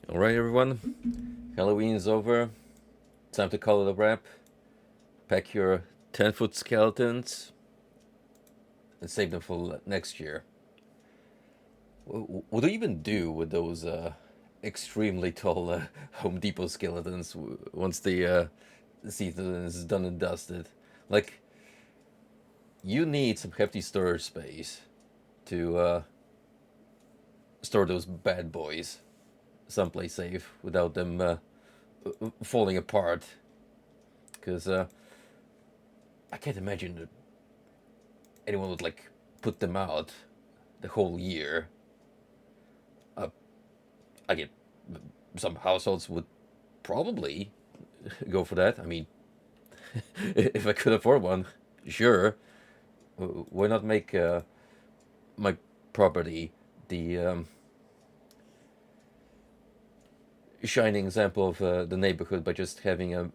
Alright, everyone. Halloween's over. Time to call it a wrap. Pack your 10-foot skeletons and save them for next year. What do you even do with those extremely tall Home Depot skeletons once the season is done and dusted? Like, you need some hefty storage space to store those bad boys someplace safe without them falling apart. Because I can't imagine that anyone would like put them out the whole year. Uh, I get some households would probably go for that. I mean, if I could afford one, sure. Why not make my property the shining example of the neighborhood by just having a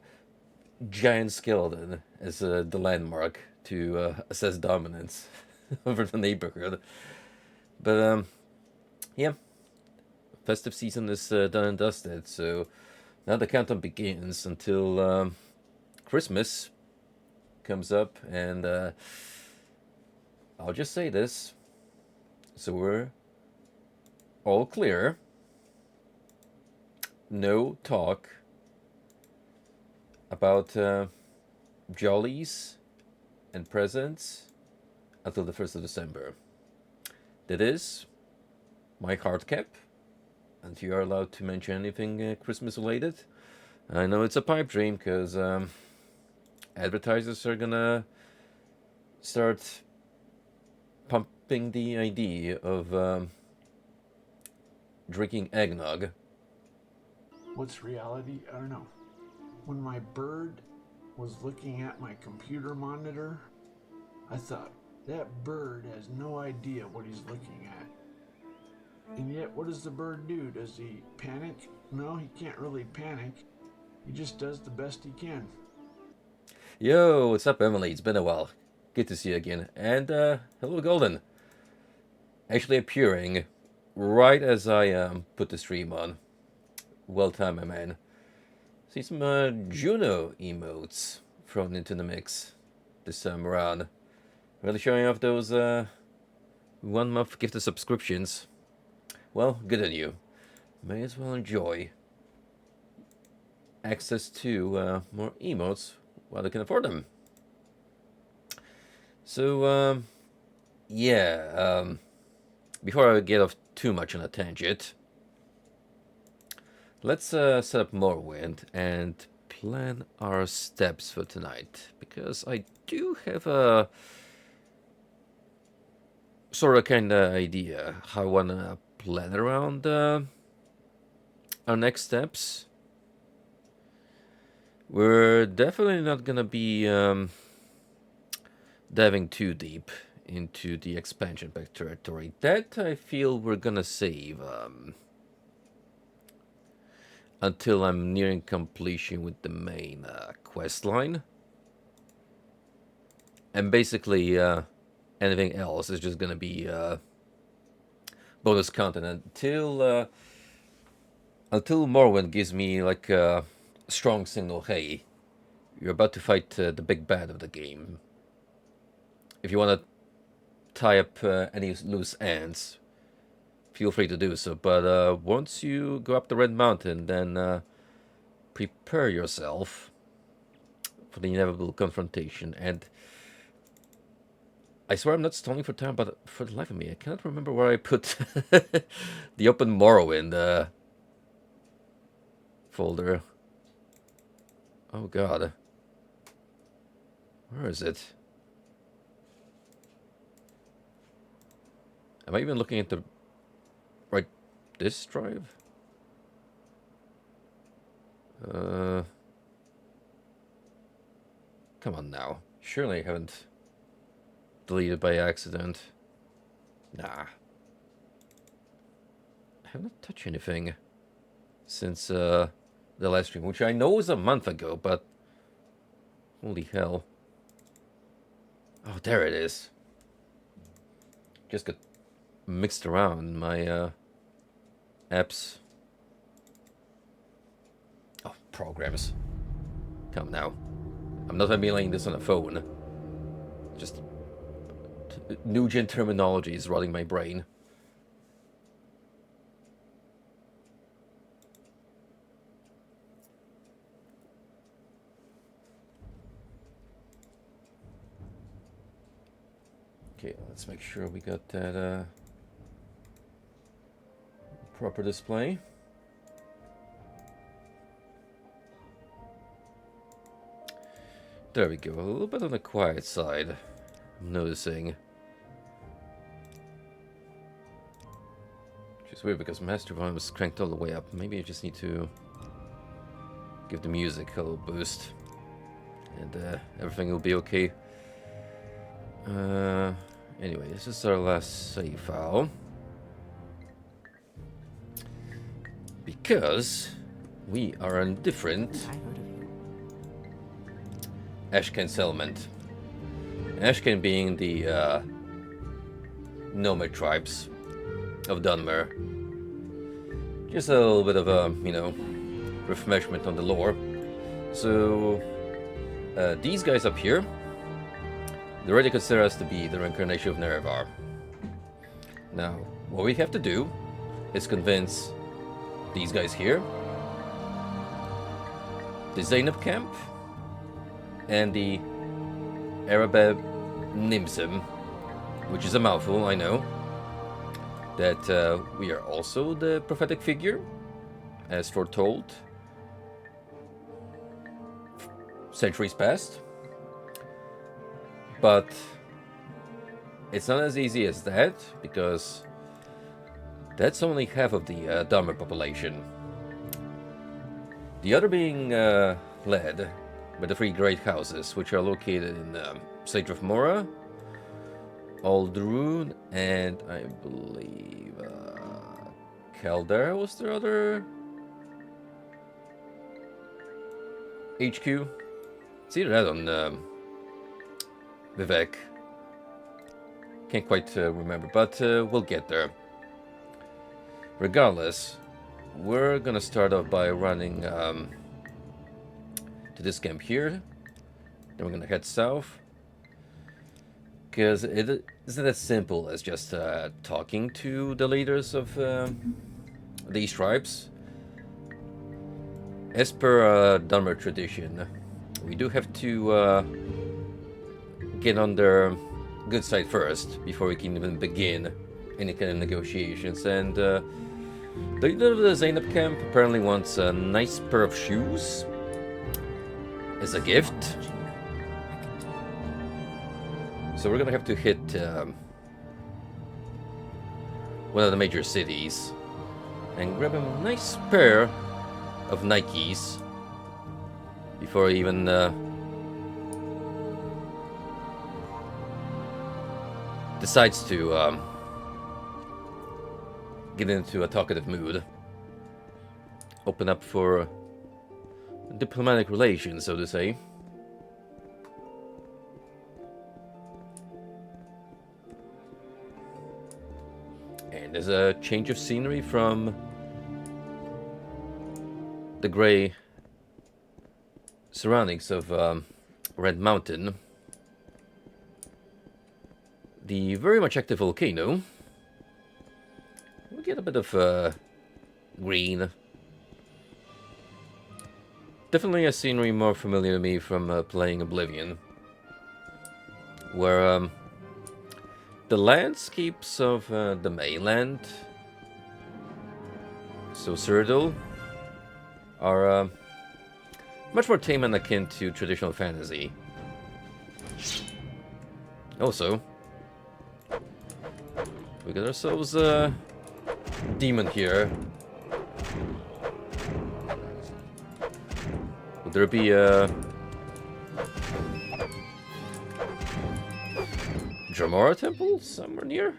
giant skeleton as the landmark to assess dominance over the neighborhood? But yeah, festive season is done and dusted, so now the countdown begins until Christmas comes up, and I'll just say this: so we're all clear. No talk about jollies and presents until the 1st of December. That is my hard cap, and you are allowed to mention anything Christmas related. I know it's a pipe dream because advertisers are gonna start pumping the idea of drinking eggnog. What's reality? I don't know. When my bird was looking at my computer monitor, I thought, that bird has no idea what he's looking at. And yet, what does the bird do? Does he panic? No, he can't really panic. He just does the best he can. Yo, what's up, Emily? It's been a while. Good to see you again. And hello, Golden. Actually appearing right as I put the stream on. Well timed, my man. See some Juno emotes thrown into the mix this time around. Really showing off those 1 month gift of subscriptions. Well, good on you. May as well enjoy access to more emotes while they can afford them. So, yeah, before I get off too much on a tangent, let's set up Morrowind and plan our steps for tonight, because I do have a sort of kind of idea how I want to plan around our next steps. We're definitely not gonna be diving too deep into the expansion pack territory. That I feel we're gonna save until I'm nearing completion with the main quest line. And basically, anything else is just gonna be bonus content until Morrowind gives me like a strong signal. Hey, you're about to fight the big bad of the game. If you want to tie up any loose ends, feel free to do so. But once you go up the Red Mountain, then prepare yourself for the inevitable confrontation. And I swear I'm not stalling for time, but for the life of me, I cannot remember where I put the open Morrowind folder. Oh god. Where is it? Am I even looking at the right disk drive? Come on now. Surely I haven't deleted by accident. Nah. I have not touched anything since the last stream, which I know was a month ago, but holy hell. Oh, there it is. Just got mixed around my apps. programs. Come now. I'm not emailing this on a phone. Just new gen terminology is rotting my brain. Okay, let's make sure we got that proper display. There we go, a little bit on the quiet side, I'm noticing. Which is weird because master volume is cranked all the way up. Maybe I just need to give the music a little boost. And everything will be okay. Anyway, this is our last save file. Because we are on different Ashcan settlement. Ashcan being the nomad tribes of Dunmer. Just a little bit of a, you know, refreshment on the lore. So, these guys up here, they already consider us to be the reincarnation of Nerevar. Now, what we have to do is convince these guys here, the Zainab camp, and the Arabeb Nimsim, which is a mouthful, I know, that we are also the prophetic figure, as foretold centuries past. But it's not as easy as that, because that's only half of the Dharma population. The other being led by the three great houses, which are located in Sage of Mora, Aldrun, and I believe Caldera was their other HQ. It's either that on Vivek. Can't quite remember, but we'll get there. Regardless, we're gonna start off by running to this camp here. Then we're gonna head south. Because it isn't as simple as just talking to the leaders of these tribes. As per Dunmer tradition, we do have to get on their good side first before we can even begin any kind of negotiations. And the leader of the Zainab camp apparently wants a nice pair of shoes as a gift. So we're gonna have to hit one of the major cities and grab him a nice pair of Nikes before he even decides to get into a talkative mood, open up for diplomatic relations, so to say. And there's a change of scenery from the gray surroundings of Red Mountain. The very much active volcano. We get a bit of green. Definitely a scenery more familiar to me from playing Oblivion, where the landscapes of the mainland, so Cyrodiil, are much more tame and akin to traditional fantasy. Also, we got ourselves a demon here. Would there be a Dramora temple somewhere near?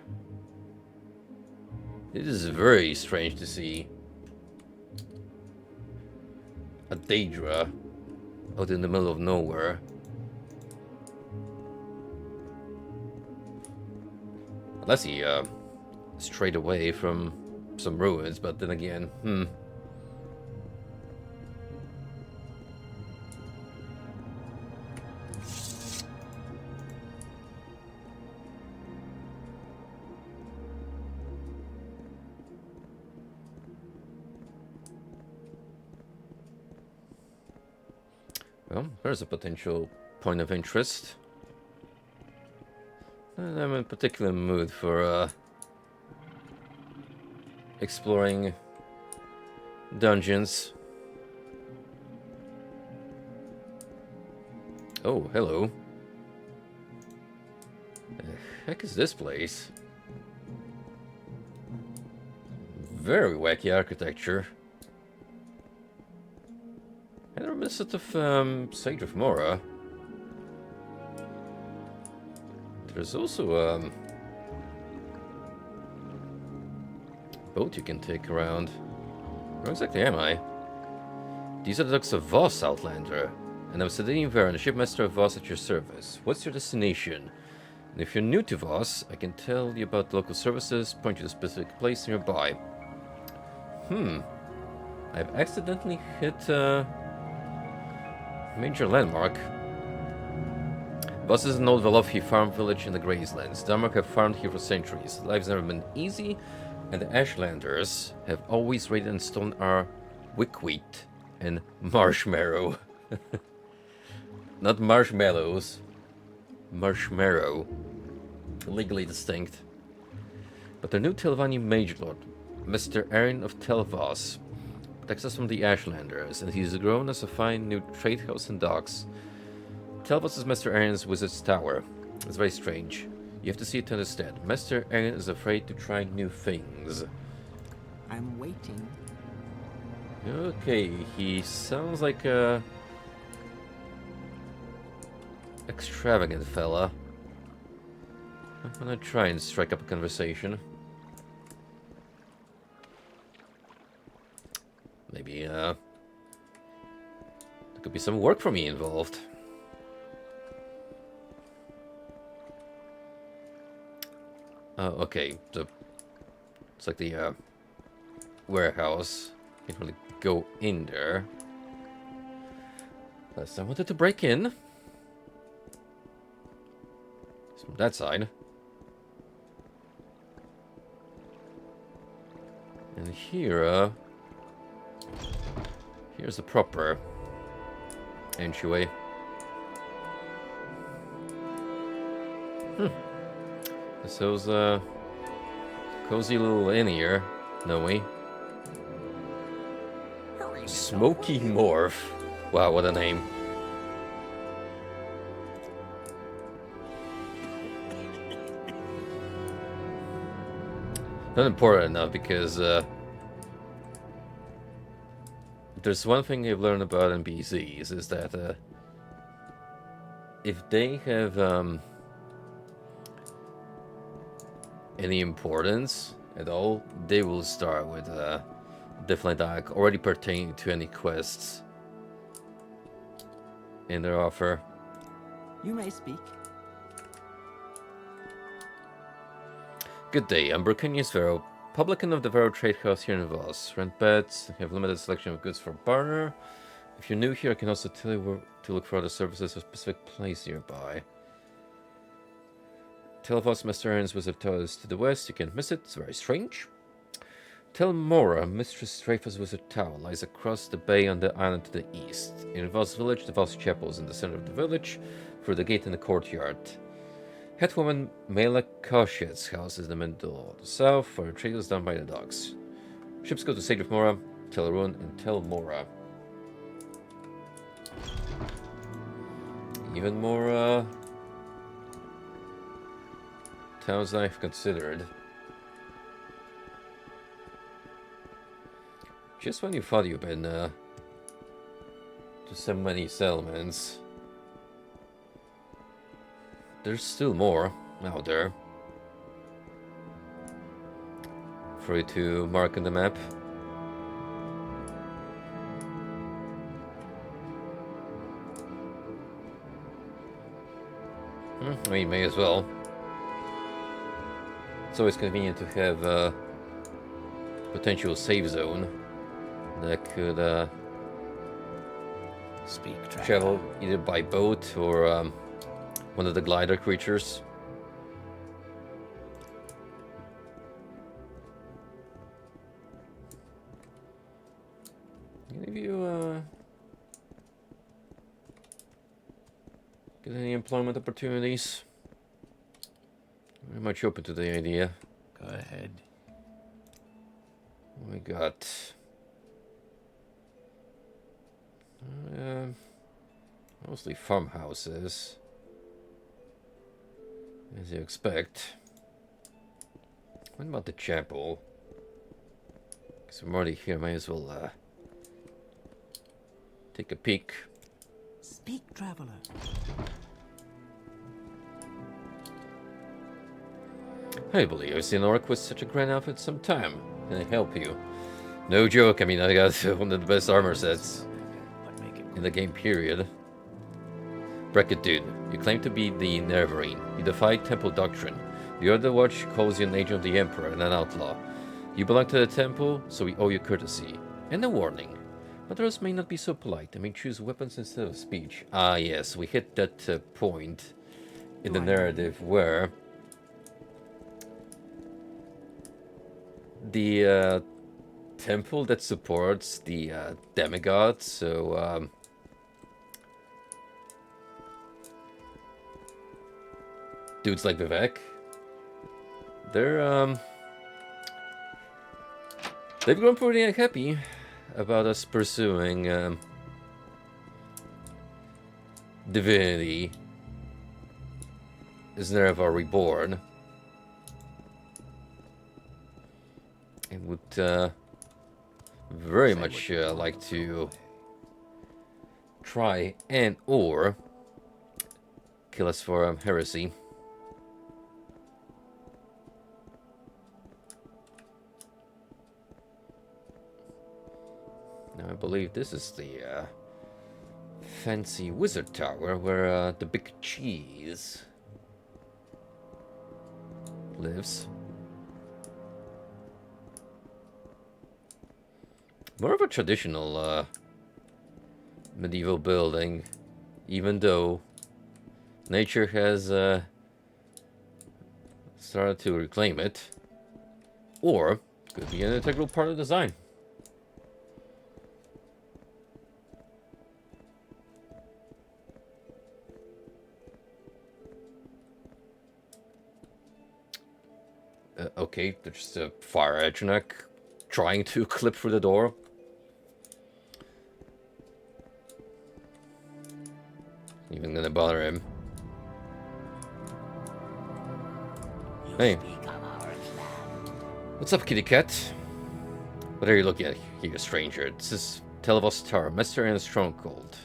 It is very strange to see a Daedra out in the middle of nowhere. Unless he strayed away from some ruins, but then again, Well, there's a potential point of interest. And I'm in a particular mood for exploring dungeons. Oh, hello. The heck is this place? Very wacky architecture. And reminiscent of Sage of Mora. There's also a boat you can take around. Where exactly am I? These are the docks of Voss, Outlander. And I'm Sedanian Varan, the shipmaster of Voss at your service. What's your destination? And if you're new to Voss, I can tell you about local services, point you to a specific place nearby. I've accidentally hit a major landmark. Voss is an old Velofi farm village in the Grayslands. Denmark have farmed here for centuries. Life's never been easy, and the Ashlanders have always raided and stolen our wickweed and marshmallow. Not marshmallows. Marshmallow. Legally distinct. But their new Telvanni Mage Lord, Mr. Aaron of Telvos, protects us from the Ashlanders, and he's grown us a fine new trade house and docks. Telvos is Mr. Aaron's wizard's tower. It's very strange. You have to see it to understand. Mr. Aaron is afraid to try new things. I'm waiting. Okay, he sounds like a extravagant fella. I'm gonna try and strike up a conversation. Maybe, there could be some work for me involved. Okay, so it's like the warehouse. Can't really go in there. Last time I wanted to break in. It's from that side. And here, here's the proper entryway. So it's a cozy little inn here, no we? Smoky Morph. Wow, what a name. Not important enough because there's one thing I've learned about NPCs is that if they have any importance at all, they will start with definitely dialogue already pertaining to any quests in their offer. You may speak. Good day, I'm Brukinius Vero, publican of the Vero Trade House here in Voss. Rent beds, have limited selection of goods for barter. If you're new here, I can also tell you where to look for other services or a specific place nearby. Tell Voss Mr. Aaron's wizard tower is to the west, you can't miss it, it's very strange. Tell Mora, Mistress Strafa's wizard tower lies across the bay on the island to the east. In Voss village, the Voss chapel is in the center of the village, through the gate in the courtyard. Headwoman Mela Koshet's house is in the middle. The south, for trade is done by the docks. Ships go to Sage of Mora, Tel Arun, and Tel Mora. Even more towns than I've considered. Just when you thought you've been to so many settlements, there's still more out there for you to mark on the map. I mean, may as well. It's always convenient to have a potential save zone that could travel either by boat or one of the glider creatures. Any of you Get any employment opportunities? Very much open to the idea. Go ahead. We got mostly farmhouses, as you expect. What about the chapel? Because I'm already here, might as well take a peek. Speak, traveler. I believe I've seen an orc with such a grand outfit some time. Can I help you? No joke, I mean, I got one of the best armor sets in the game, period. Bracket dude, you claim to be the Nerevarine. You defy temple doctrine. The Other Watch calls you an agent of the Emperor and an outlaw. You belong to the temple, so we owe you courtesy. And a warning. Others may not be so polite and may choose weapons instead of speech. Ah yes, we hit that point in the narrative where the temple that supports the demigod, so dudes like Vivek, they've grown pretty unhappy about us pursuing divinity is Nerva reborn, and would very much like to try and or kill us for heresy. Now I believe this is the fancy wizard tower where the big cheese lives. More of a traditional medieval building, even though nature has started to reclaim it, or could be an integral part of the design. Okay, there's just a fire engine trying to clip through the door. Even gonna bother him. Hey. What's up, kitty cat? What are you looking at here, stranger? This is Televos Tower, master and stronghold.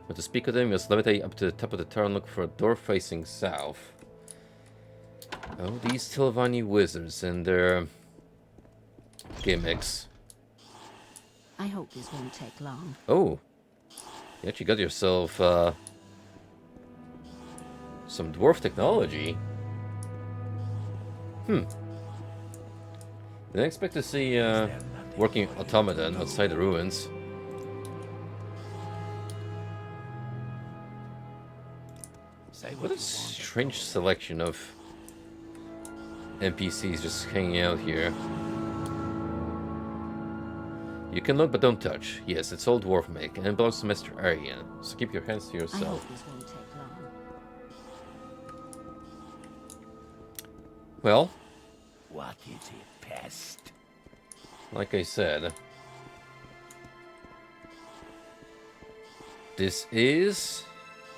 But to speak with him, you must levitate up to the top of the tower and look for a door facing south. Oh, these Telvanni wizards and their gimmicks. I hope this won't take long. Oh, you actually got yourself some dwarf technology. Didn't expect to see working automaton outside the ruins. What a strange selection of NPCs just hanging out here. You can look but don't touch. Yes, it's old dwarf make and it belongs to Mr. Aryan, so keep your hands to I yourself. hope this won't take long. Well, What is it, pest? like I said, this is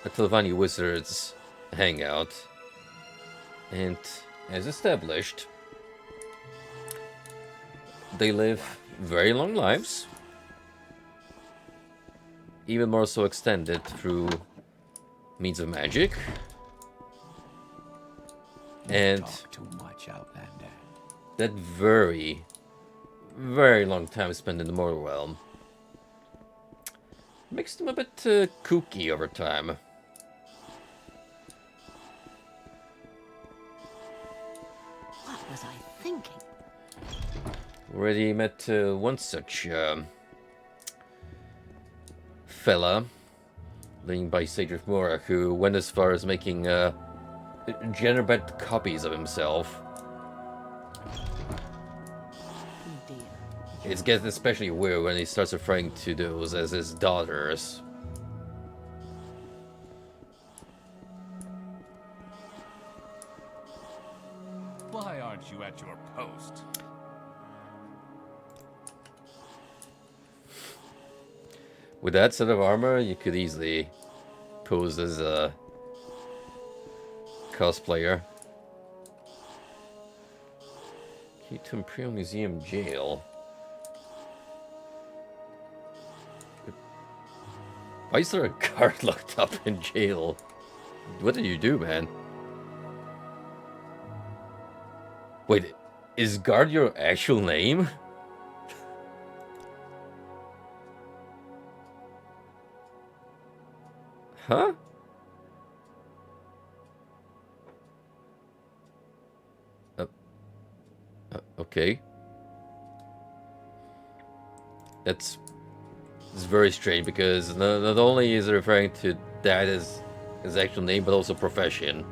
a Telvanni wizard's hangout, and as established, they live very long lives, even more so extended through means of magic, and Talk too much, Outlander. that very, very long time spent in the mortal realm makes them a bit kooky over time. What was I thinking? Already met one such fella, living by Sage of Mora, who went as far as making Generbet copies of himself. Oh dear. It gets especially weird when he starts referring to those as his daughters. With that set of armor, you could easily pose as a cosplayer. Key to Imperial Museum jail. Why is there a guard locked up in jail? What did you do, man? Wait, is guard your actual name? Huh? Okay. It's very strange because not only is it referring to that as his actual name, but also profession.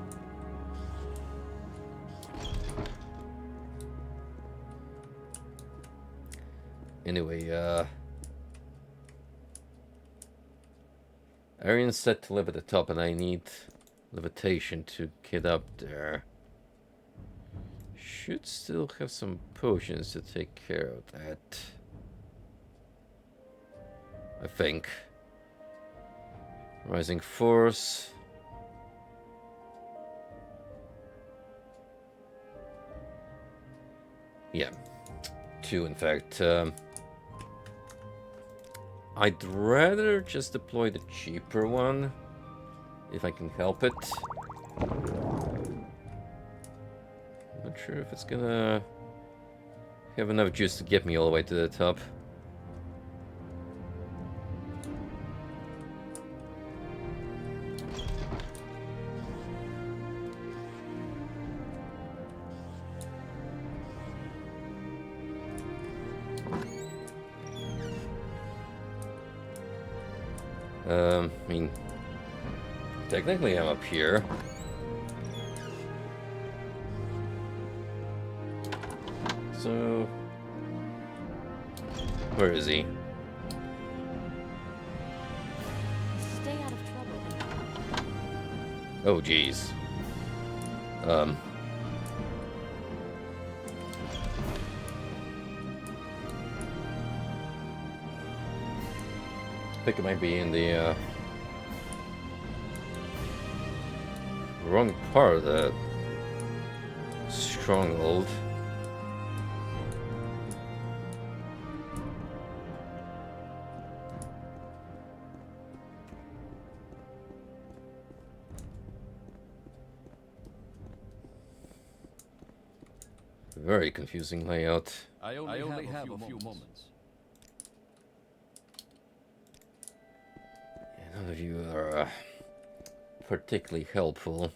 Anyway, Arian's set to live at the top, and I need levitation to get up there. Should still have some potions to take care of that. I think. Rising Force. Yeah. 2, in fact. I'd rather just deploy the cheaper one, if I can help it. Not sure if it's gonna have enough juice to get me all the way to the top. I mean, technically I'm up here. So, where is he? Stay out of trouble. Oh, jeez. I think it might be in the wrong part of the stronghold. Very confusing layout. I only have a few moments. Yeah, none of you are particularly helpful.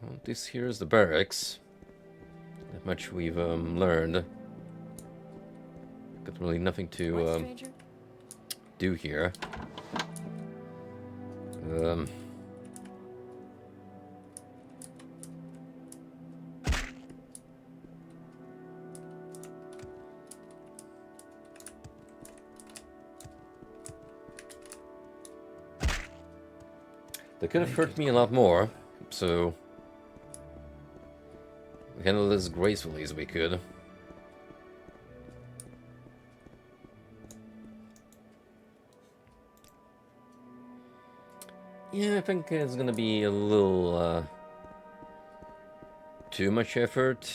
Well, this here is the barracks. That much we've learned. Got really nothing to do here. They could have hurt me a lot more, so we handled this as gracefully as we could. Yeah, I think it's gonna be a little too much effort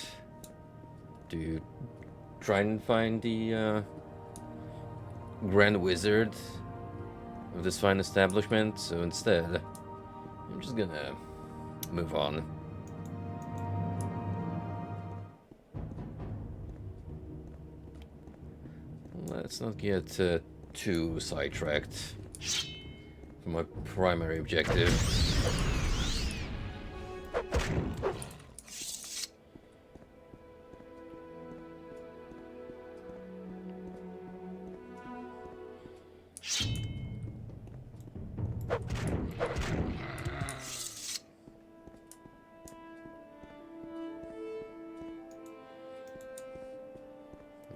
to try and find the Grand Wizard of this fine establishment, so instead I'm just gonna move on. Let's not get too sidetracked from my primary objective.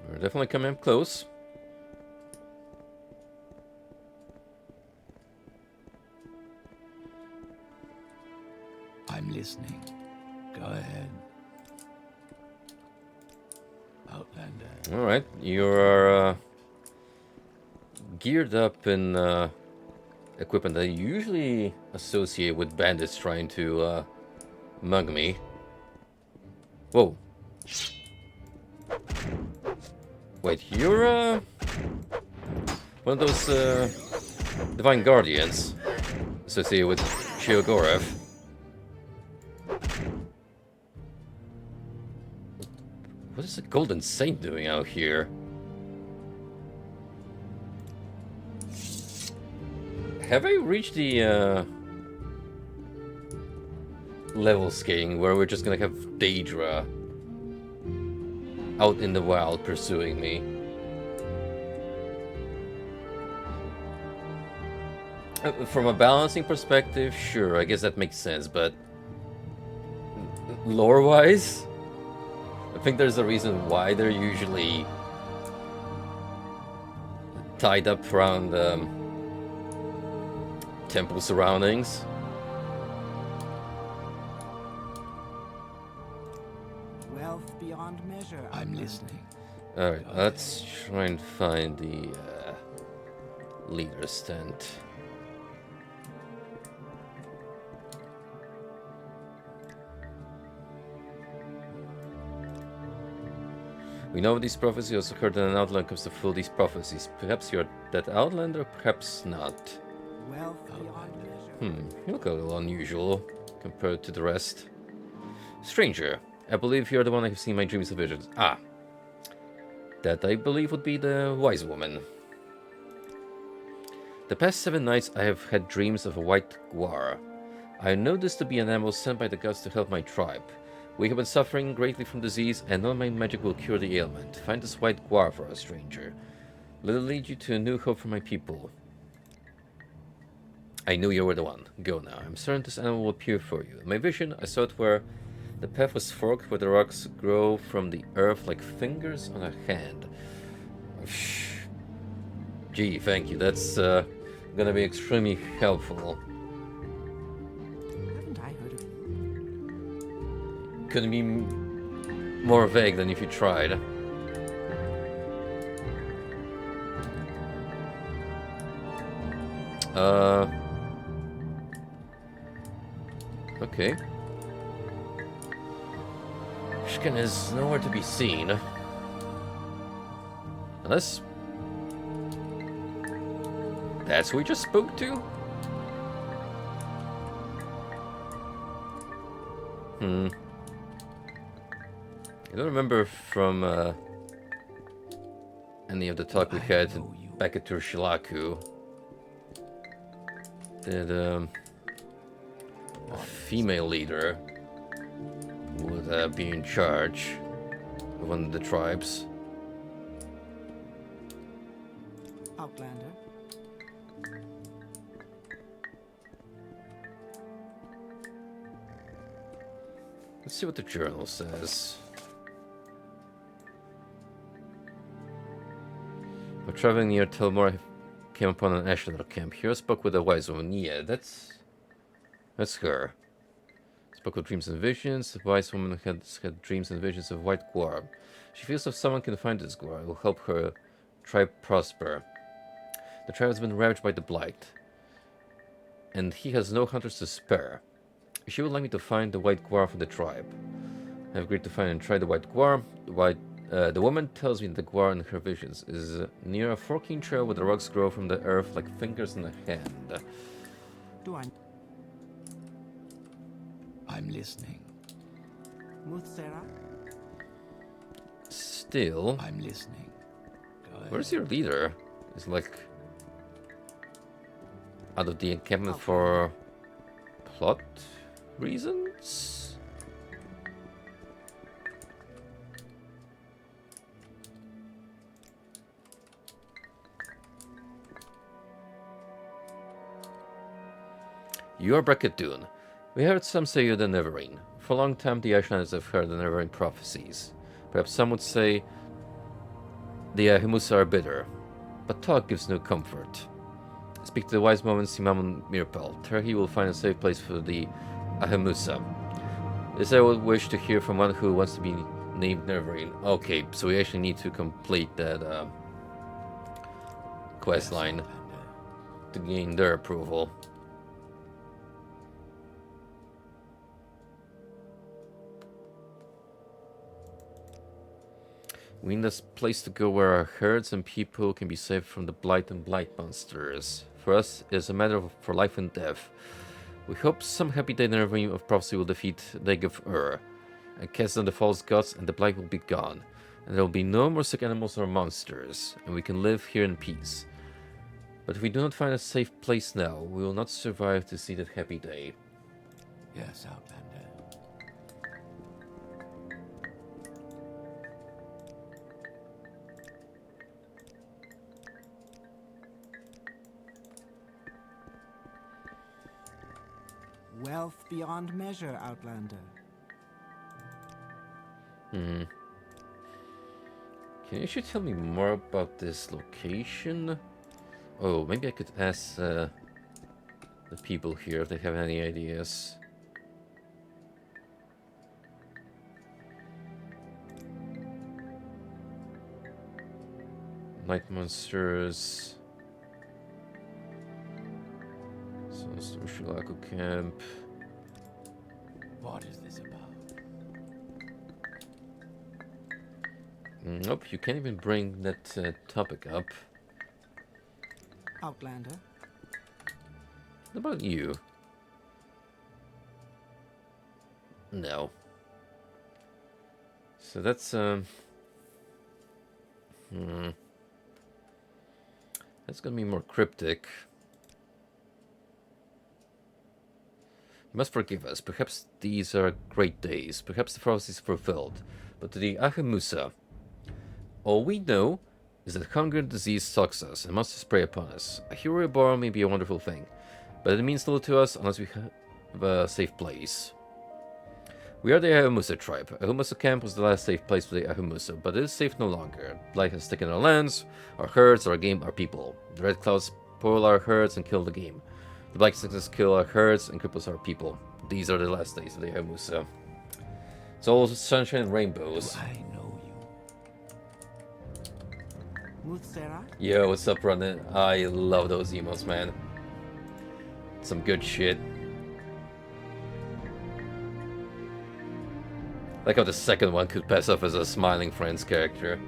We're definitely coming up close. I'm listening. Go ahead. Outlander. Alright, you are geared up in equipment that I usually associate with bandits trying to mug me. Whoa. Wait, you're one of those Divine Guardians associated with Sheogorev. What is the Golden Saint doing out here? Have I reached the level scaling where we're just gonna have Daedra out in the wild pursuing me? From a balancing perspective, sure, I guess that makes sense, but lore-wise, I think there's a reason why they're usually tied up around temple surroundings. Wealth beyond measure. I'm listening. Alright, let's try and find the leader's tent. We know these prophecies. Also heard that an outlander comes to fulfill these prophecies. Perhaps you're that outlander, perhaps not. Wealth beyond measure. You look a little unusual compared to the rest. Stranger, I believe you're the one I have seen in my dreams and visions. Ah. That I believe would be the wise woman. The past 7 nights I have had dreams of a white guar. I know this to be an animal sent by the gods to help my tribe. We have been suffering greatly from disease, and none of my magic will cure the ailment. Find this white guar for us, stranger. Let it lead you to a new hope for my people. I knew you were the one. Go now. I'm certain this animal will appear for you. In my vision, I saw it where the path was forked, where the rocks grow from the earth like fingers on a hand. Gee, thank you. That's gonna be extremely helpful. Haven't I heard of you? Couldn't be more vague than if you tried. Okay. Shkin is nowhere to be seen. Unless... that's who we just spoke to? I don't remember from any of the talk we had back at Turshilaku that a female leader would be in charge of one of the tribes. Outlander. Let's see what the journal says. While traveling near Telmore, I came upon an Ashlander camp. Here I spoke with a wise woman. Yeah, that's her. Spoke with dreams and visions. The wise woman had dreams and visions of white guar. She feels if someone can find this guar, it will help her tribe prosper. The tribe has been ravaged by the blight, and he has no hunters to spare. She would like me to find the white guar for the tribe. I have agreed to find and try the white guar. The woman tells me that the guar in her visions is near a forking trail where the rocks grow from the earth like fingers in a hand. Do I? I'm listening. Muthsera? Still, I'm listening. Go ahead. where's your leader? Is like out of the encampment for plot reasons? You are Breketun. We heard some say you're the Neverine. For a long time the Icelanders have heard the Neverine prophecies. Perhaps some would say the Ahimusa are bitter, but talk gives no comfort. Speak to the wise woman Simamun Mirpal. There he will find a safe place for the Ahimusa. This I would wish to hear from one who wants to be named Neverine. Okay, so we actually need to complete that quest Yes, line Outlander. to gain their approval. We need a place to go where our herds and people can be saved from the blight and blight monsters. For us, it is a matter of for life and death. We hope some happy day in the Ring of Prophecy will defeat Leg of Ur, and cast down the false gods, and the blight will be gone. And there will be no more sick animals or monsters, and we can live here in peace. But if we do not find a safe place now, we will not survive to see that happy day. Yes, Outlander. Wealth beyond measure, Outlander. Hmm. Can you actually tell me more about this location? Oh, maybe I could ask the people here if they have any ideas. Night monsters. Shulaku camp. What is this about? Nope, you can't even bring that topic up. Outlander. What about you? No. So that's that's gonna be more cryptic. You must forgive us. Perhaps these are great days. Perhaps the prophecy is fulfilled. But to the Ahamusa, all we know is that hunger and disease stalks us and monsters prey upon us. A hero reborn may be a wonderful thing, but it means little to us unless we have a safe place. We are the Ahamusa tribe. Ahamusa camp was the last safe place for the Ahamusa, but it is safe no longer. Blight has taken our lands, our herds, our game, our people. The red clouds spoil our herds and kill the game. The black sickness kill our herds and cripples our people. These are the last days of the Ahamusa. It's all sunshine and rainbows. Do I know you? Muthsera. Yo, what's up, Ronan? I love those emotes, man. Some good shit. Like how the second one could pass off as a Smiling Friends character.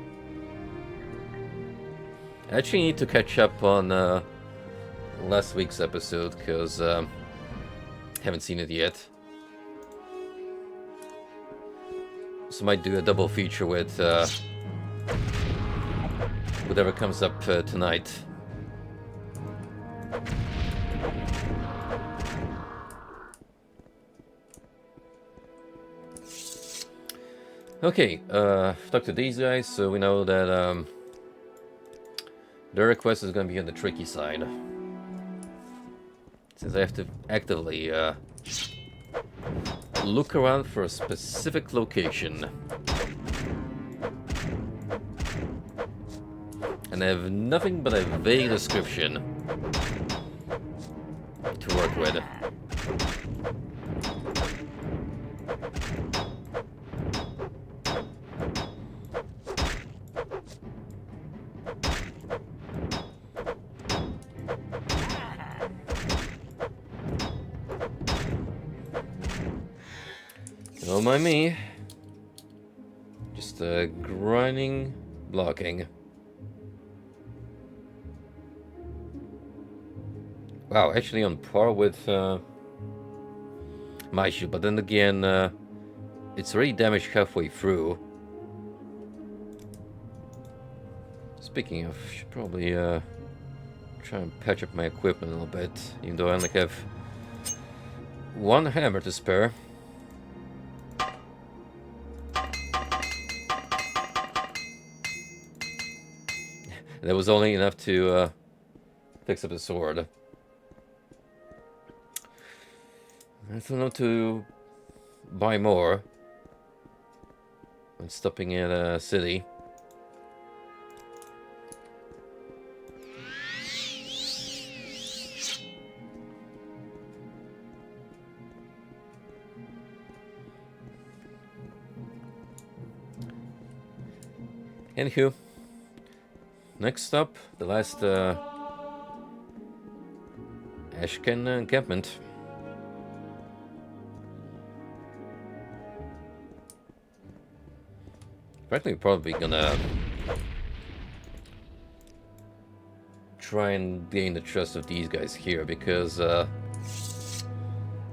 I actually need to catch up on last week's episode, because haven't seen it yet. So might do a double feature with whatever comes up tonight. Okay, talk to these guys, so we know that their request is going to be on the tricky side. Since I have to actively look around for a specific location. And I have nothing but a vague description to work with. Don't mind me. Just grinding, blocking. Wow, actually on par with my shield, but then again, it's already damaged halfway through. Speaking of, should probably try and patch up my equipment a little bit, even though I only have one hammer to spare. That was only enough to fix up the sword. I don't know to buy more when stopping in a city. Anywho, next up, the last Ashcan encampment. Frankly, we're probably gonna try and gain the trust of these guys here because,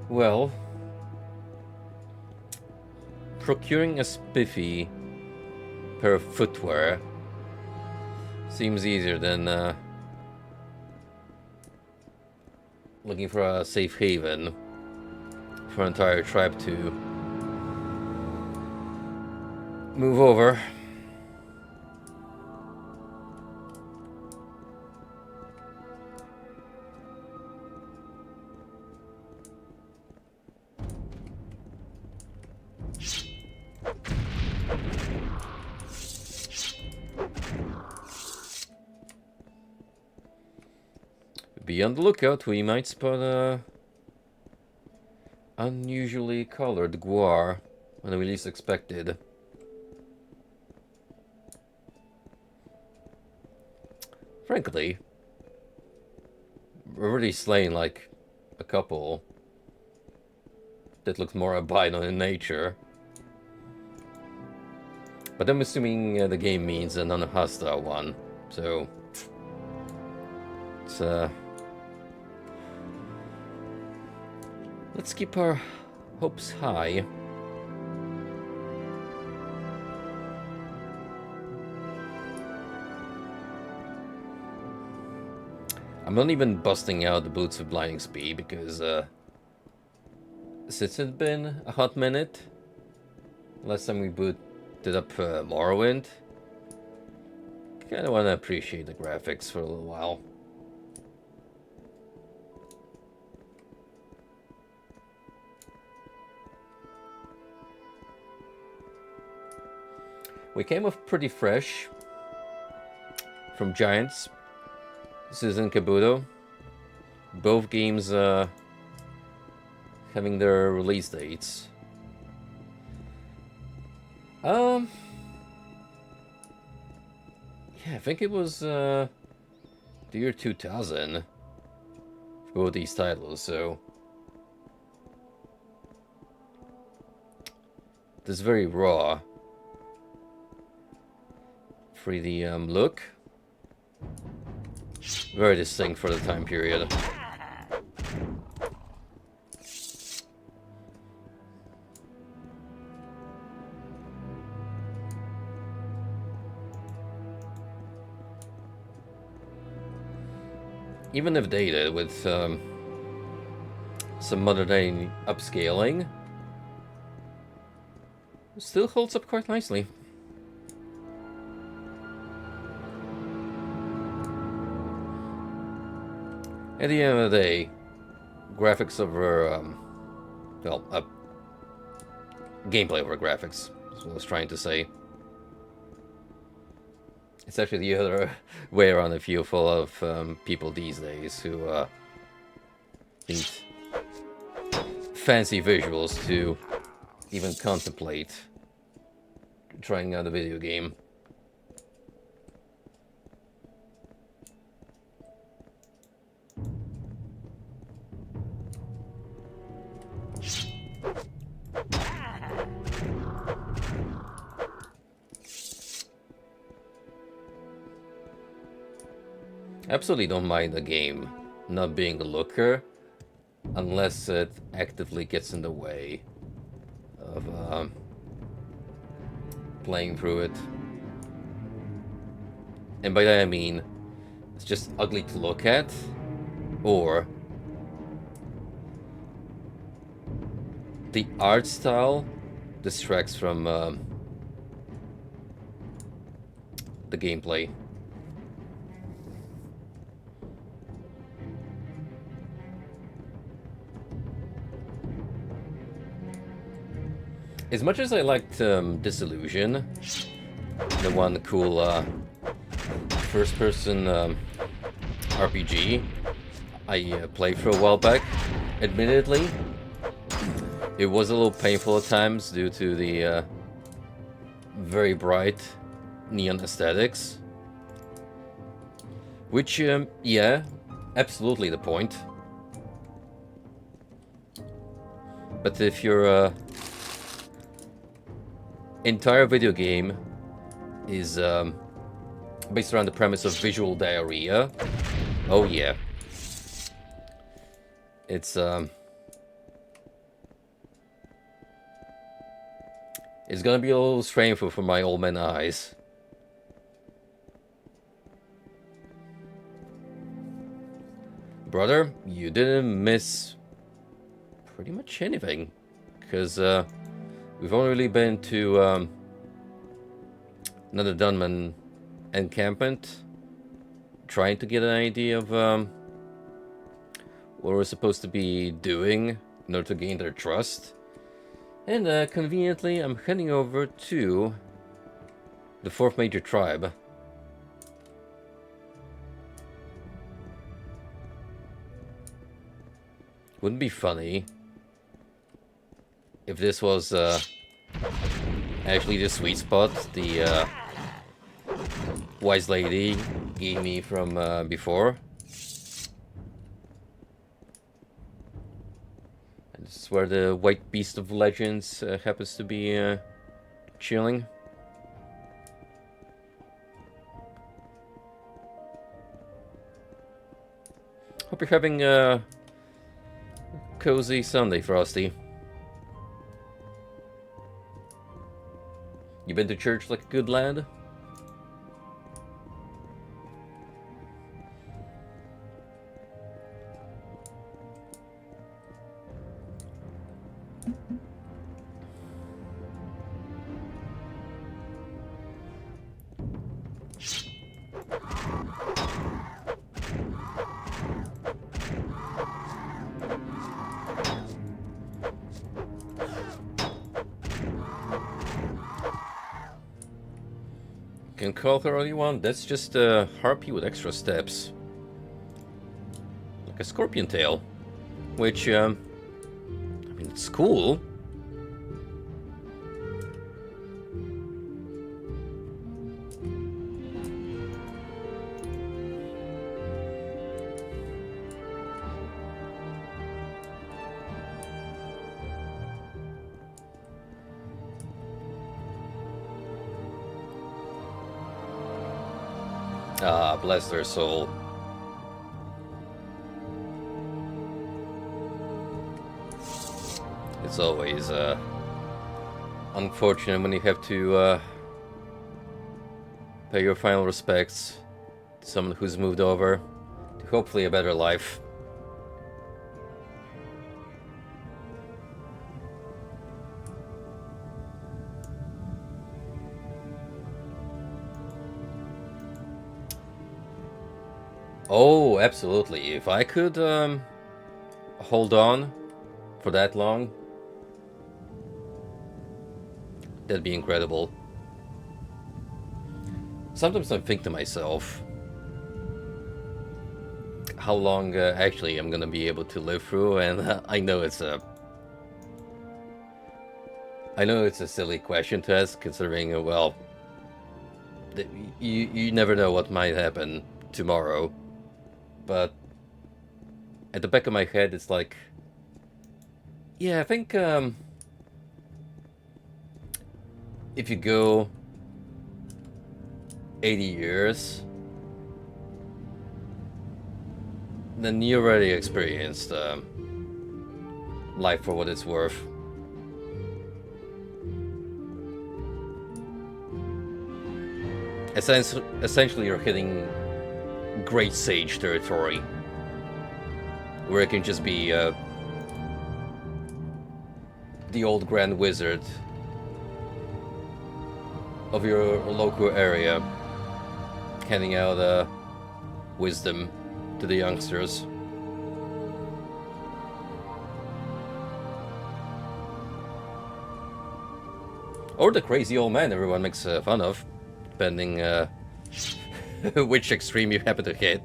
well, procuring a spiffy pair of footwear seems easier than looking for a safe haven for an entire tribe to move over. Be on the lookout, we might spot a unusually colored guar when we least expected. Frankly, we're already slaying like a couple that looks more albino in nature. But I'm assuming the game means a non-hostile one, so it's let's keep our hopes high. I'm not even busting out the boots of blinding speed because since it's been a hot minute, last time we booted up Morrowind, kinda wanna appreciate the graphics for a little while. We came off pretty fresh from Giants, Susan Kabuto. Both games having their release dates. Yeah, I think it was the year 2000 for both these titles, so this is very raw. 3D look. Very distinct for the time period. Even if dated with some modern day upscaling, it still holds up quite nicely. At the end of the day, graphics over, well, gameplay over graphics, is what I was trying to say. It's actually the other way around if you're full of people these days who need fancy visuals to even contemplate trying out a video game. Absolutely don't mind the game not being a looker unless it actively gets in the way of playing through it. And by that I mean it's just ugly to look at, or the art style distracts from the gameplay. As much as I liked Disillusion, the one cool first-person RPG I played for a while back, admittedly, it was a little painful at times due to the very bright neon aesthetics. Which, yeah, absolutely the point. But if your entire video game is based around the premise of visual diarrhea, oh yeah. It's gonna be a little shameful for my old man eyes. Brother, you didn't miss pretty much anything, because we've only really been to another Dunman encampment, trying to get an idea of what we're supposed to be doing in order to gain their trust. And conveniently, I'm heading over to the fourth major tribe. Wouldn't it be funny if this was actually the sweet spot the wise lady gave me from before? And this is where the white beast of legends happens to be chilling. Hope you're having a cozy Sunday, Frosty. You been to church like a good lad? Can call her all you want. That's just a harpy with extra steps. Like a scorpion tail. Which, I mean, it's cool. Ah, bless their soul. It's always unfortunate when you have to pay your final respects to someone who's moved over to hopefully a better life. Oh, absolutely. If I could hold on for that long, that'd be incredible. Sometimes I think to myself how long actually I'm gonna be able to live through, and I know it's a silly question to ask, considering well, you never know what might happen tomorrow. But at the back of my head, it's like, yeah, I think if you go 80 years, then you already experienced life for what it's worth. Essentially, you're hitting Great Sage territory, where it can just be the old Grand Wizard of your local area, handing out wisdom to the youngsters. Or the crazy old man everyone makes fun of, depending which extreme you happen to hit.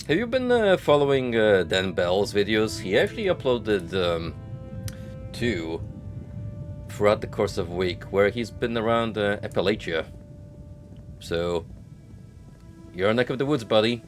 Have you been following Dan Bell's videos? He actually uploaded 2 throughout the course of a week where he's been around Appalachia. So, your neck of the woods, buddy.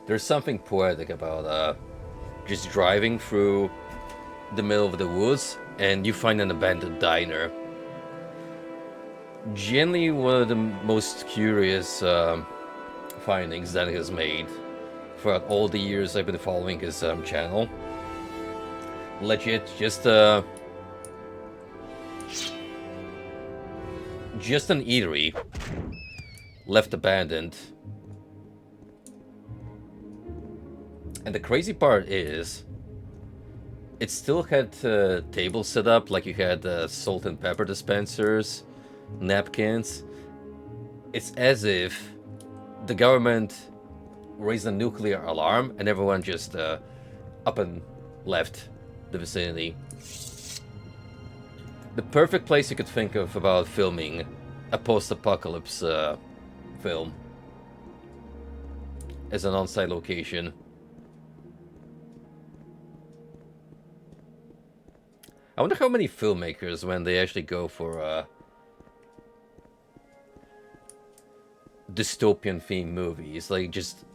There's something poetic about just driving through the middle of the woods and you find an abandoned diner. Generally one of the most curious findings that he has made throughout all the years I've been following his channel. Legit, just an eatery left abandoned. And the crazy part is, it still had tables set up, like you had salt and pepper dispensers, napkins. It's as if the government raised a nuclear alarm and everyone just up and left the vicinity. The perfect place you could think of about filming a post-apocalypse film as an on-site location. I wonder how many filmmakers, when they actually go for dystopian-themed movies, like just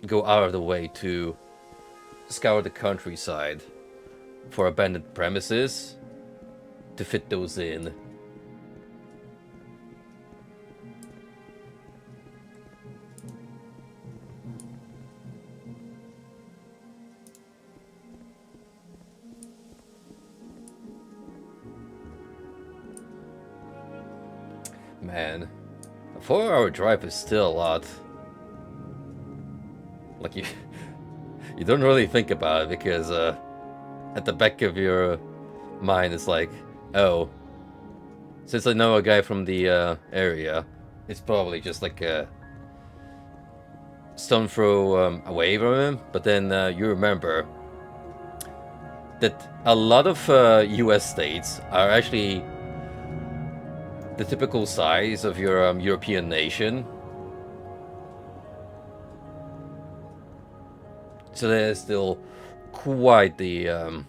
go out of the way to scour the countryside for abandoned premises to fit those in. Man, a 4-hour drive is still a lot. Like you don't really think about it because at the back of your mind it's like, oh, since I know a guy from the area, it's probably just like a stone throw away from him. But then you remember that a lot of US states are actually the typical size of your European nation. So there's still quite the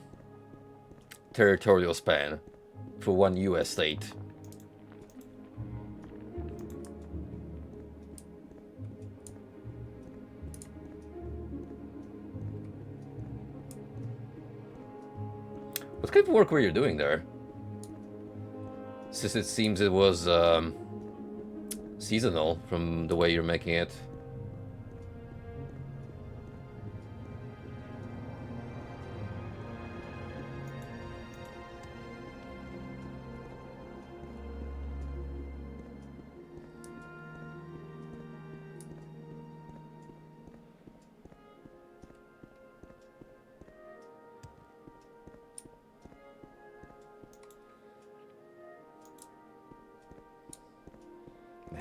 territorial span for one US state. What kind of work were you doing there? Since it seems it was seasonal from the way you're making it.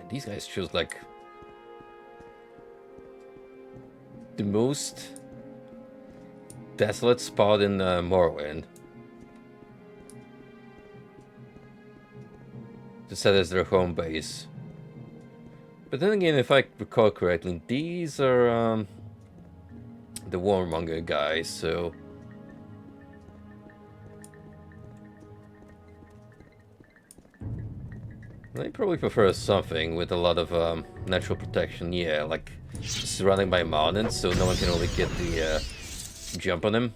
These guys chose like the most desolate spot in Morrowind to set as their home base. But then again, if I recall correctly, these are the warmonger guys, so they probably prefer something with a lot of natural protection, yeah, like surrounded by mountains, so no one can really get the jump on them.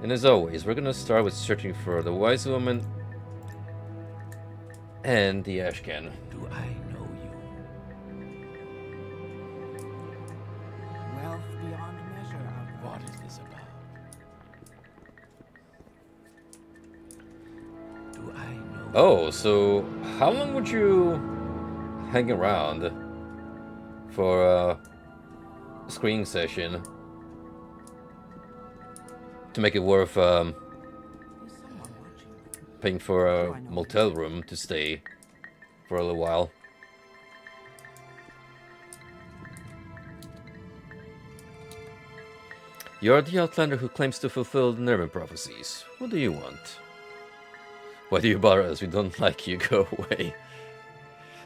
And as always, we're gonna start with searching for the wise woman and the ash can. Do I know you? Wealth beyond measure, Outlander. What is this about? Do I know? Oh, so how long would you hang around for a screening session to make it worth There's someone watching. paying for a motel room to stay for a little while. You're the outlander who claims to fulfill the Nervin prophecies. What do you want? Why do you bother us? We don't like you. Go away.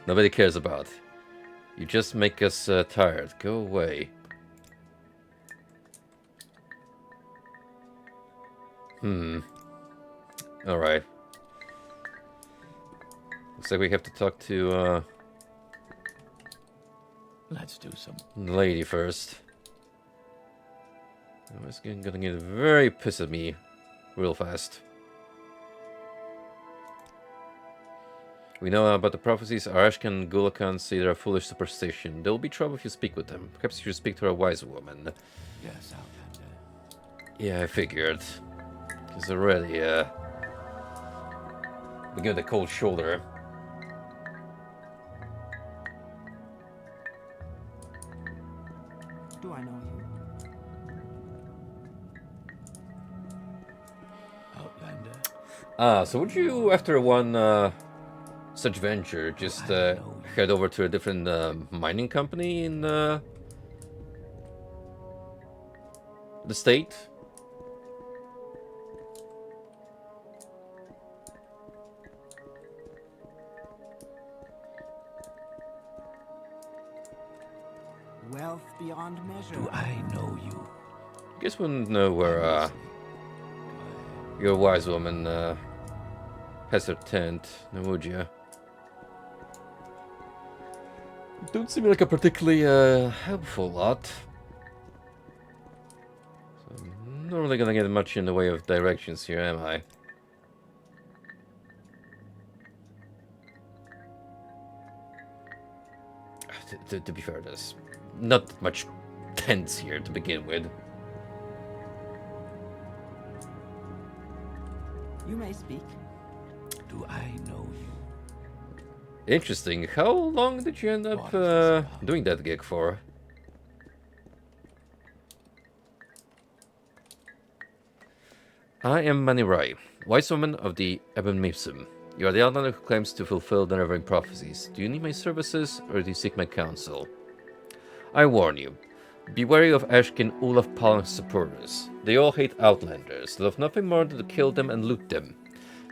Nobody cares about. You just make us tired. Go away. Alright. Looks like we have to talk to Let's do some. the lady first. Oh, it's gonna get very pissed at me real fast. We know about the prophecies. Arashkan and Gulakan say they're a foolish superstition. There will be trouble if you speak with them. Perhaps you should speak to a wise woman. Yes, Outlander. Yeah, I figured. He's already, we give the cold shoulder. Do I know you? Outlander. So would you, after one, such venture, just, head over to a different, mining company in, the state? Wealth beyond measure. Do I know you? Guess we wouldn't know where, your wise woman, has her tent, now would you? Don't seem like a particularly, helpful lot. So I'm not really gonna get much in the way of directions here, am I? To be fair, there's not much tents here to begin with. You may speak. Do I know you? Interesting. How long did you end up What is this about? doing that gig for? I am Manirai, wise woman of the Ebon Mipsum. You are the outlander who claims to fulfill the Neverending prophecies. Do you need my services, or do you seek my counsel? I warn you, be wary of Ashkin, Olaf Paul and his supporters. They all hate outlanders. They love nothing more than to kill them and loot them.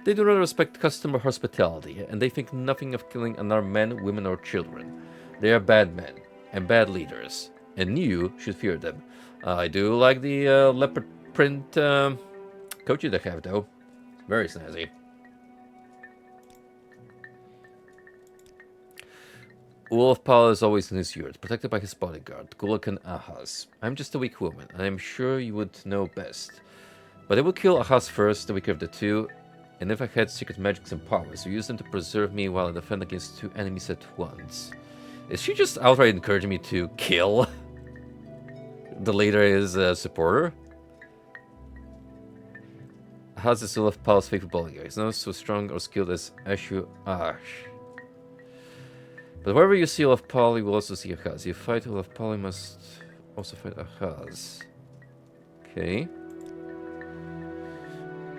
They do not respect custom or hospitality, and they think nothing of killing unarmed men, women, or children. They are bad men and bad leaders, and you should fear them. I do like the leopard print coat they have, though. Very snazzy. Olaf Paul is always in his yurt, protected by his bodyguard, Gulakan Ahaz. I'm just a weak woman, and I'm sure you would know best. But I will kill Ahaz first, the weaker of the two, and if I had secret magics and powers, use them to preserve me while I defend against two enemies at once. Is she just outright encouraging me to kill the leader is a supporter? Ahaz is Olaf Paul's faithful bodyguard. He's not so strong or skilled as Ashu Ash. But wherever you see Olaf Paul, you will also see Ahaz. You fight Olaf Paul, you must also fight Ahaz. Okay.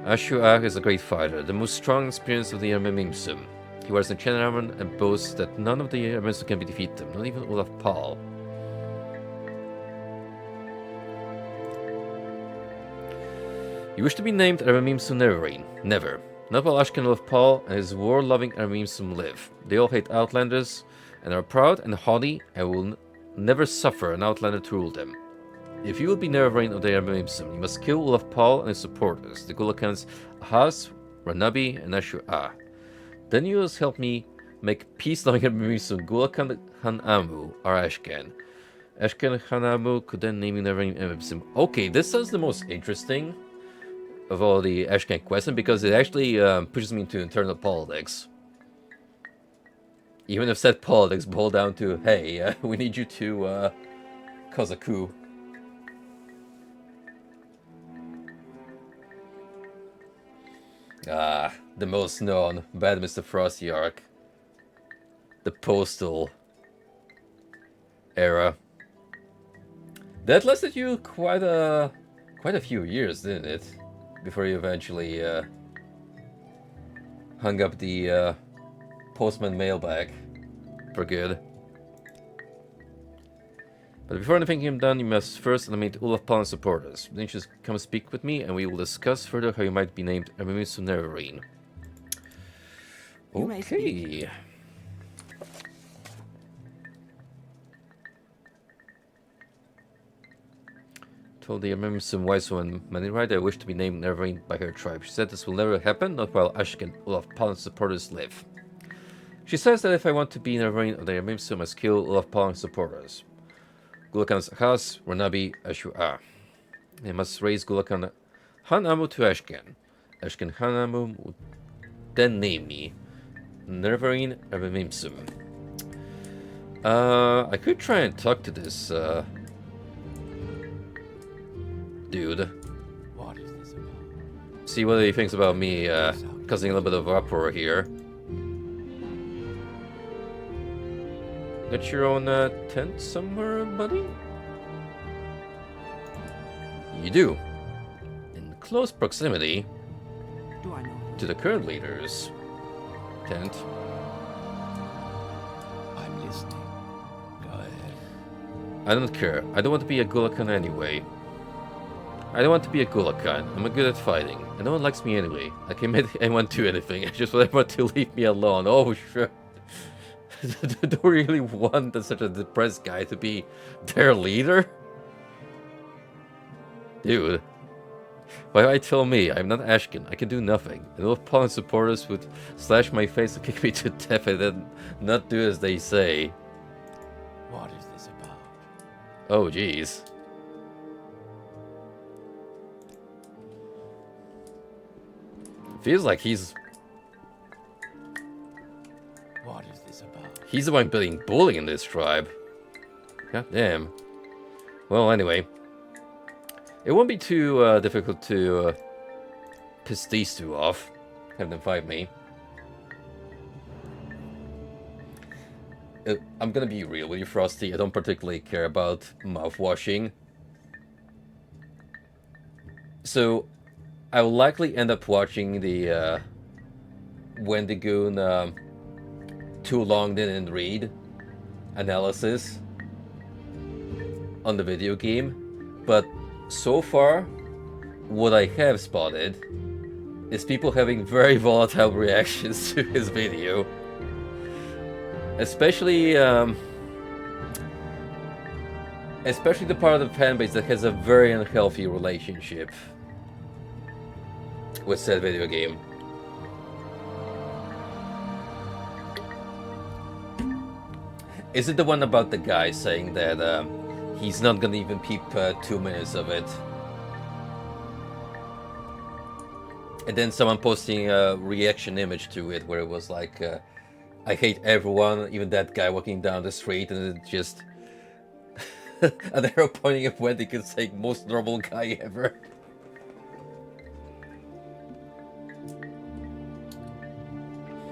Ashu is a great fighter, the most strong and experienced of the Mimsum. He wears enchanted armor and boasts that none of the Mimsum can defeat him, not even Olaf Paul. You wish to be named Mimsum Neverrain? Never. Not while Ashkan Olaf Paul and his war-loving Mimsum live. They all hate outlanders and are proud and haughty and will never suffer an outlander to rule them. If you will be Neverrain of the Mimsum, you must kill Olaf Paul and his supporters, the Gulakans Ahaz, Ranabi, and Ashu-Ah. Then you must help me make peace-loving Mimsum Gulakan Hanamu or Ashkan. Ashkan Hanamu could then name you Neverrain Mimsum. Okay, this sounds the most interesting of all the Ashkan questions because it actually pushes me into internal politics. Even if said politics boil down to, hey, we need you to cause a coup. Ah, the most known, Bad Mr. Frosty arc. The Postal era. That lasted you quite a few years, didn't it? Before you eventually hung up the postman mailbag for good. But before anything can be done, you must first eliminate Olaf Pallen's supporters. Then you just come speak with me, and we will discuss further how you might be named Eremimus Neverine. You may speak. Okay. Told the Eremimus wise woman Maniride I wish to be named Neverine by her tribe. She said this will never happen, not while Ashk and Olaf Pallen's supporters live. She says that if I want to be Neverine of the Eremimus, I must kill Olaf Pallen's supporters. Gulakan's Achas, Ranabi, Ashua. They must raise Gulakan Hanamu to Ashken. Ashken Hanamu would then name me Neverine Eremimsum. I could try and talk to this dude. What is this about? See what he thinks about me causing a little bit of uproar here. Got your own tent somewhere, buddy? You do. In close proximity Do I know you? to the current leader's tent. I'm listening. Go ahead. I don't care. I don't want to be a Gulakan anyway. I don't want to be a Gulakan. I'm good at fighting. And no one likes me anyway. I can make anyone do anything. I just want everyone to leave me alone. Oh, sure. Don't really want such a depressed guy to be their leader? Dude. Why tell me? I'm not Ashken. I can do nothing. And all Pawn supporters would slash my face and kick me to death and then not do as they say. What is this about? Oh, jeez. Feels like he's What is this about? the one being bullied in this tribe. God damn. Well, anyway. It won't be too difficult to piss these two off. Have them fight me. I'm gonna be real with you, Frosty. I don't particularly care about mouthwashing. So, I will likely end up watching the Wendigoon Too Long Didn't Read analysis on the video game, but so far, what I have spotted is people having very volatile reactions to his video. Especially the part of the fanbase that has a very unhealthy relationship with said video game. Is it the one about the guy saying that he's not gonna even peep 2 minutes of it? And then someone posting a reaction image to it where it was like, I hate everyone, even that guy walking down the street, and it just an arrow pointing at when they could say most normal guy ever.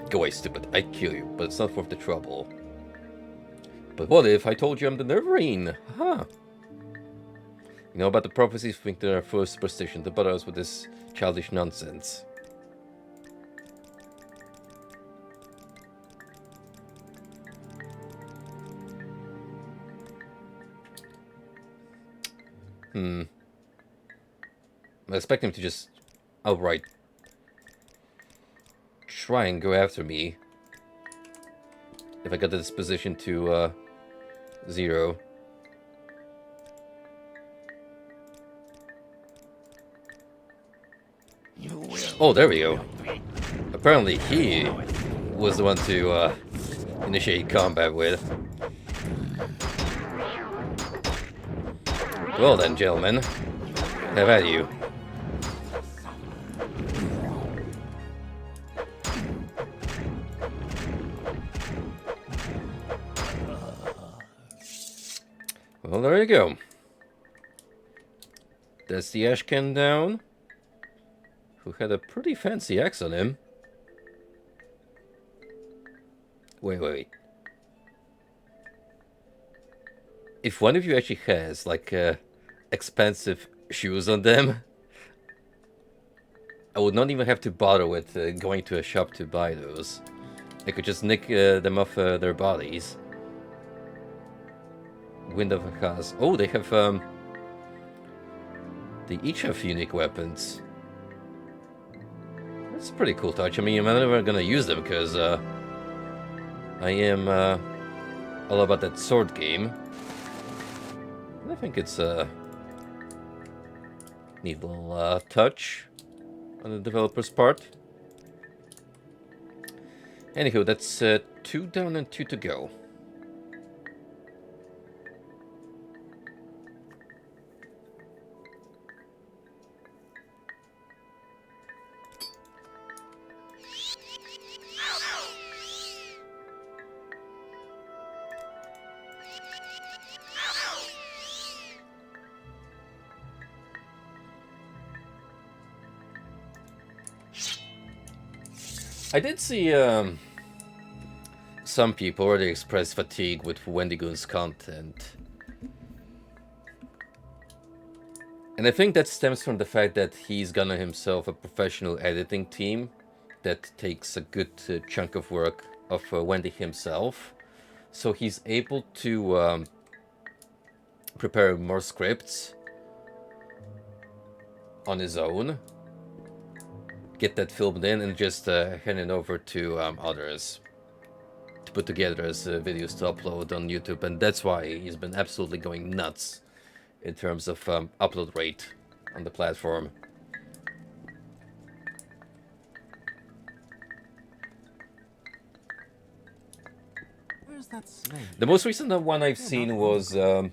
Go away, stupid. I'd kill you, but it's not worth the trouble. But what if I told you I'm the Neverine? Huh. You know about the prophecies, think they're full of superstition. To bother us with this childish nonsense. I expect him to just outright try and go after me if I got the disposition to 0. You will. Oh, there we go. Apparently he was the one to initiate combat with. Well then, gentlemen, have at you. Well, there you go. That's the Ashken down, who had a pretty fancy axe on him. Wait. If one of you actually has, like, expensive shoes on them, I would not even have to bother with going to a shop to buy those. I could just nick them off their bodies. Wind of Achaz. Oh, they have they each have unique weapons. That's a pretty cool touch. I mean, I'm never gonna use them because I am all about that sword game. I think it's a neat little touch on the developer's part. Anywho, that's 2 down and 2 to go. I did see some people already express fatigue with Wendigoon's content. And I think that stems from the fact that he's gonna himself a professional editing team that takes a good chunk of work of Wendy himself. So he's able to prepare more scripts on his own, get that filmed in, and just hand it over to others to put together as videos to upload on YouTube. And that's why he's been absolutely going nuts in terms of upload rate on the platform. Where's that slave? The most recent one I've seen was the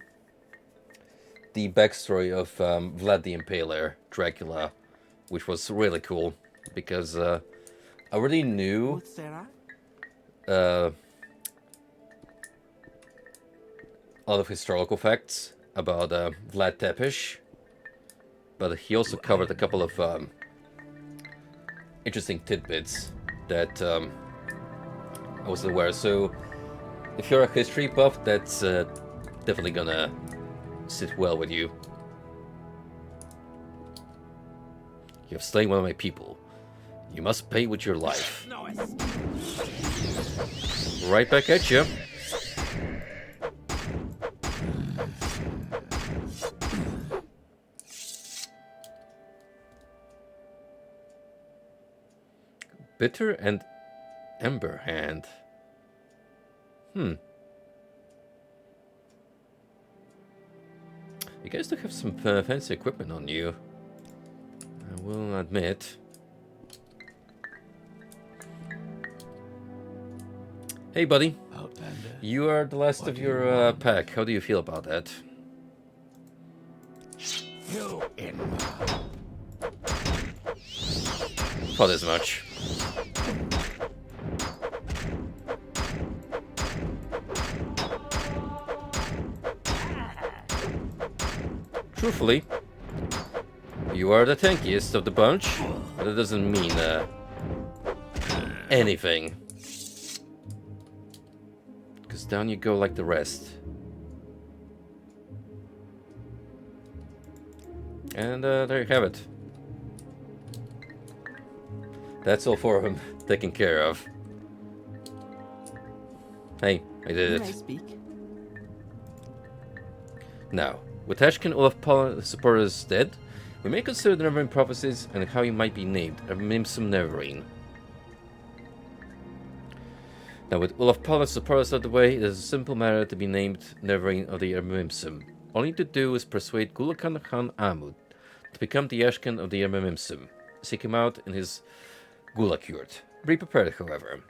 backstory of Vlad the Impaler, Dracula, which was really cool because I already knew Both Sarah? a lot of historical facts about Vlad Tepes, but he also covered a couple of interesting tidbits that I wasn't aware. So if you're a history buff, that's definitely gonna sit well with you. You have slain one of my people. You must pay with your life. Right back at you. Bitter and Ember Hand. You guys do have some fancy equipment on you, I will admit. Hey, buddy. Outlander. You are the last What of do you your want? pack. How do you feel about that? You in. Thought as much. Truthfully, you are the tankiest of the bunch, but it doesn't mean anything. Because down you go like the rest. And there you have it. That's all 4 of them taken care of. Hey, I did Can I it. speak? Now, with Ashken Olaf supporters dead, we may consider the Neverine prophecies and how he might be named, Mimsum Neverine. Now, with Olaf Paulus supporters out of the way, it is a simple matter to be named Neverine of the Mimsum. All you need to do is persuade Gulakan Khan Amud to become the Ashken of the Mimsum. Seek him out in his Gulak yurt. Be prepared, however.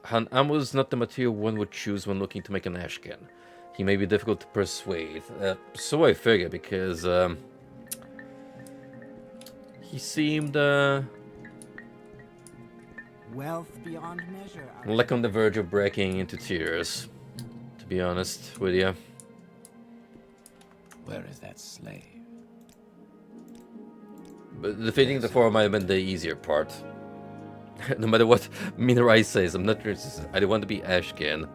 Han Amud is not the material one would choose when looking to make an Ashken. He may be difficult to persuade. So I figure, because he seemed Wealth beyond measure. like on the verge of breaking into tears, to be honest with you. Where is that slave? But defeating the 4 might have been the easier part. No matter what Minerai says, I'm not interested. I don't want to be Ashken.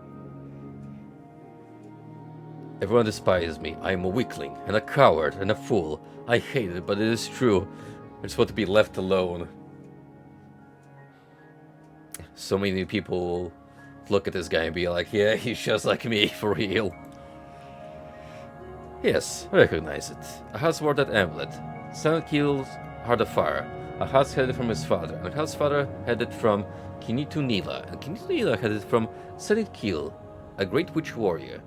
Everyone despises me. I am a weakling, and a coward, and a fool. I hate it, but it is true. I just want to be left alone. So many people look at this guy and be like, yeah, he's just like me, for real. Yes, I recognize it. A house wore that amulet. Silent Keel's Heart of Fire. A house headed from his father, and a house father headed from Kinitu Nila, and Kinitu Nila headed from Silent Keel, a great witch warrior.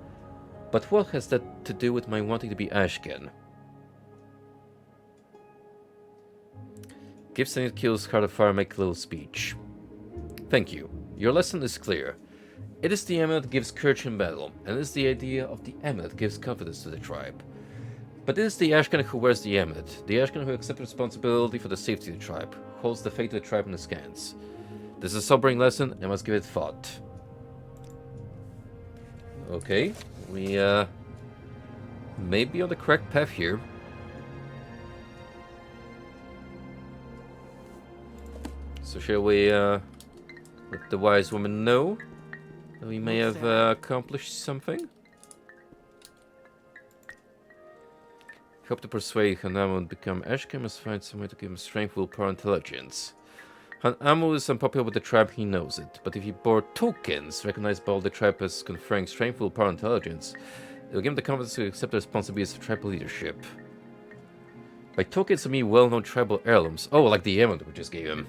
But what has that to do with my wanting to be Ashken? Give Silent Keel's Heart of Fire make a little speech. Thank you. Your lesson is clear. It is the amulet that gives courage in battle, and it is the idea of the amulet that gives confidence to the tribe. But it is the Ashken who wears the amulet, the Ashken who accepts responsibility for the safety of the tribe, who holds the fate of the tribe in his hands. This is a sobering lesson, and must give it thought. Okay, we may be on the correct path here. So shall we let the wise woman know that we may have accomplished something? Hope to persuade Hanamu to become Ashken must find some way to give him strength, willpower, and intelligence. Hanamu is unpopular with the tribe, he knows it, but if he bore tokens recognized by all the tribe as conferring strength, willpower, and intelligence, it will give him the confidence to accept the responsibilities of tribal leadership. By tokens, I mean well-known tribal heirlooms. Oh, like the amulet we just gave him.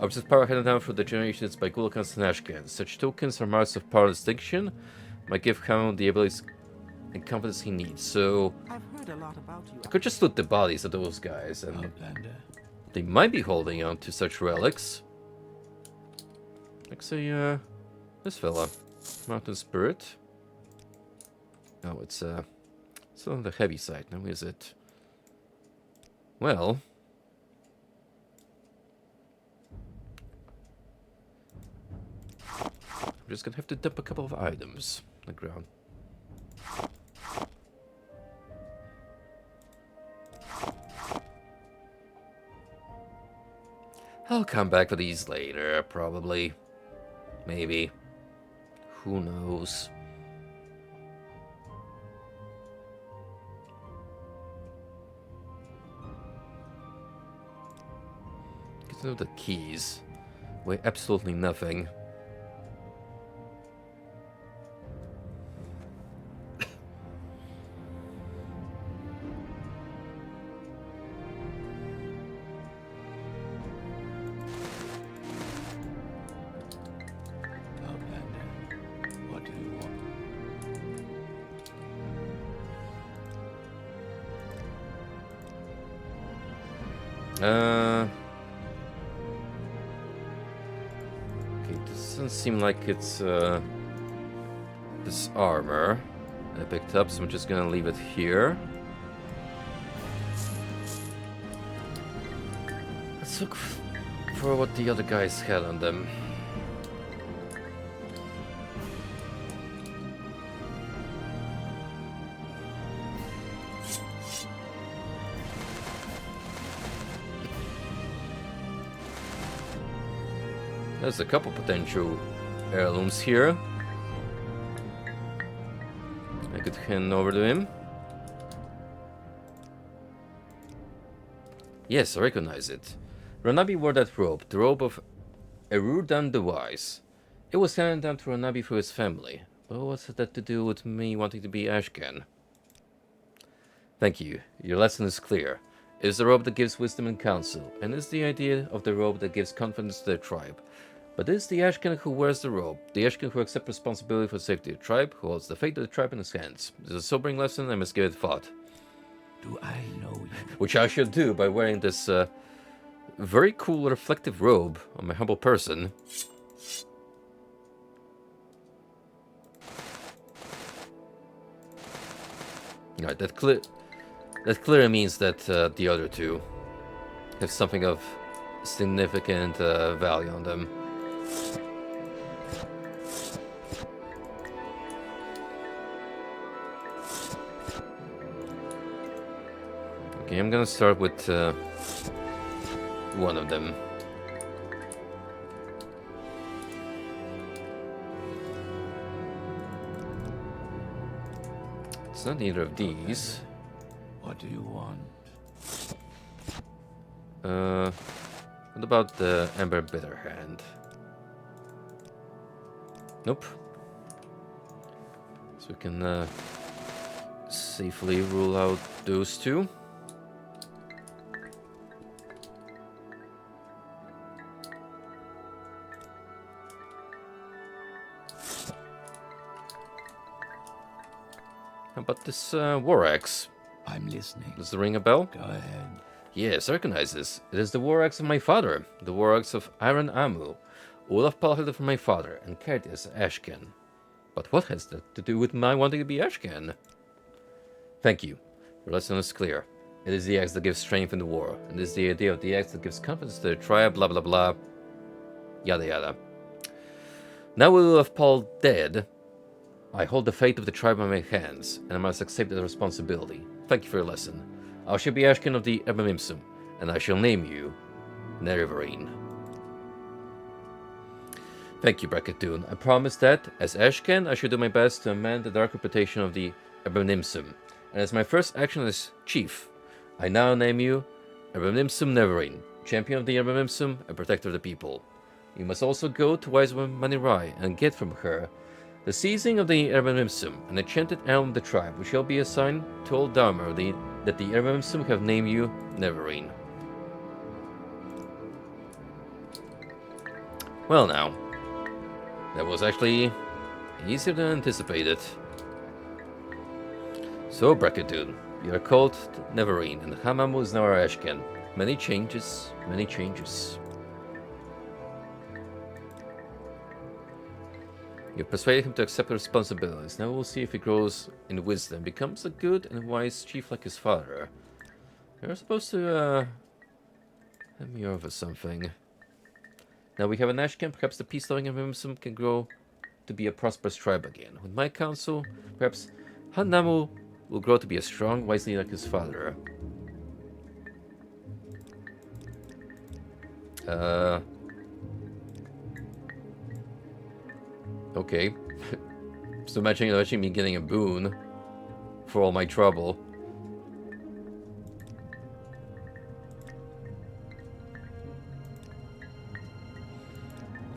Objects of power handed down through the generations by Gulakans and Ashkans. Such tokens are marks of power and distinction, might give Hanamu the abilities and confidence he needs. So I've heard a lot about you. I could just loot the bodies of those guys, and Outlander. they might be holding on to such relics. Like say, this fella, Mountain Spirit. Oh, it's still on the heavy side now, is it? Well, I'm just gonna have to dump a couple of items on the ground. I'll come back for these later, probably. Maybe. Who knows? Get to know the keys. Weigh absolutely nothing. Outlander. What do you want? Okay, doesn't seem like it's this armor I picked up, so I'm just gonna leave it here. Let's look for what the other guys had on them. There's a couple potential heirlooms here. I could hand over to him. Yes, I recognize it. Ranabi wore that robe, the robe of Erudan the Wise. It was handed down to Ranabi for his family. But what's that to do with me wanting to be Ashken? Thank you. Your lesson is clear. It is the robe that gives wisdom and counsel, and it is the idea of the robe that gives confidence to their tribe. But it is the Ashken who wears the robe, the Ashken who accepts responsibility for the safety of the tribe, who holds the fate of the tribe in his hands. This is a sobering lesson, I must give it thought. Do I know you? Which I should do by wearing this very cool reflective robe on my humble person. Alright, that clearly means that the other two have something of significant value on them. Okay, I'm gonna start with one of them. It's not either of these. What do you want? What about the Ember Bitterhand? Nope. So we can safely rule out those two. How about this war axe? I'm listening. Does it ring a bell? Go ahead. Yes, I recognize this. It is the war axe of my father, the war axe of Iron Amu. Olaf Paul had it from my father and carried it as Ashken. But what has that to do with my wanting to be Ashken? Thank you. Your lesson is clear. It is the axe that gives strength in the war, and it is the idea of the axe that gives confidence to the tribe, blah blah blah. Yada yada. Now with Olaf Paul dead, I hold the fate of the tribe in my hands, and I must accept the responsibility. Thank you for your lesson. I shall be Ashken of the Ebamimsum, and I shall name you Nerevarine. Thank you, Bracketoon. I promise that, as Ashken, I shall do my best to amend the dark reputation of the Ebamimsum, and as my first action as chief, I now name you Ebamimsum Neverine, champion of the Ebamimsum and protector of the people. You must also go to Wise Woman Manirai and get from her the seizing of the Ebamimsum, an enchanted elm of the tribe, which shall be a sign to old Dharma that the Ebamimsum have named you Neverine. Well now, that was actually easier than anticipated. So, Bracketoon, you are called Neverine, and Hamamu is now our Ashken. Many changes, many changes. You persuaded him to accept the responsibilities. Now we'll see if he grows in wisdom, becomes a good and wise chief like his father. You're supposed to, hand me over something. Now we have an Ashken, perhaps the peace-loving Ebamimsum can grow to be a prosperous tribe again. With my counsel, perhaps Hanamu will grow to be a strong, wise leader like his father. Okay. So imagine me getting a boon for all my trouble.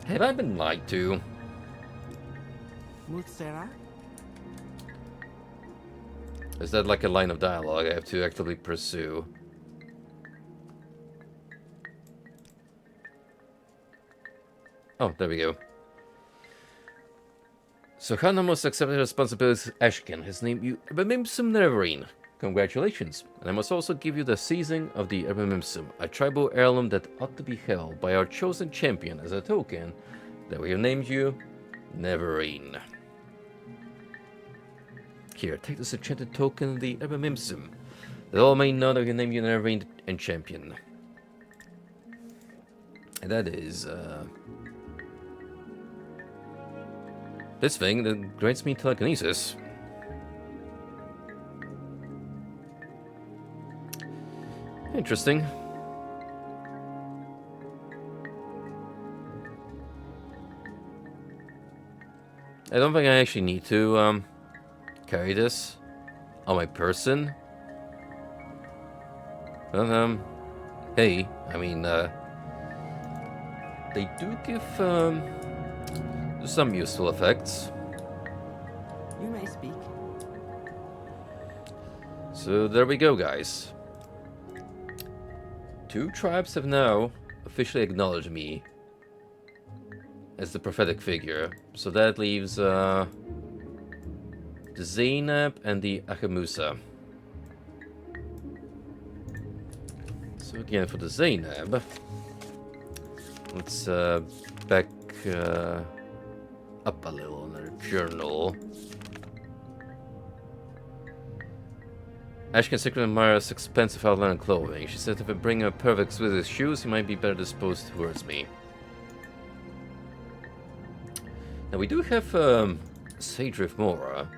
Have I been lied to? Mutsera? Is that like a line of dialogue I have to actively pursue? Oh, there we go. So Hana must accept the responsibilities Ashken has named you Ebamimsum Neverine. Congratulations, and I must also give you the seizing of the Ebamimsum, a tribal heirloom that ought to be held by our chosen champion as a token that we have named you Neverine. Here, take this enchanted token of the Ebamimsum, that all may know that we have named you Neverine and champion. And that is, this thing that grants me telekinesis. Interesting. I don't think I actually need to carry this on my person. But, hey, I mean, they do give some useful effects. You may speak. So there we go, guys. 2 tribes have now officially acknowledged me as the prophetic figure. So that leaves the Zainab and the Achemusa. So again, for the Zainab, let's back up a little on our journal. Ashken secretly admires expensive outline clothing. She said if I bring a pair of exquisite shoes, he might be better disposed towards me. Now we do have Sadrif Mora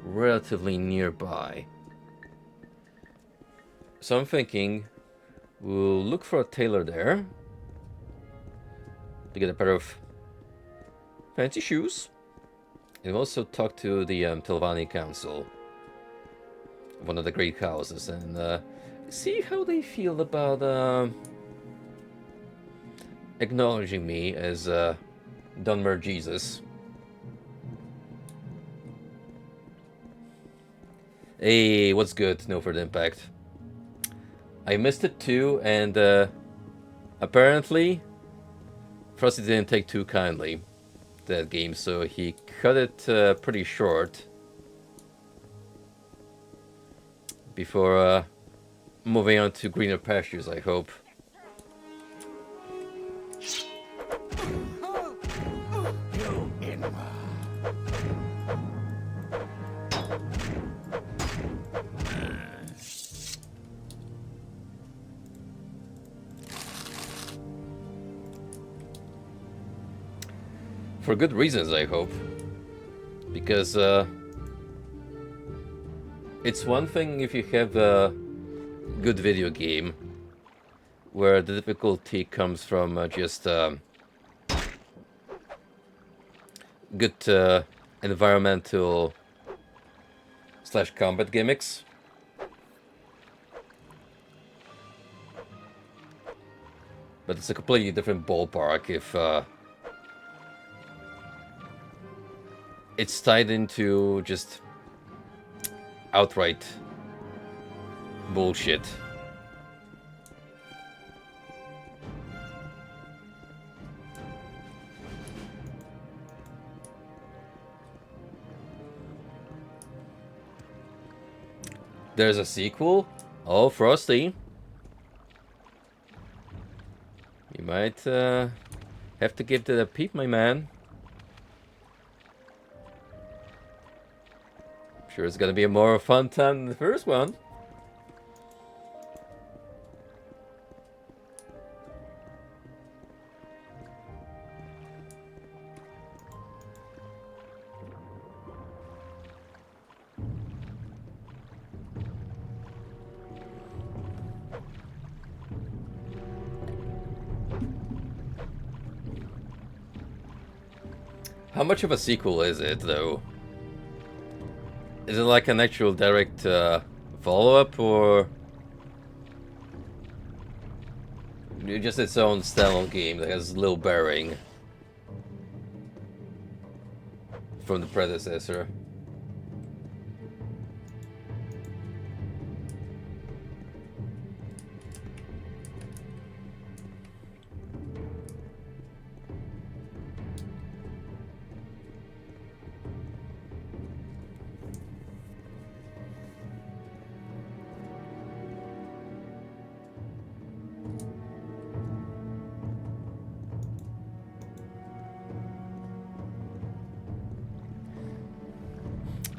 relatively nearby. So I'm thinking we'll look for a tailor there to get a pair of fancy shoes. And we'll also talk to the Telvanni Council, one of the great houses, and see how they feel about acknowledging me as Dunmer Jesus. Hey, what's good? No further impact. I missed it too, and apparently Frosty didn't take too kindly to that game, so he cut it pretty short before moving on to greener pastures, I hope. You inward. For good reasons, I hope. Because it's one thing if you have a good video game where the difficulty comes from just good environmental / combat gimmicks. But it's a completely different ballpark if it's tied into just outright bullshit. There's a sequel? Oh, Frosty. You might have to give that a peep, my man. Sure, it's gonna be a more fun time than the first one. How much of a sequel is it, though? Is it like an actual direct follow-up, or just its own standalone game that has little bearing from the predecessor?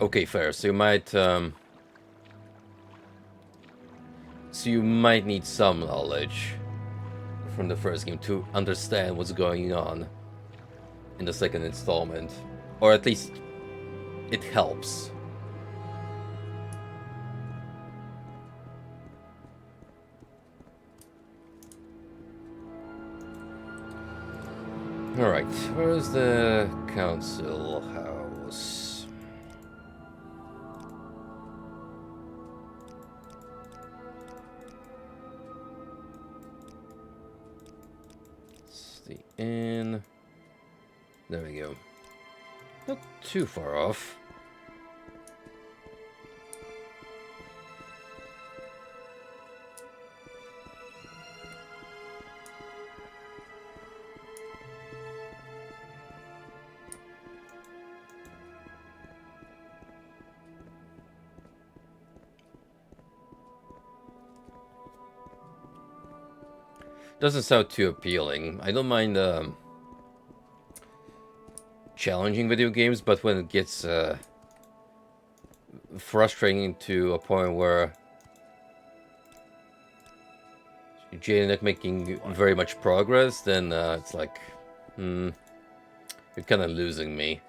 Okay, fair. So you might need some knowledge from the first game to understand what's going on in the second installment, or at least it helps. All right, where's the council house? The inn. There we go. Not too far off. Doesn't sound too appealing. I don't mind challenging video games, but when it gets frustrating to a point where you're not making very much progress, then it's like, you're kind of losing me.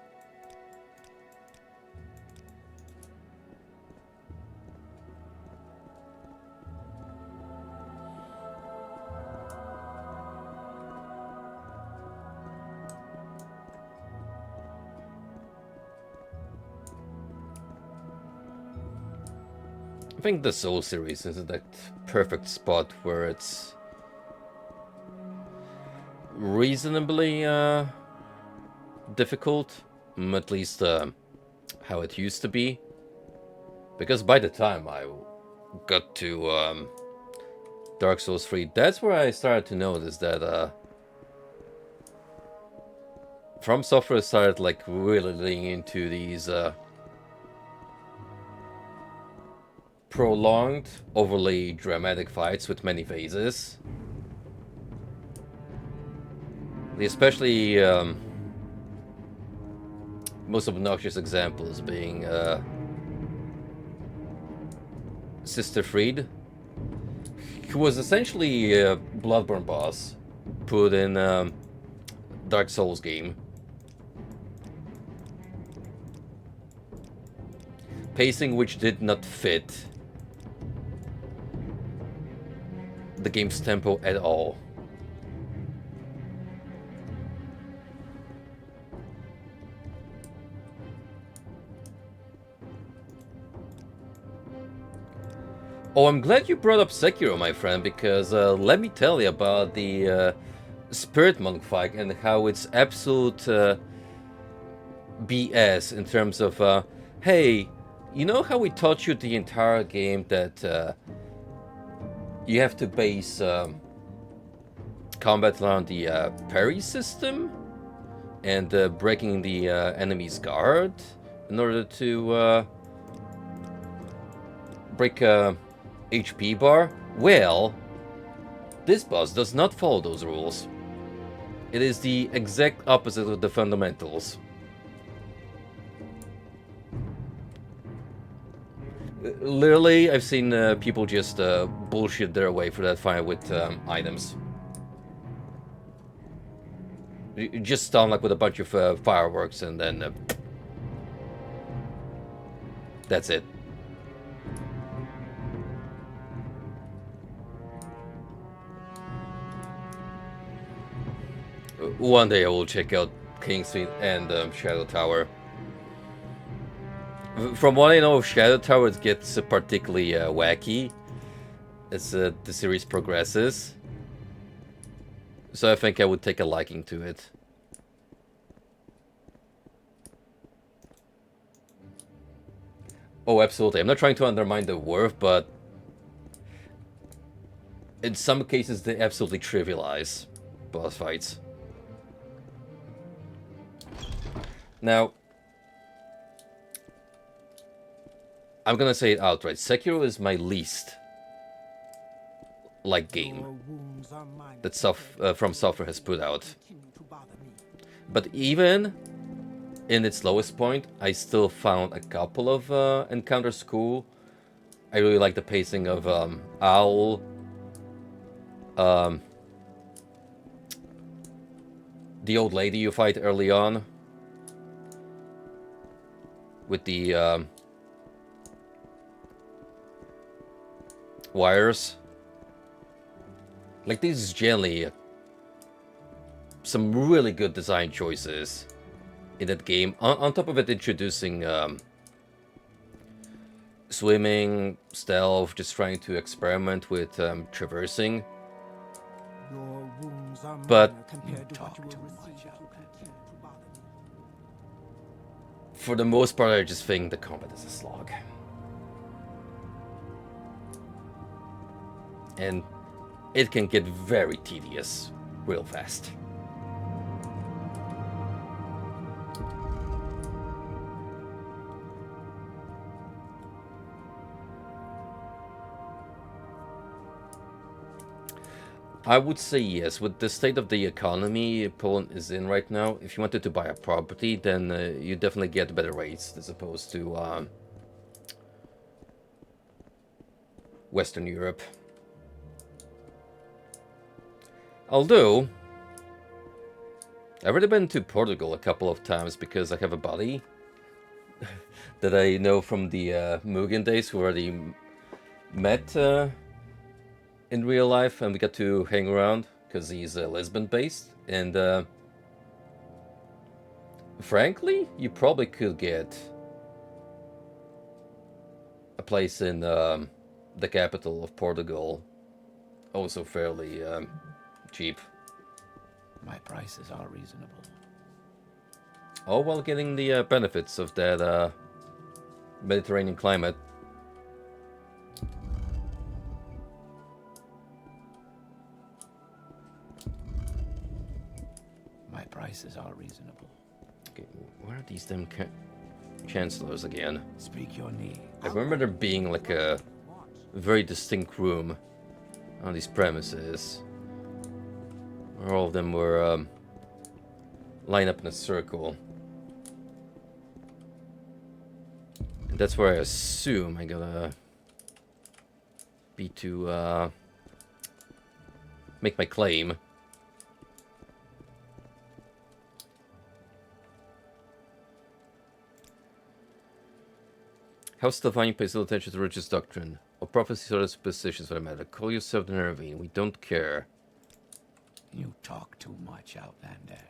I think the Soul series is that perfect spot where it's reasonably difficult, at least how it used to be. Because by the time I got to Dark Souls 3, that's where I started to notice that From Software started like really leaning into these prolonged, overly dramatic fights with many phases. The especially most obnoxious examples being Sister Fried, who was essentially a Bloodborne boss put in Dark Souls game. Pacing which did not fit the game's tempo at all. Oh, I'm glad you brought up Sekiro, my friend, because let me tell you about the Spirit Monk fight and how it's absolute BS in terms of, hey, you know how we taught you the entire game that you have to base combat around the parry system and breaking the enemy's guard in order to break HP bar? Well, this boss does not follow those rules. It is the exact opposite of the fundamentals. Literally, I've seen people just bullshit their way through that fight with items. You just stun like with a bunch of fireworks and then that's it. One day I will check out King's Field and Shadow Tower. From what I know of Shadow Tower, it gets particularly wacky as the series progresses. So I think I would take a liking to it. Oh, absolutely. I'm not trying to undermine the worth, but in some cases they absolutely trivialize boss fights. Now, I'm gonna say it outright. Sekiro is my least like game that From Software has put out. But even in its lowest point, I still found a couple of encounters cool. I really like the pacing of Owl. The old lady you fight early on. With the wires. Like, this is generally some really good design choices in that game. On top of it, introducing swimming, stealth, just trying to experiment with traversing. But for the most part, I just think the combat is a slog. And it can get very tedious real fast. I would say yes. With the state of the economy Poland is in right now, if you wanted to buy a property, then you definitely get better rates as opposed to Western Europe. Although, I've already been to Portugal a couple of times because I have a buddy that I know from the Mugen days who already met in real life, and we got to hang around because he's Lisbon based, and frankly, you probably could get a place in the capital of Portugal also fairly cheap. My prices are reasonable. All while getting the benefits of that Mediterranean climate. Where are these damn chancellors again? Speak your need. I remember there being like a very distinct room on these premises where all of them were lined up in a circle. And that's where I assume I gotta be to make my claim. House Divine pays little attention to religious doctrine, or prophecies or other superstitions for the matter. Call yourself the Nervine. We don't care. You talk too much, Outlander.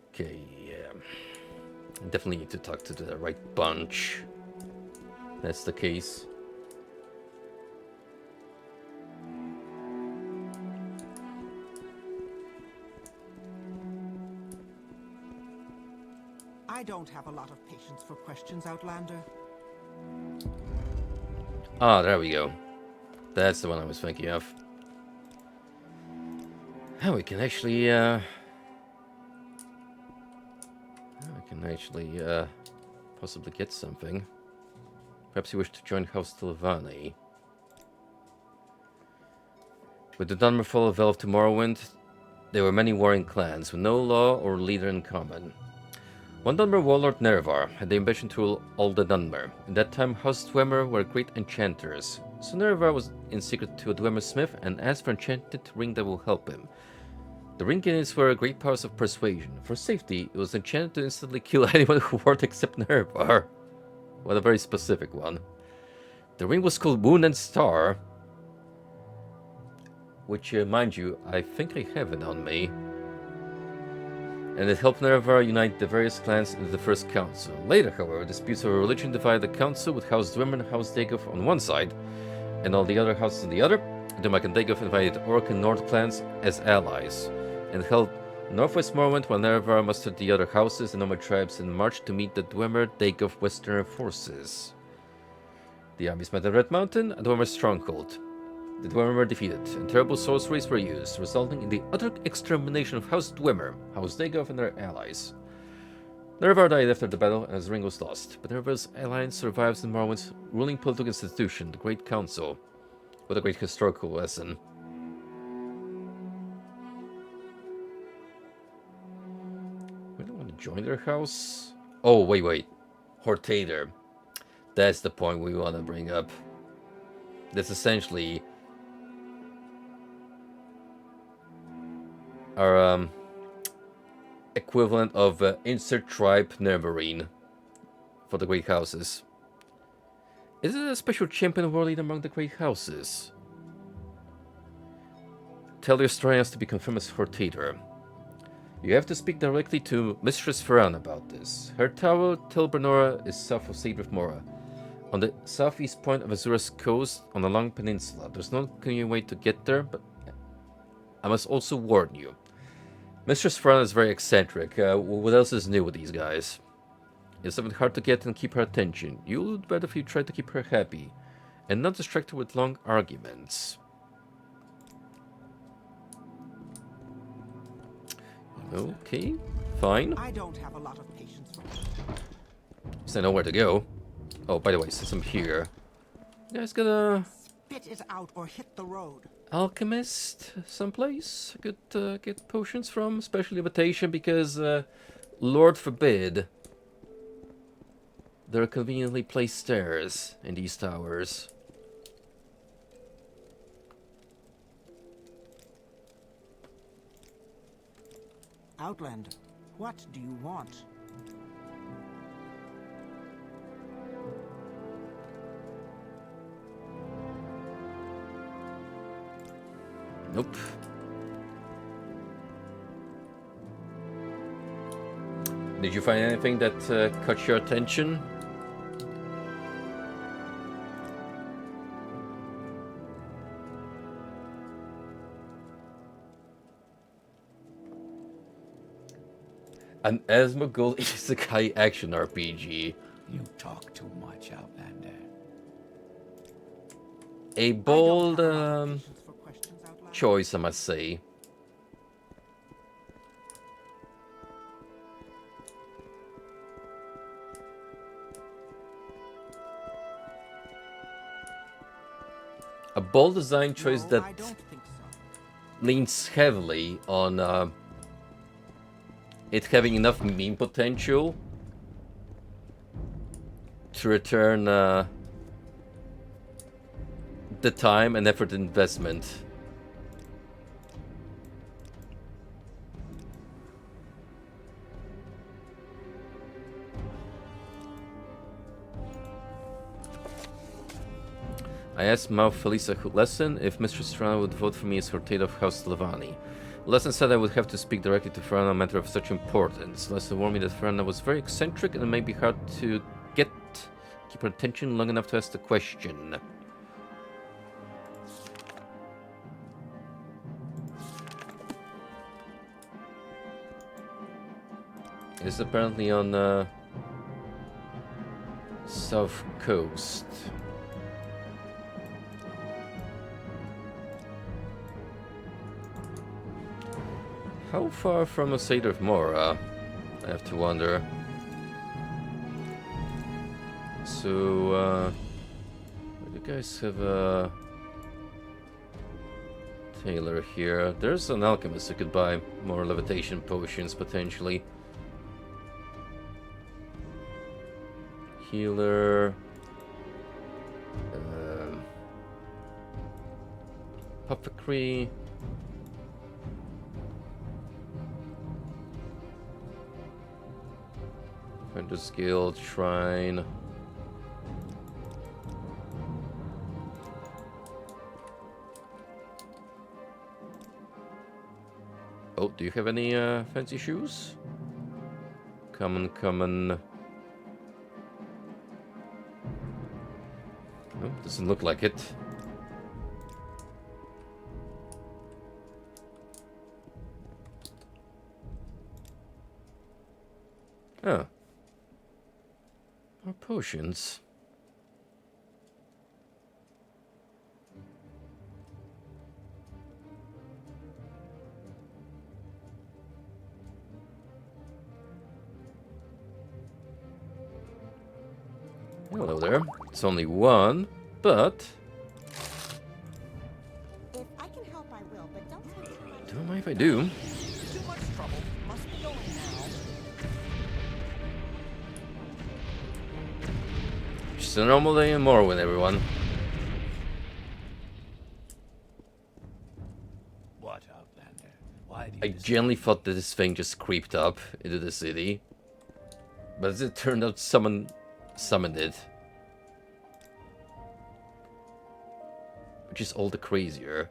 Okay, yeah. I definitely need to talk to the right bunch. That's the case. I don't have a lot of patience for questions, Outlander. Ah, there we go. That's the one I was thinking of. Oh, we can actually, possibly get something. Perhaps you wish to join House Tilvani. With the Dunmer fall of Velv to Morrowind, there were many warring clans with no law or leader in common. One Dunmer warlord, Nerevar, had the ambition to rule all the Dunmer. In that time, House Dwemer were great enchanters. So Nerevar was in secret to a Dwemer smith and asked for an enchanted ring that will help him. The ring units were great powers of persuasion. For safety, it was enchanted to instantly kill anyone who wore it except Nerevar. What a very specific one. The ring was called Moon and Star, which, mind you, I think I have it on me. And it helped Nerevar unite the various clans into the First Council. Later, however, disputes over religion divided the council, with House Dwemer and House Dagoth on one side, and all the other houses on the other. Dwemer and Dagoth invited Orc and Nord clans as allies, and held Northwest Morrowind while Nerevar mustered the other houses and nomad tribes and marched to meet the Dwemer Dagoth Western forces. The armies met at Red Mountain, a Dwemer stronghold. The Dwemer were defeated, and terrible sorceries were used, resulting in the utter extermination of House Dwemer, House Dagoth, and their allies. Nerevar died after the battle, and his ring was lost, but Nerevar's alliance survives in Morrowind's ruling political institution, the Great Council. What a great historical lesson. We don't want to join their house? Oh, wait. Hortator. That's the point we want to bring up. That's essentially our equivalent of insert tribe Nermarine for the Great Houses. Is it a special champion war leader among the Great Houses? Tell your historians to be confirmed as Hortator. You have to speak directly to Mistress Ferran about this. Her tower, Tilbernora, is south of Sabrith Mora, on the southeast point of Azura's coast on a long peninsula. There's no convenient way to get there, but I must also warn you. Mistress Ferran is very eccentric. What else is new with these guys? It's something hard to get and keep her attention. You'll do better if you try to keep her happy, and not distract her with long arguments. Okay, fine. I don't have a lot of patience for So I know where to go. Oh, by the way, since I'm here, you guys got a spit it out or hit the road. alchemist someplace I could get potions from, especially levitation, because Lord forbid there are conveniently placed stairs in these towers. Outlander, what do you want? Nope. Did you find anything that caught your attention? An Asmongold Isekai action RPG. You talk too much, Outlander. A I don't bold have a lot of patience for questions, Outlander. choice, I must say. A bold design choice No, that I don't think so. leans heavily on it having enough meme potential to return the time and effort investment. I asked Mao Felisa Lesson if Mistress Trana would vote for me as Hortate of House Levani. Lesson said I would have to speak directly to Frana on a matter of such importance. Lesson warned me that Frana was very eccentric and it may be hard to keep her attention long enough to ask the question. It's apparently on South Coast. How far from the Seder of Mora? I have to wonder. So, you guys have a tailor here. There's an alchemist who could buy more levitation potions potentially. Healer. Apothecary. Hunter's Guild, Shrine. Oh, do you have any fancy shoes? Common. Oh, doesn't look like it. Oh. More potions. Hello there. It's only one, but If I can help, I will, but don't take too much. don't mind if I do. Too much trouble. Must be going now. Just a normal day in Morrowind, everyone. What, Outlander? Why do you I genuinely thought that this thing just creeped up into the city. But as it turned out, someone summoned it. Which is all the crazier.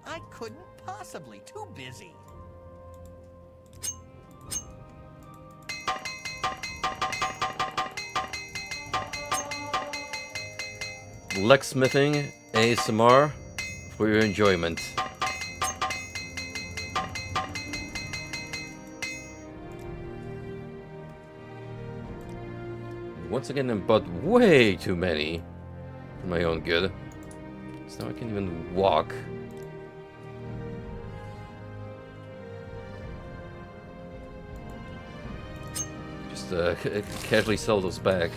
I couldn't possibly. Too busy. Blacksmithing ASMR for your enjoyment. Once again, I bought way too many for my own good. So now I can't even walk. Just casually sell those back.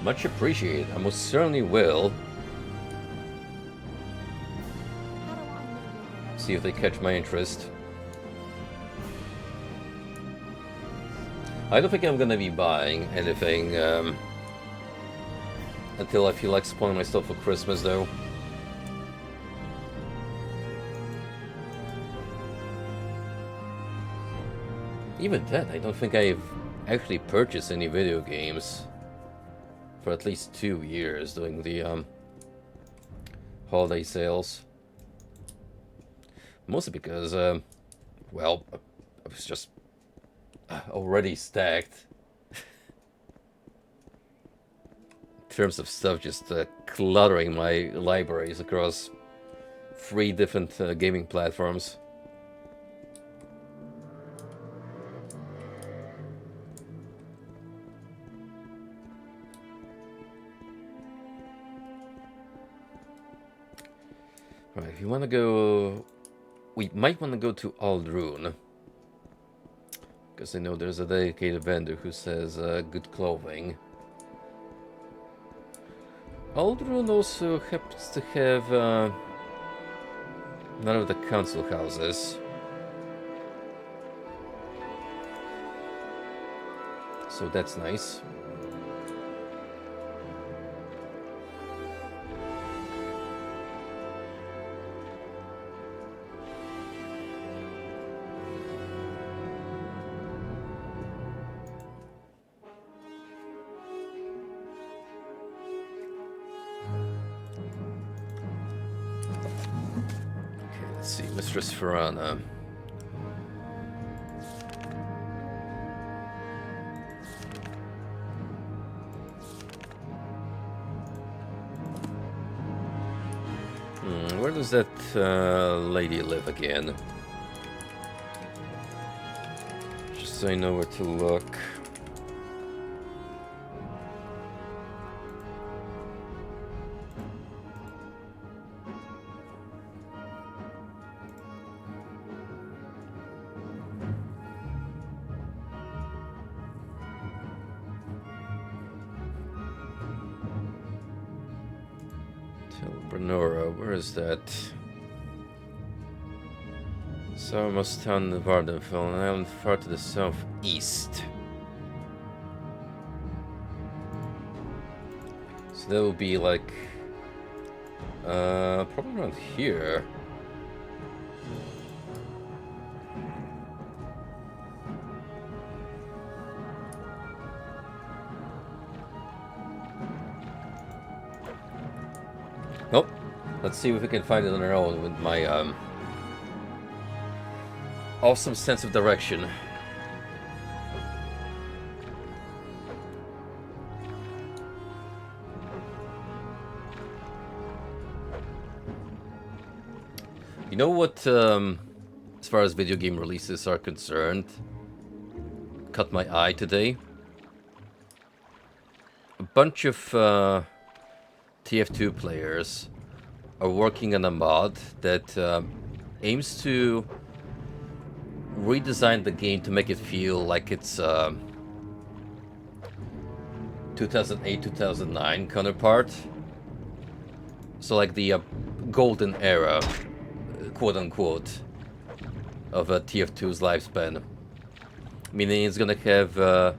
Much appreciated. I most certainly will. How do I know you're See if they catch my interest. I don't think I'm gonna be buying anything until I feel like spoiling myself for Christmas, though. Even then, I don't think I've actually purchased any video games for at least 2 years during the holiday sales. Mostly because, well, I was just already stacked. In terms of stuff, just cluttering my libraries across 3 different gaming platforms. Right, if you want to go... We might want to go to Aldrune. Because I know there's a dedicated vendor who says good clothing. Aldrune also happens to have none of the council houses. So that's nice. Let's see, Mistress Farana. Where does that lady live again? Just so I know where to look. Brenora, where is that? Southernmost town in Vardenfell, an island far to the southeast. So that will be like probably around here. Nope. Let's see if we can find it on our own with my awesome sense of direction. You know what, as far as video game releases are concerned, caught my eye today? A bunch of TF2 players are working on a mod that aims to redesign the game to make it feel like it's 2008-2009 counterpart. So like the golden era, quote-unquote, of TF2's lifespan. Meaning it's gonna have a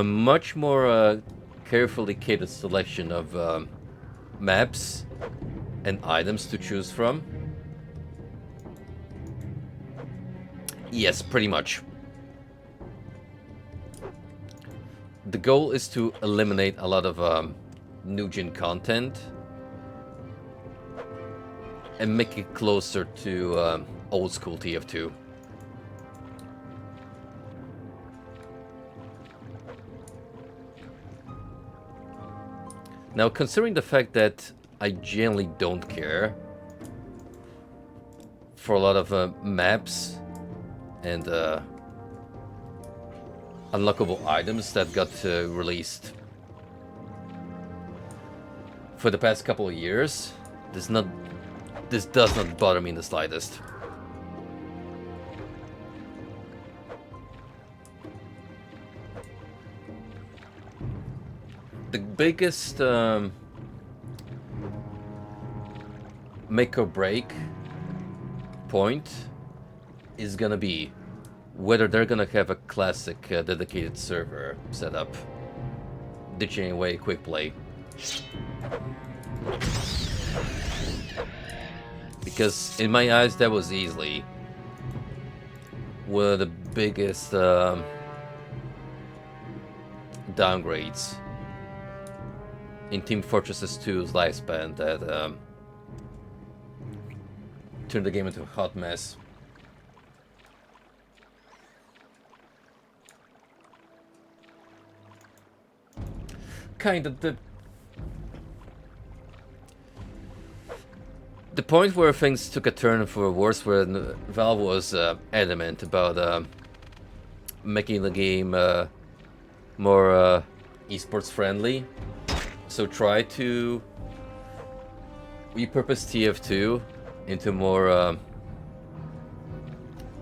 much more carefully catered selection of maps and items to choose from. Yes, pretty much. The goal is to eliminate a lot of new-gen content and make it closer to old-school TF2. Now, considering the fact that I generally don't care for a lot of maps and unlockable items that got released for the past couple of years, this does not bother me in the slightest. The biggest make or break point is gonna be whether they're gonna have a classic dedicated server set up, ditching away quick play. Because in my eyes, that was easily one of the biggest downgrades in Team Fortress 2's lifespan that turned the game into a hot mess. Kind of the point where things took a turn for worse, when Valve was adamant about making the game more esports friendly. So try to repurposed TF2 into more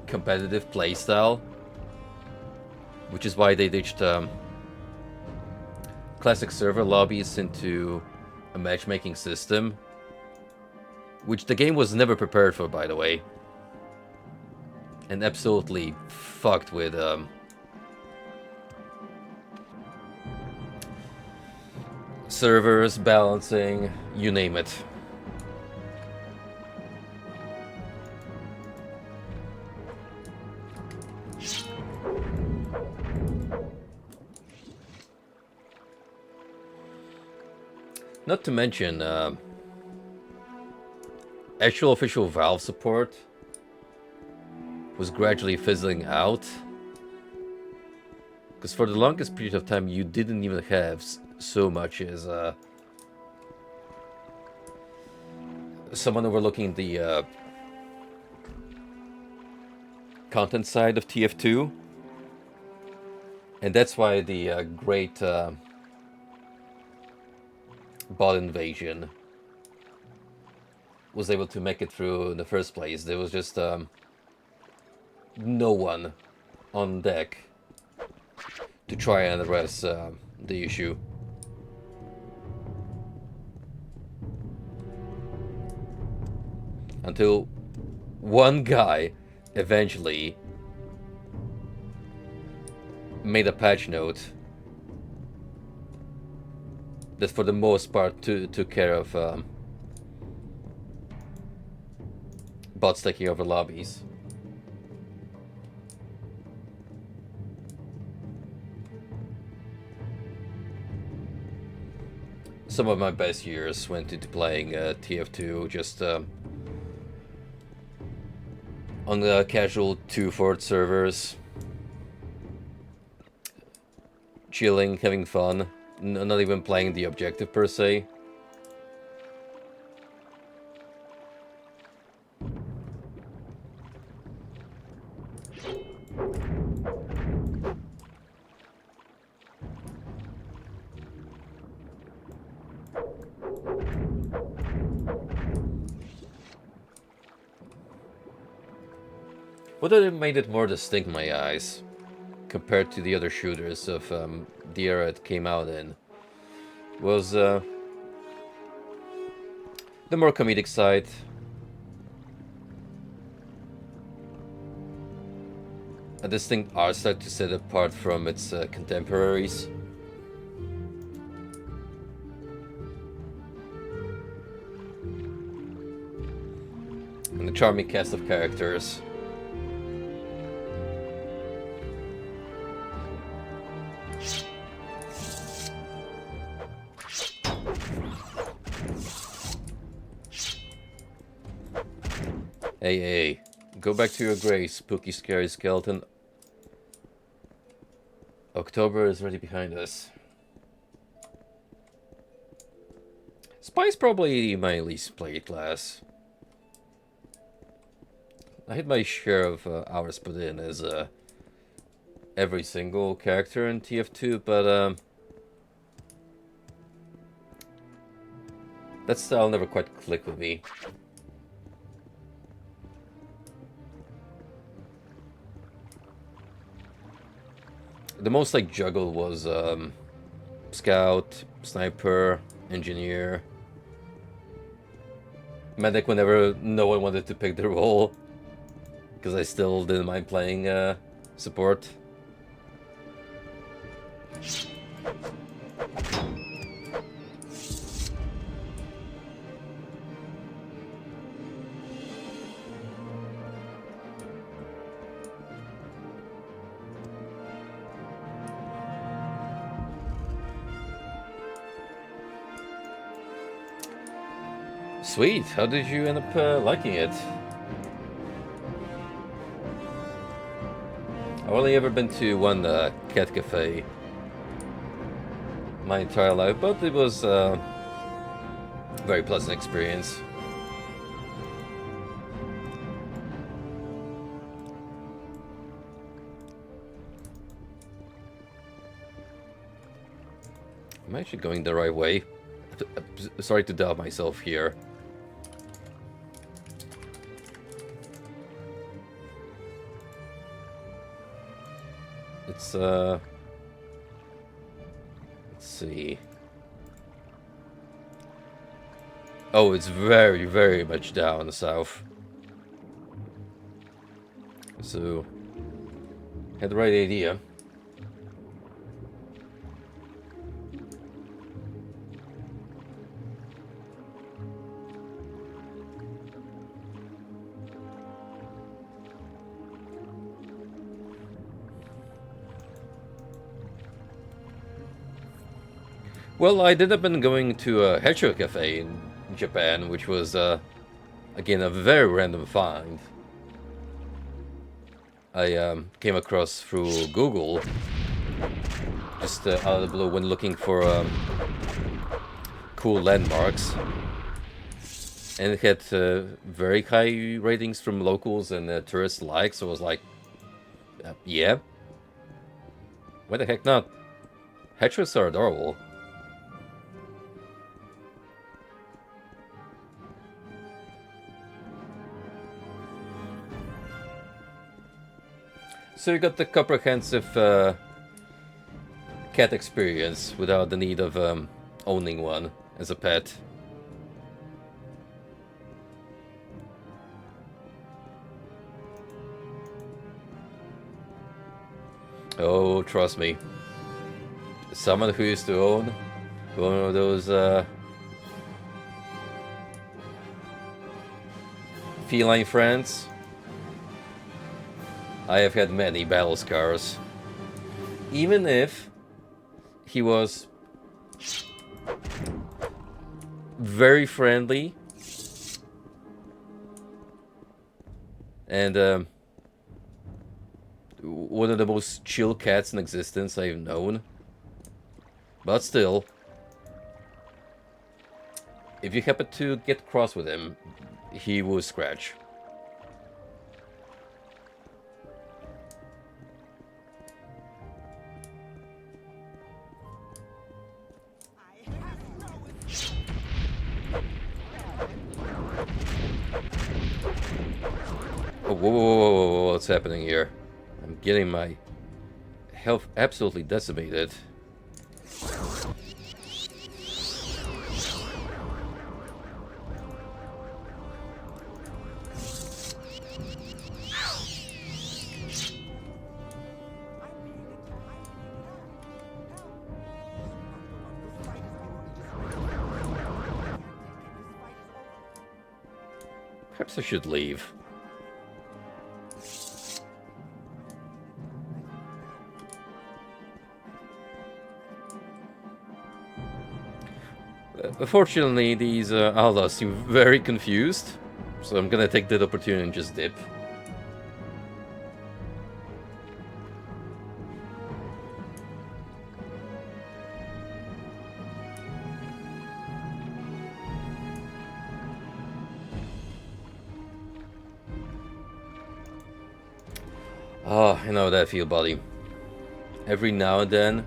competitive playstyle, which is why they ditched classic server lobbies into a matchmaking system, which the game was never prepared for, by the way, and absolutely fucked with servers, balancing, you name it. Not to mention, actual official Valve support was gradually fizzling out. Because for the longest period of time, you didn't even have so much as someone overlooking the content side of TF2. And that's why the great bot invasion was able to make it through in the first place. There was just no one on deck to try and address the issue. Until one guy eventually made a patch note that for the most part took care of bots taking over lobbies. Some of my best years went into playing TF2 just on the casual 2-4 servers. Chilling, having fun, not even playing the objective per se. What made it more distinct in my eyes, compared to the other shooters of the era it came out in, was the more comedic side. A distinct art style to set it apart from its contemporaries. And a charming cast of characters. Hey, go back to your grave, spooky, scary skeleton. October is already behind us. Spy's probably my least played class. I had my share of hours put in as every single character in TF2, but that style never quite clicked with me. The most I juggled was scout, sniper, engineer, medic whenever no one wanted to pick the role, because I still didn't mind playing support. Sweet, how did you end up liking it? I've only ever been to one cat cafe my entire life, but it was a very pleasant experience. I'm actually going the right way. Sorry to doubt myself here. let's see. Oh, it's very, very much down south. So, had the right idea. Well, I ended up going to a Hedgehog Cafe in Japan, which was, again, a very random find. I came across through Google, just out of the blue when looking for cool landmarks. And it had very high ratings from locals and tourists alike, so I was like, yeah. Why the heck not? Hedgehogs are adorable. So you got the comprehensive cat experience without the need of owning one as a pet. Oh, trust me. Someone who used to own one of those feline friends, I have had many battle scars. Even if he was very friendly and one of the most chill cats in existence I've known. But still, if you happen to get cross with him, he will scratch. Oh, whoa, what's happening here? I'm getting my health absolutely decimated. Perhaps I should leave. Unfortunately, these outlaws seem very confused, so I'm gonna take that opportunity and just dip. Oh, I know how that feel, buddy. Every now and then,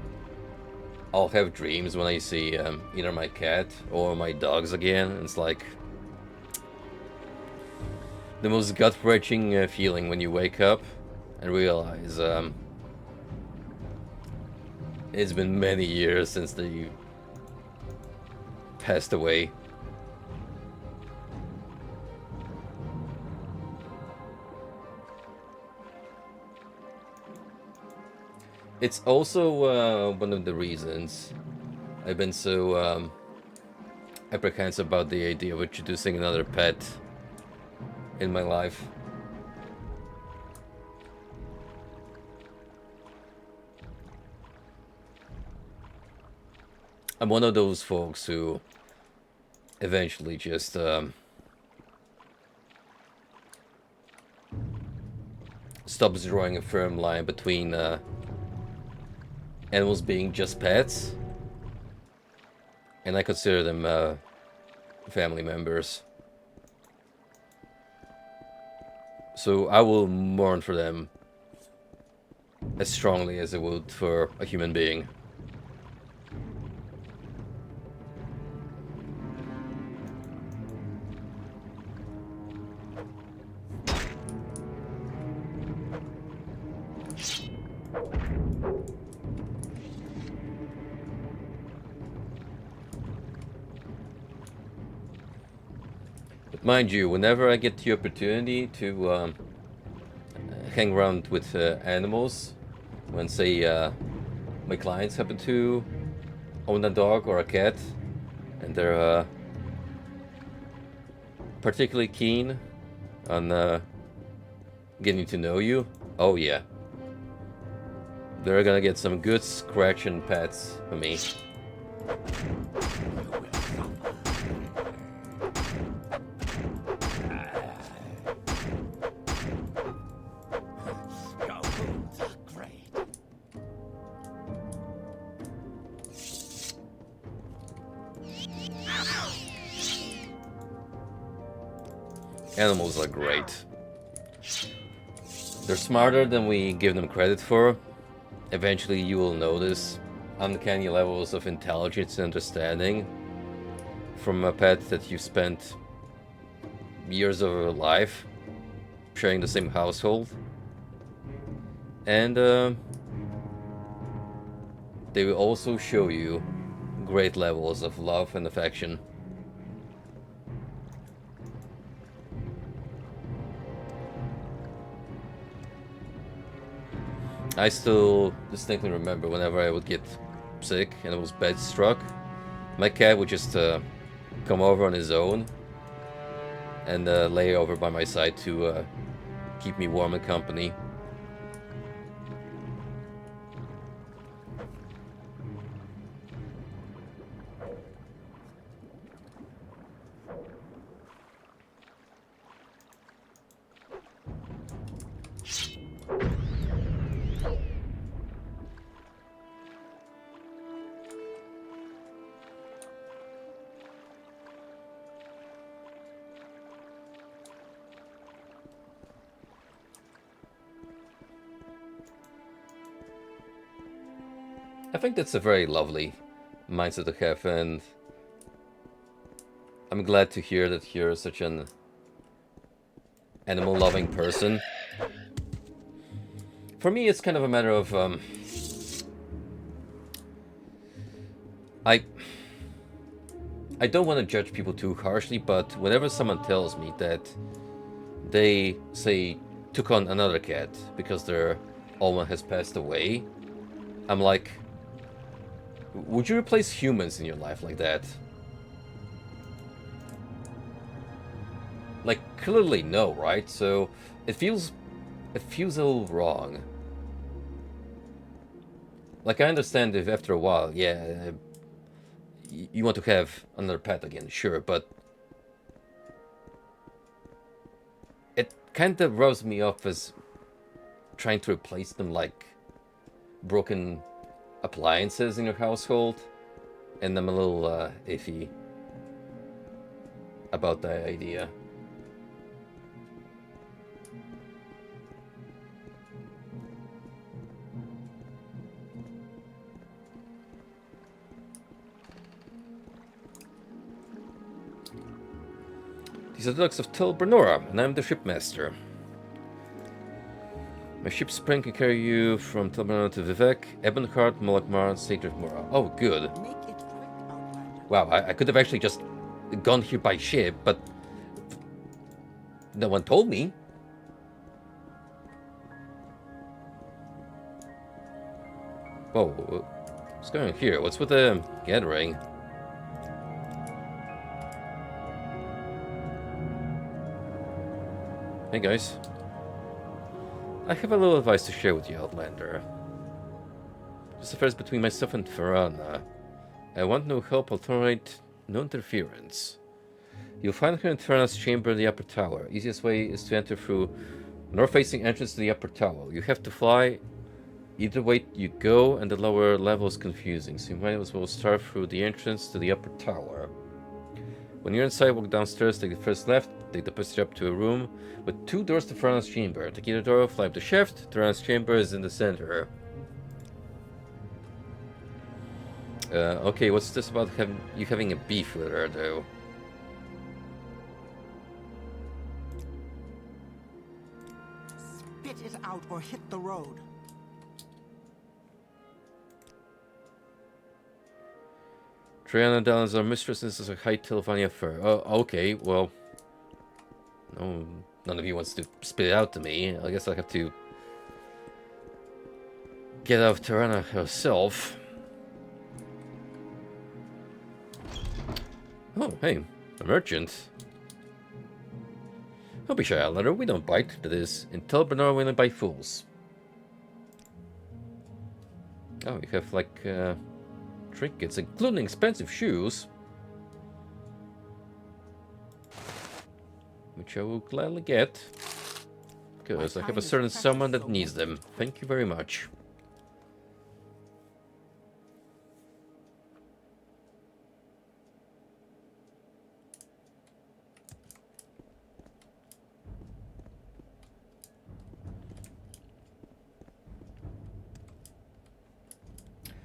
I'll have dreams when I see either my cat or my dogs again. It's like the most gut-wrenching feeling when you wake up and realize it's been many years since they passed away. It's also one of the reasons I've been so apprehensive about the idea of introducing another pet in my life. I'm one of those folks who eventually just stops drawing a firm line between animals being just pets, and I consider them family members. So I will mourn for them as strongly as I would for a human being. Mind you, whenever I get the opportunity to hang around with animals, when say my clients happen to own a dog or a cat, and they're particularly keen on getting to know you, oh yeah, they're gonna get some good scratching pets from me. Your wounds are great. Animals are great. They're smarter than we give them credit for. Eventually you will notice uncanny levels of intelligence and understanding from a pet that you've spent years of your life sharing the same household. And they will also show you great levels of love and affection. I still distinctly remember whenever I would get sick and I was bed struck, my cat would just come over on his own and lay over by my side to keep me warm and company. I think that's a very lovely mindset to have, and I'm glad to hear that you're such an animal-loving person. For me, it's kind of a matter of I don't want to judge people too harshly, but whenever someone tells me that they, say, took on another cat because their old one has passed away, I'm like, would you replace humans in your life like that? Like, clearly no, right? So it feels a little wrong. Like, I understand if after a while, yeah, you want to have another pet again, sure, but it kind of rubs me off as trying to replace them like broken appliances in your household, and I'm a little iffy about that idea. These are the docks of Tel Brenora, and I'm the shipmaster. My ship's spring can carry you from Tel Brenora to Vivek, Ebonheart, Molokmar, and Sacred Mora. Oh, good. Make it quick, Outlander. Wow, I could have actually just gone here by ship, but no one told me. Whoa, what's going on here? What's with the gathering? Hey guys. I have a little advice to share with you, Outlander. This affairs between myself and Farana. I want no help, I'll tolerate no interference. You'll find her in Farana's chamber in the upper tower. Easiest way is to enter through north-facing entrance to the upper tower. You have to fly either way you go, and the lower level is confusing, so you might as well start through the entrance to the upper tower. When you're inside, walk downstairs, take the first left, take the passage up to a room with 2 doors to Farana's chamber. Take either door, fly up the shaft. Farana's chamber is in the center. Okay, what's this about you having a beef with her, though? Spit it out or hit the road. Triana Dallin is our mistress, and this is a high Telvania affair. Oh, okay, well, Oh, none of you wants to spit it out to me. I guess I have to get out of Tirana herself. Oh, hey, a merchant. Don't be shy, Outlander. We don't bite. That is, in Telbernor we only bite fools. Oh, you have like trinkets, including expensive shoes, which I will gladly get, because I have a certain someone that needs them. Thank you very much.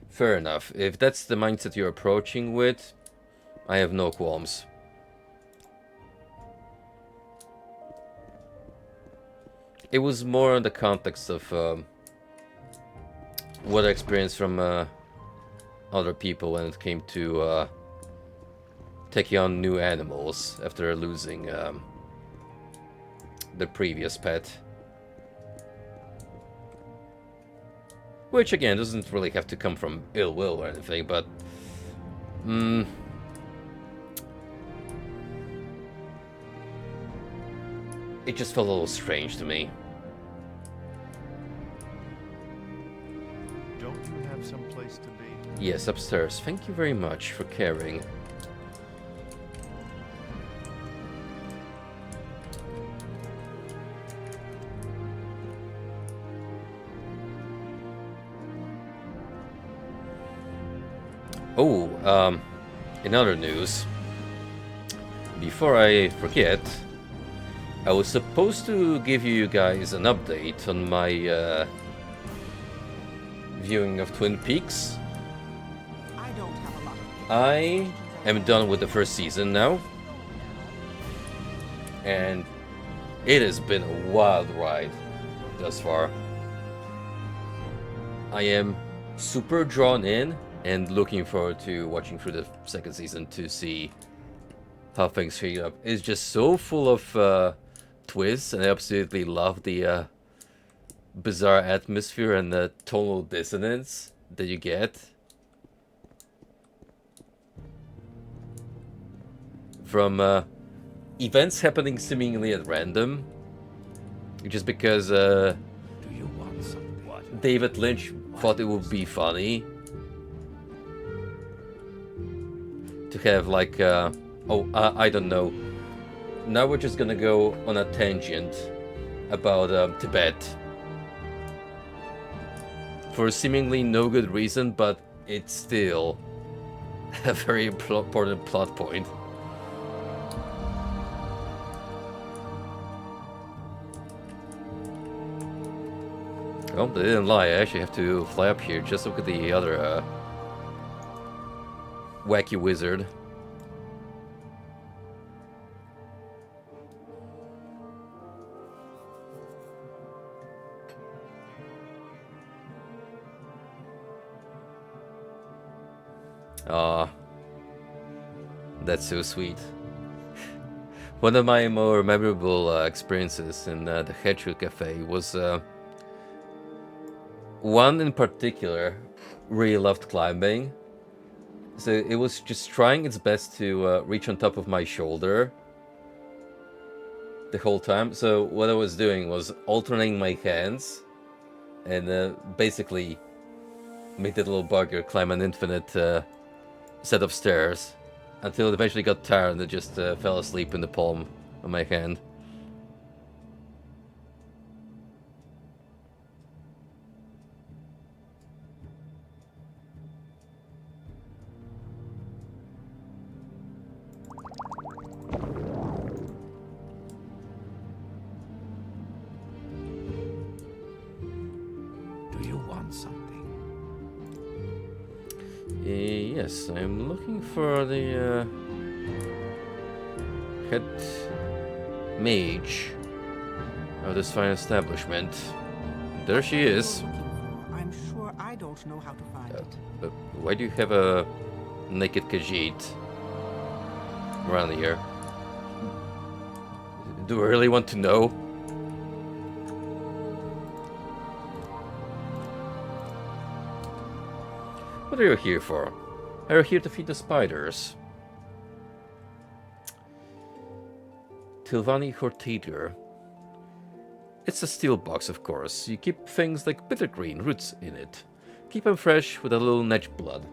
Fair enough. If that's the mindset you're approaching with, I have no qualms. It was more in the context of what I experienced from other people when it came to taking on new animals after losing the previous pet. Which, again, doesn't really have to come from ill will or anything, but... it just felt a little strange to me. Don't you have some place to be? Yes, upstairs. Thank you very much for caring. Oh, in other news, before I forget, I was supposed to give you guys an update on my viewing of Twin Peaks. I don't have a lot of I am done with the first season now, and it has been a wild ride thus far. I am super drawn in and looking forward to watching through the second season to see how things figure up. It's just so full of twists, and I absolutely love the bizarre atmosphere and the tonal dissonance that you get from events happening seemingly at random, just because Do you want some water? David Lynch thought it would be funny to have like I don't know, now we're just gonna go on a tangent about Tibet for seemingly no good reason, but it's still a very important plot point. Well, they didn't lie. I actually have to fly up here just look at the other wacky wizard. Ah, that's so sweet. One of my more memorable experiences in the Hedgehog Cafe was one in particular really loved climbing. So it was just trying its best to reach on top of my shoulder the whole time. So what I was doing was alternating my hands and basically made that little bugger climb an infinite set of stairs until it eventually got tired and it just fell asleep in the palm of my hand. Do you want something? Yes, I'm looking for the head mage of this fine establishment. There she is. Looking for. I'm sure I don't know how to find it. But why do you have a naked Khajiit around here? Do I really want to know? What are you here for? Are you here to feed the spiders? Tilvani Hortator. It's a steel box, of course. You keep things like bittergreen roots in it. Keep them fresh with a little netch blood.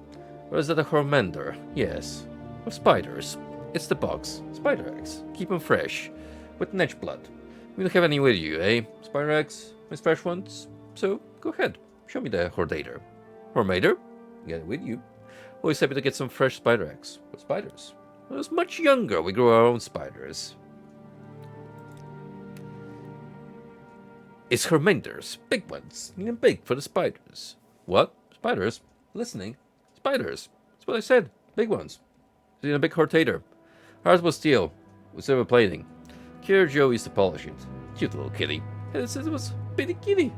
Or is that a hormender? Yes. Or spiders. It's the box. Spider eggs. Keep them fresh. With netch blood. We don't have any with you, eh? Spider eggs? Miss fresh ones? So, go ahead. Show me the Hortator. Hormator? Get it with you. Always happy to get some fresh spider eggs. What spiders? When I was much younger, we grew our own spiders. It's hormenders. Big ones. Need them big for the spiders. What? Spiders? Listening? Spiders. That's what I said. Big ones. See a big Hortator. Ours was steel. With silver plating. Cure Joe used to polish it. Cute little kitty. It was a bitty kitty.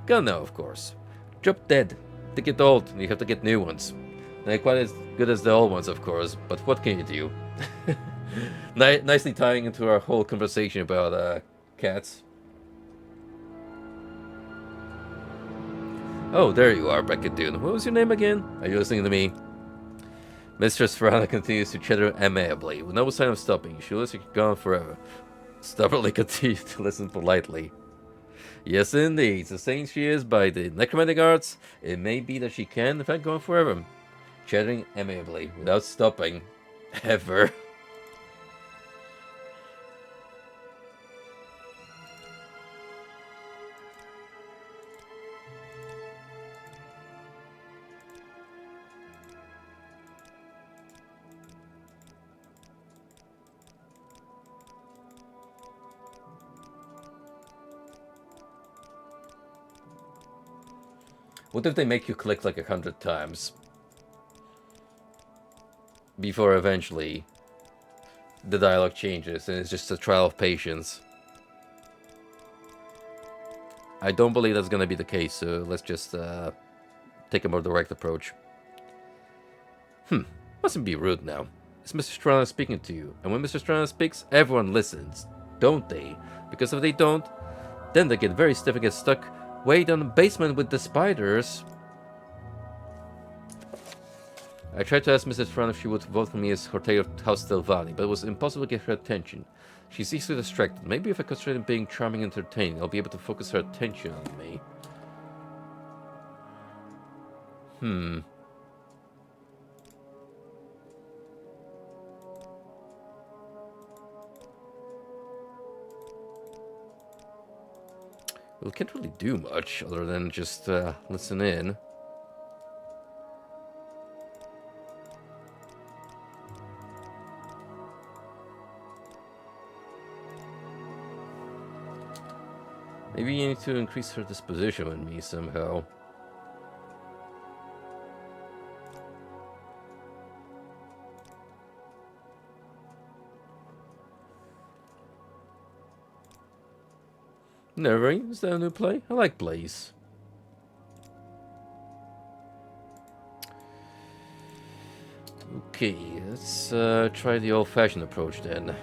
Gone now, of course. Drop dead. They get old, and you have to get new ones. They're quite as good as the old ones, of course, but what can you do? Nicely tying into our whole conversation about cats. Oh, there you are, Brackedoon. What was your name again? Are you listening to me? Mistress Farana continues to chatter amiably, with no sign of stopping. She looks like she's gone forever. Stubbornly continues to listen politely. Yes, indeed. Sustained she is by the necromantic arts, it may be that she can, in fact, go on forever. Chattering amiably, without stopping. Ever. What if they make you click like 100 times? Before eventually the dialogue changes and it's just a trial of patience. I don't believe that's gonna be the case, so let's just take a more direct approach. Mustn't be rude now. It's Mr. Strana speaking to you, and when Mr. Strana speaks, everyone listens, don't they? Because if they don't, then they get very stiff and get stuck way down the basement with the spiders. I tried to ask Mrs. Fran if she would vote for me as Hortator of House Stelvani, but it was impossible to get her attention. She's easily distracted. Maybe if I concentrate on being charming and entertaining, I'll be able to focus her attention on me. Well, can't really do much other than just listen in. Maybe you need to increase her disposition on me somehow. Nerving? Is that a new play? I like plays. Okay, let's try the old-fashioned approach then.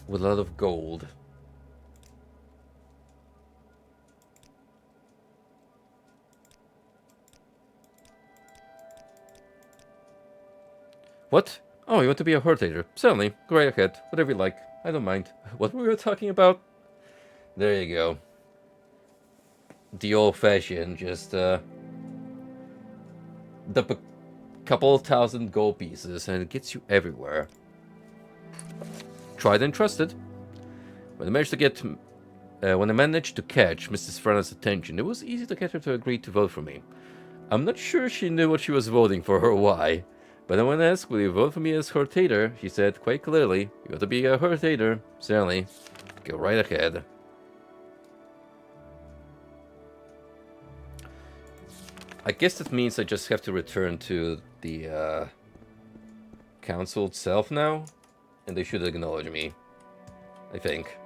With a lot of gold. What? Oh, you want to be a Hortator? Certainly. Go right ahead. Whatever you like. I don't mind. What were we talking about? There you go. The old-fashioned, just dump a couple thousand gold pieces and it gets you everywhere. Tried and trusted. When I managed to catch Mrs. Frana's attention, it was easy to get her to agree to vote for me. I'm not sure she knew what she was voting for or why. But when I asked, will you vote for me as Hortator, she said quite clearly, you got to be a Hortator. Certainly. Go right ahead. I guess that means I just have to return to the council itself now. And they should acknowledge me. I think.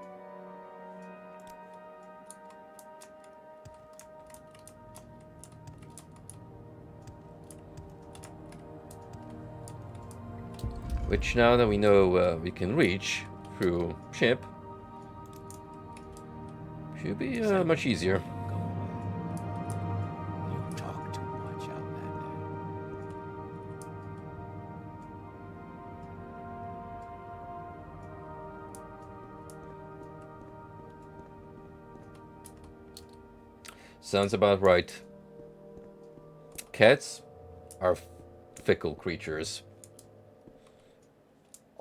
which now that we know we can reach through ship, should be much easier. Go on. You talk too much, Outlander. Sounds about right. Cats are fickle creatures.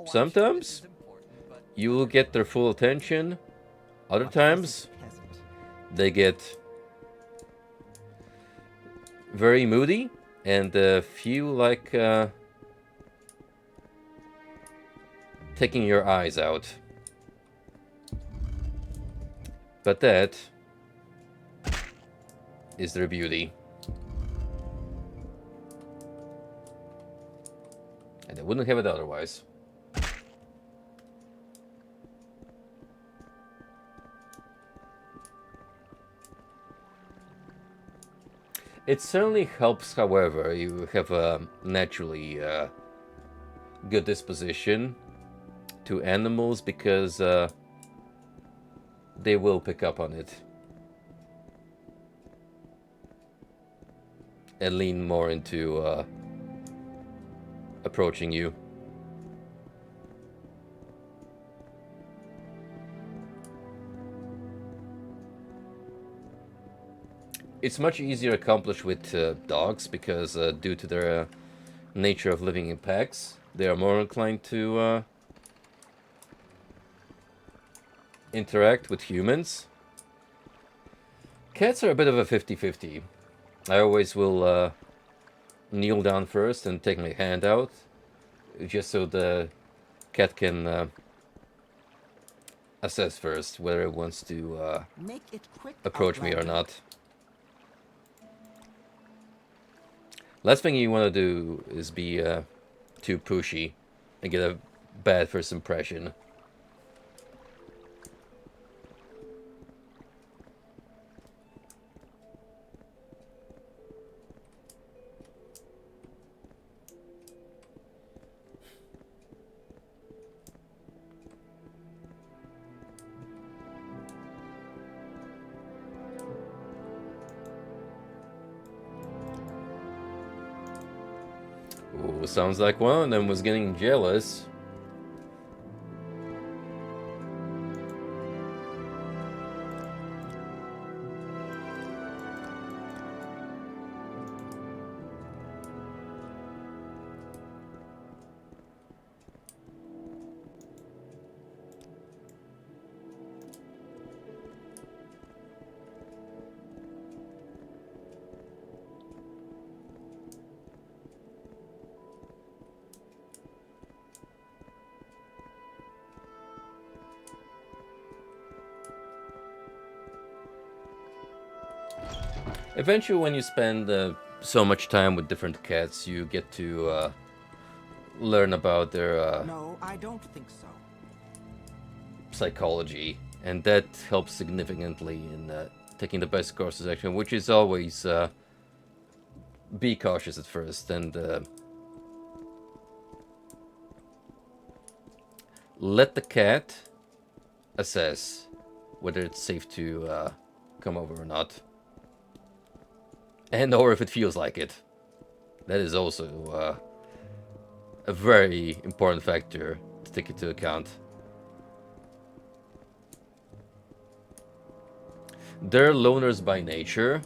Sometimes you will get their full attention. Other times Peasant. they get very moody and feel like taking your eyes out. But that is their beauty. And they wouldn't have it otherwise. It certainly helps, however, you have a naturally good disposition to animals because they will pick up on it and lean more into approaching you. It's much easier accomplished with dogs because due to their nature of living in packs, they are more inclined to interact with humans. Cats are a bit of a 50-50. I always will kneel down first and take my hand out, just so the cat can assess first whether it wants to Make it quick, approach me or Outlander. not. Last thing you want to do is be too pushy and get a bad first impression. Ooh, sounds like one of them was getting jealous. Eventually, when you spend so much time with different cats, you get to learn about their No, I don't think so. psychology, and that helps significantly in taking the best course of action, which is always be cautious at first and let the cat assess whether it's safe to come over or not. And or if it feels like it. That is also a very important factor to take into account. They're loners by nature,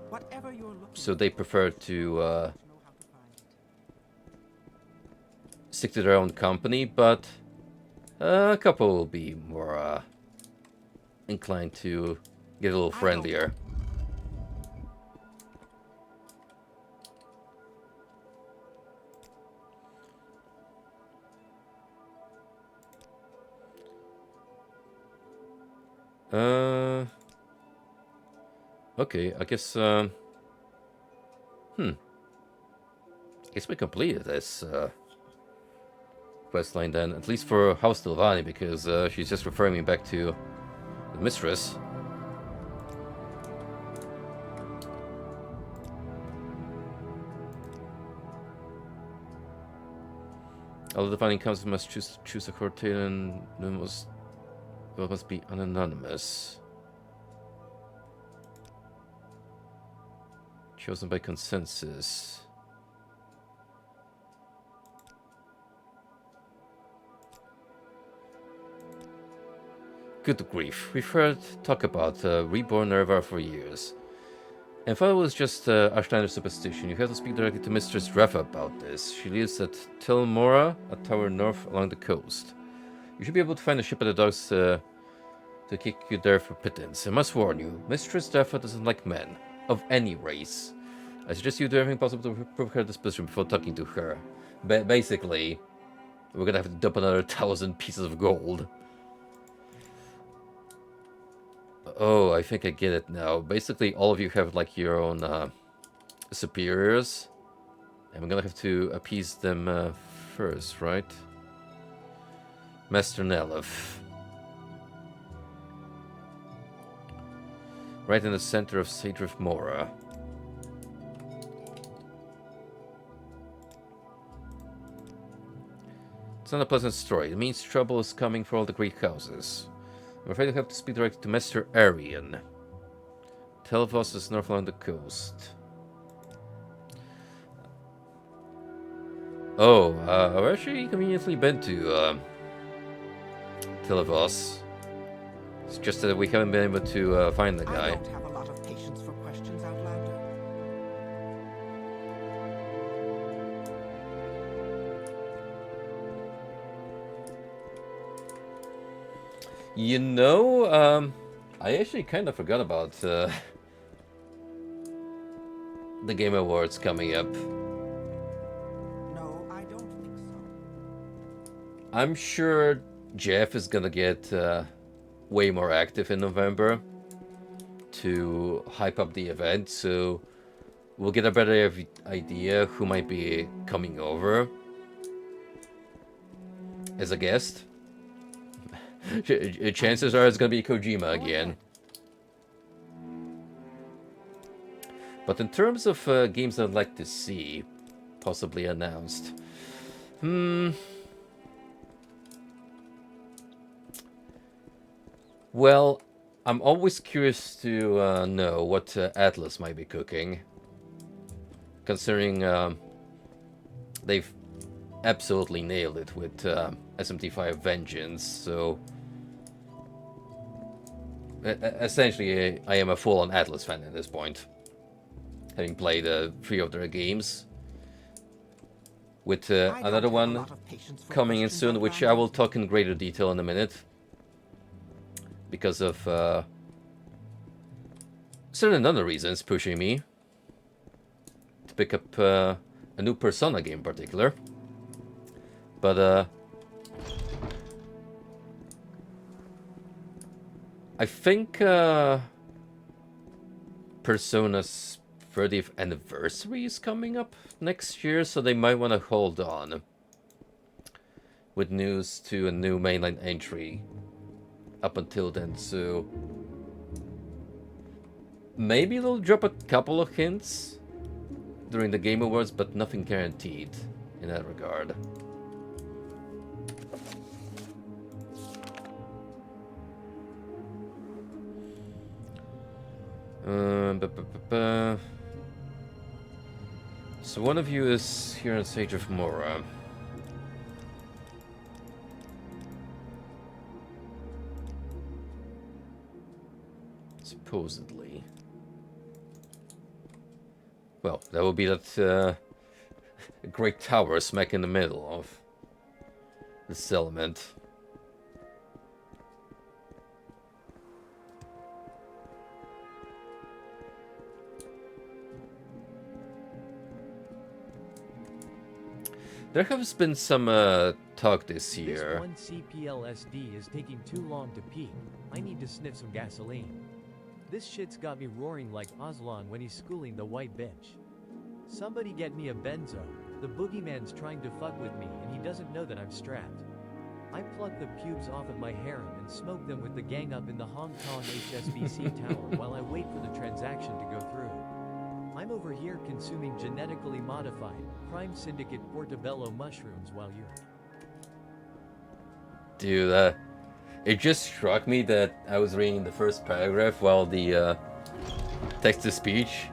Whatever you're looking so they prefer to know how to find it. stick to their own company, but a couple will be more inclined to get a little friendlier. Okay, I guess, guess we completed this, quest line then, at least for House Tilvani, because, she's just referring me back to the mistress. All the finding comes must choose a criterion and must be anonymous. Chosen by consensus. Good grief, we've heard talk about reborn Nerva for years. And thought it was just Ashlander's superstition. You have to speak directly to Mistress Reva about this. She lives at Tilmora, a tower north along the coast. You should be able to find a ship at the docks to kick you there for pittance. I must warn you, Mistress Reva doesn't like men, of any race. I suggest you do everything possible to prove her disposition before talking to her. Basically, we're gonna have to dump another 1,000 pieces of gold. Oh, I think I get it now. Basically, all of you have like your own superiors, and we're gonna have to appease them first, right? Master Nelif. Right in the center of Sadrith Mora. It's not a pleasant story. It means trouble is coming for all the Greek houses. I'm afraid I have to speak directly to Master Arian. Telvos is north along the coast. Oh, I've actually conveniently been to Telvos. It's just that we haven't been able to find the guy. I don't have a lot of patience for questions, Outlander. You know, I actually kind of forgot about the Game Awards coming up. No, I don't think so. I'm sure Jeff is gonna get way more active in November to hype up the event, so we'll get a better idea who might be coming over as a guest. Chances are it's gonna be Kojima again. But in terms of games I'd like to see possibly announced, well, I'm always curious to know what Atlas might be cooking, considering they've absolutely nailed it with SMT5 Vengeance, so essentially I am a full-on Atlas fan at this point, having played 3 of their games, with another one coming in soon, which I will talk in greater detail in a minute, because of certain other reasons pushing me to pick up a new Persona game in particular. But I think Persona's 30th anniversary is coming up next year, so they might want to hold on with news to a new mainline entry up until then, so maybe they'll drop a couple of hints during the Game Awards, but nothing guaranteed in that regard. So one of you is here in Sage of Mora. Supposedly. Well, that would be that great tower smack in the middle of the settlement. There has been some talk this year. This one CPLSD is taking too long to peak. I need to sniff some gasoline. This shit's got me roaring like Aslan when he's schooling the white bitch. Somebody get me a benzo. The boogeyman's trying to fuck with me and he doesn't know that I'm strapped. I pluck the pubes off of my harem and smoke them with the gang up in the Hong Kong HSBC tower while I wait for the transaction to go through. I'm over here consuming genetically modified, crime syndicate portobello mushrooms while you're Dude, it just struck me that I was reading the first paragraph while the text-to-speech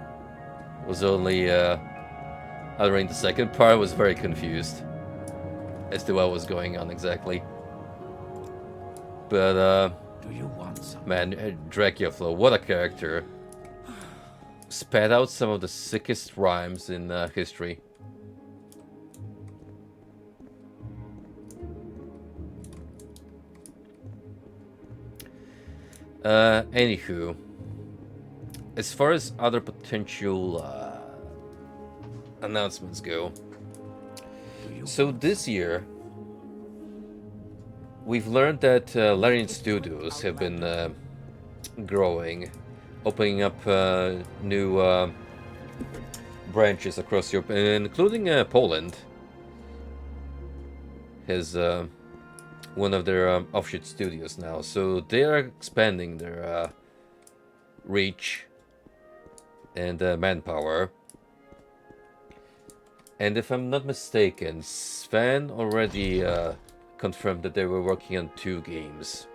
was only uttering the second part. I was very confused as to what was going on exactly. But, Do you want some? man, Dracula, what a character. Spat out some of the sickest rhymes in history. Anywho, as far as other potential announcements go, so this year we've learned that Larian Studios have been growing, opening up new branches across Europe, including Poland has one of their offshoot studios now. So they are expanding their reach and manpower. And if I'm not mistaken, Sven already confirmed that they were working on 2 games.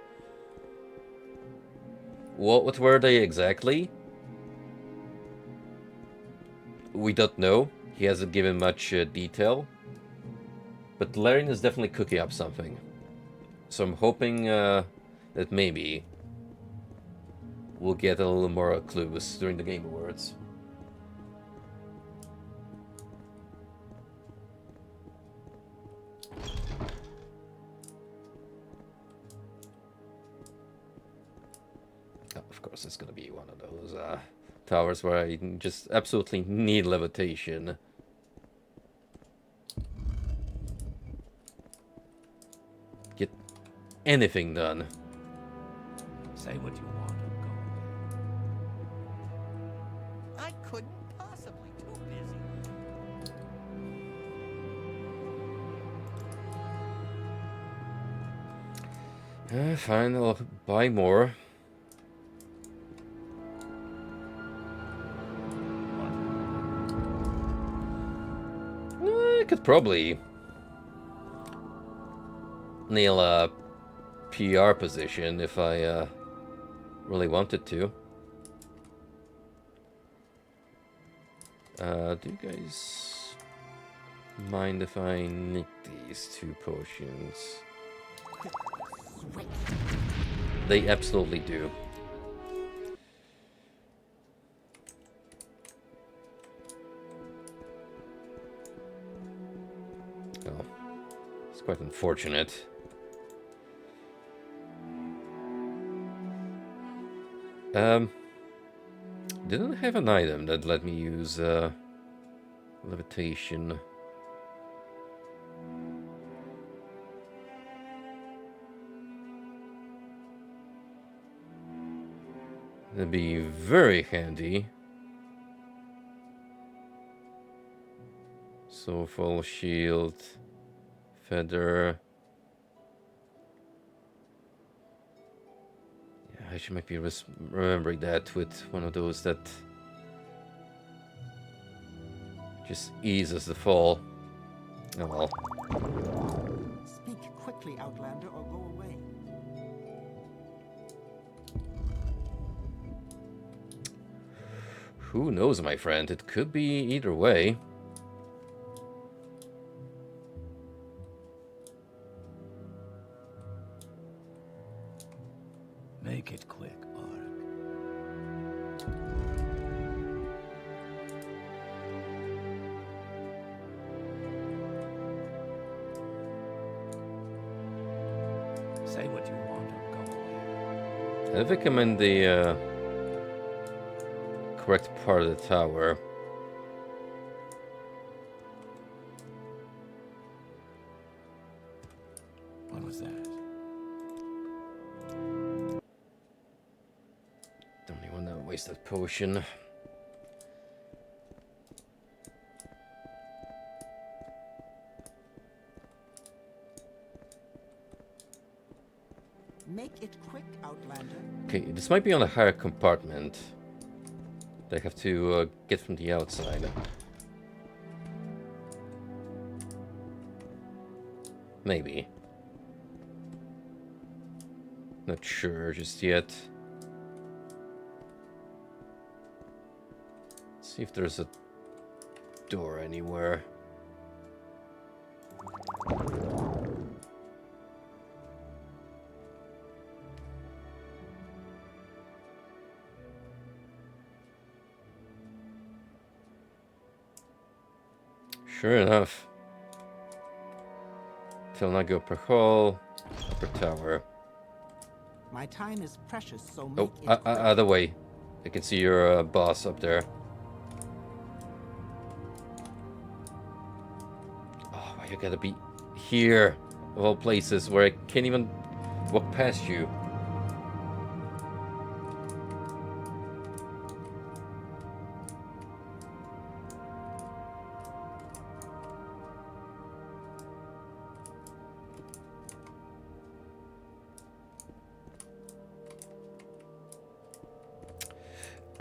What were they exactly? We don't know. He hasn't given much detail. But Larian is definitely cooking up something. So I'm hoping that maybe we'll get a little more clues during the Game Awards. Oh, of course, it's gonna be one of those towers where I just absolutely need levitation. Get anything done. Say what you want or go away. I couldn't possibly. Too busy. Fine, I'll buy more. I could probably nail a PR position if I really wanted to. Do you guys mind if I nick these 2 potions? They absolutely do. Oh, it's quite unfortunate. Didn't have an item that let me use levitation. That'd be very handy. Soulful shield, feather. I should maybe remembering that with one of those that just eases the fall. Oh well. Speak quickly, Outlander, or go away. Who knows, my friend? It could be either way. Make it quick, Ark. Say what you want or go away. I think I'm in the correct part of the tower. What was that? Don't even want to waste that potion. Make it quick, Outlander. Okay, this might be on a higher compartment. They have to get from the outside. Maybe. Not sure just yet. Let's see if there's a door anywhere. Sure enough. Telnago per hall, upper tower. My time is precious, so make Oh, it quick. other way. I can see your boss up there. Oh, why you gotta be here, of all places, where I can't even walk past you.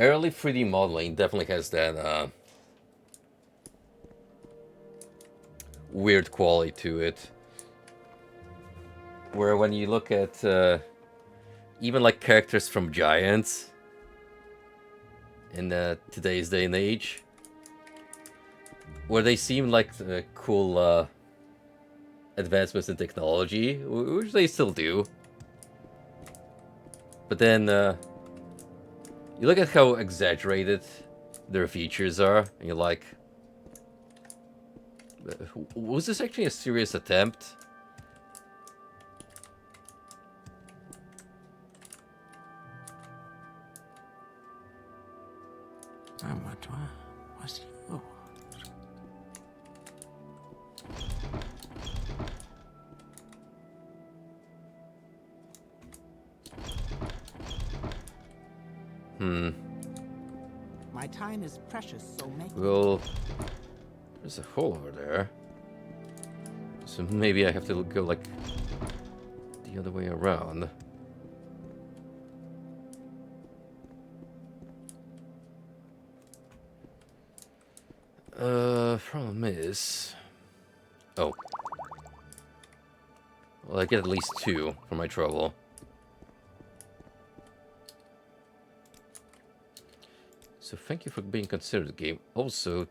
Early 3D modeling definitely has that weird quality to it. Where when you look at even like characters from Giants in today's day and age, where they seem like cool advancements in technology, which they still do. But then you look at how exaggerated their features are, and you're like, was this actually a serious attempt? My time is precious, so make Well, there's a hole over there. So maybe I have to go like the other way around. Problem is... Oh. Well, I get at least 2 for my trouble. So thank you for being considered, game. Also...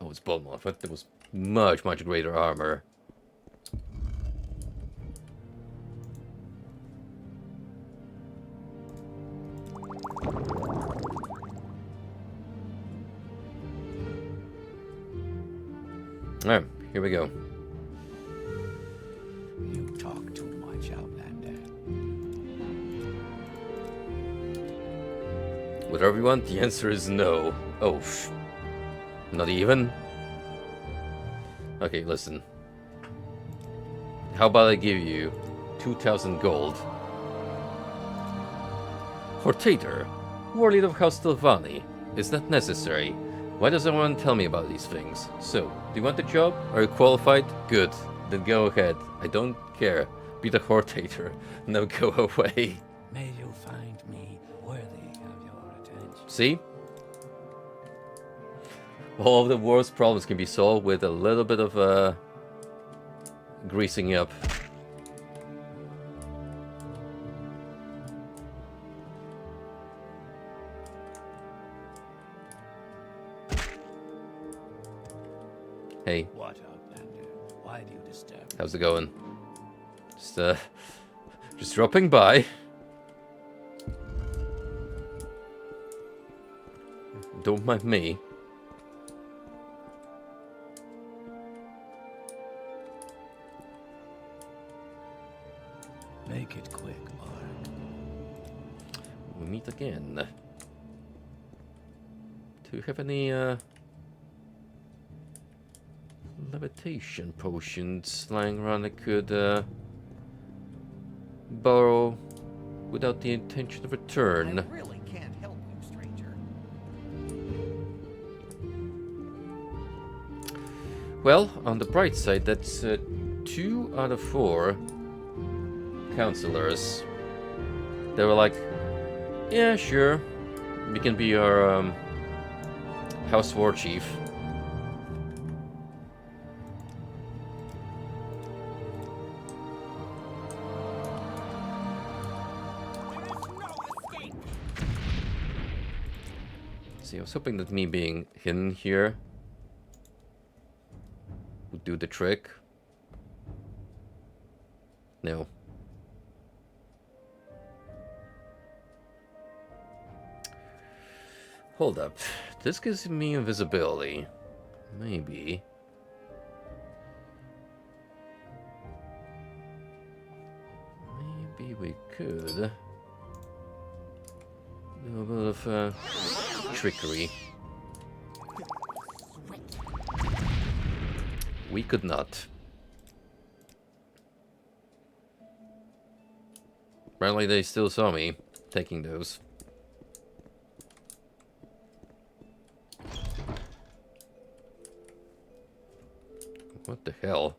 Oh, it's Balmont. But there was much, much greater armor. Alright, here we go. You talk too much, Outlander. Whatever you want, the answer is no. Oh, not even? Okay, listen. How about I give you 2,000 gold? Hortator, warlord of House Stilvani. Is that necessary? Why does everyone tell me about these things? So, do you want the job? Are you qualified? Good. Then go ahead. I don't care. Be the Hortator. Now go away. May you find me worthy of your attention. See? All of the world's problems can be solved with a little bit of greasing up. Hey, What, Outlander? Why do you disturb me? how's it going? Just dropping by. Don't mind me. Make it quick, Mark. We meet again. Do you have any levitation potions lying around I could borrow without the intention of return? I really can't help you, stranger. Well, on the bright side, that's 2 out of 4 counselors. They were like, yeah, sure, we can be our house war chief. See, I was hoping that me being hidden here would do the trick. No. Hold up. This gives me invisibility. Maybe. Maybe we could do a bit of trickery. We could not. Apparently they still saw me taking those. What the hell?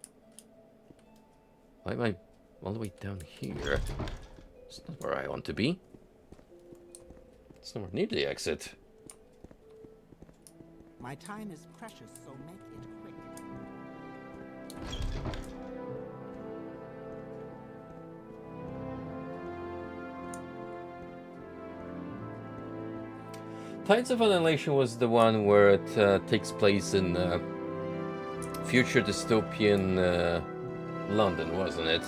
Why am I all the way down here? It's not where I want to be. It's nowhere near the exit. My time is precious, so make it quick. Tides of Annihilation was the one where it takes place in future dystopian London, wasn't it?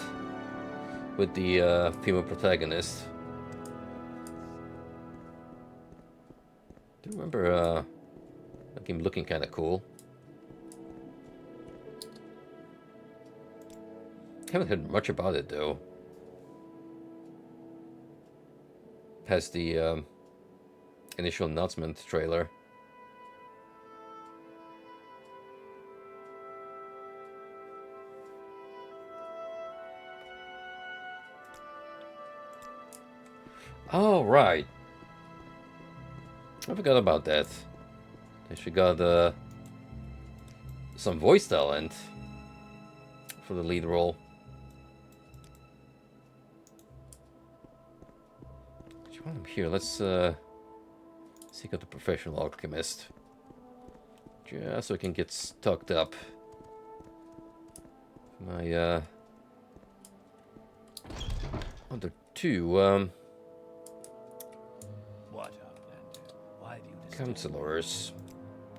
With the female protagonist. Do you remember that game looking kind of cool? Haven't heard much about it though. Past the initial announcement trailer. Oh, right. I forgot about that. She got some voice talent for the lead role. While I'm here, let's seek out the professional alchemist. Just so I can get stocked up. My other two What, Outlander? Why do you disturb me? counselors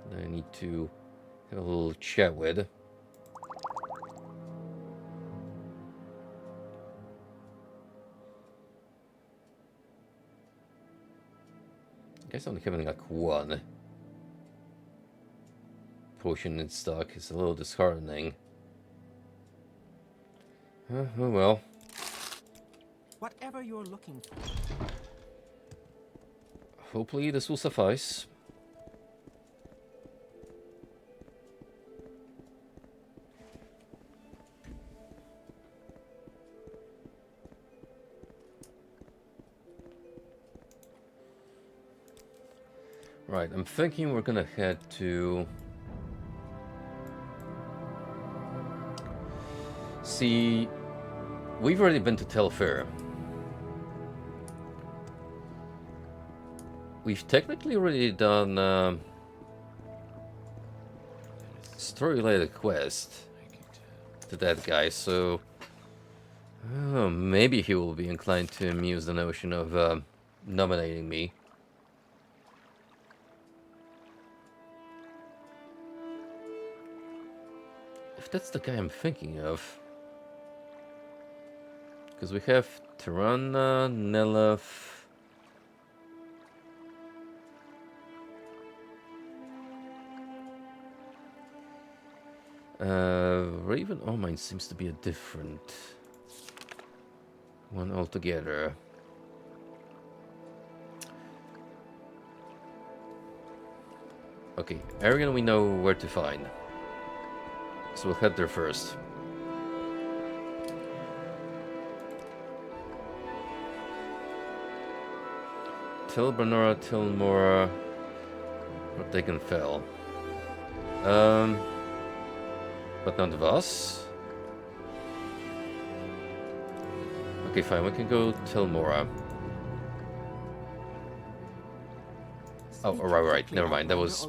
that I need to have a little chat with. I guess I'm only having like one potion in stock. It's a little disheartening. Oh well. Whatever you're looking for. Hopefully this will suffice. Right, I'm thinking we're gonna head to... See, we've already been to Telfair. We've technically already done story-related quest to that guy, so maybe he will be inclined to amuse the notion of nominating me. If that's the guy I'm thinking of. Because we have Tirana, Nelef... Raven Ormine seems to be a different one altogether. Okay, Arian we know where to find. So we'll head there first. Tilbernora, Tilmora, Fortaken Fell. But none of us. Okay, fine, we can go Tilmora. Oh, right, never mind, that was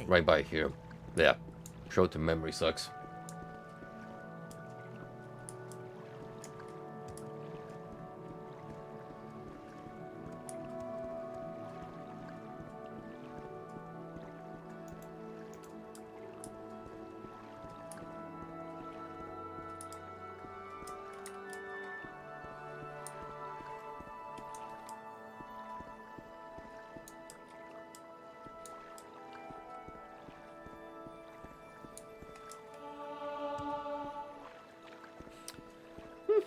right by here. Yeah, short-term memory sucks.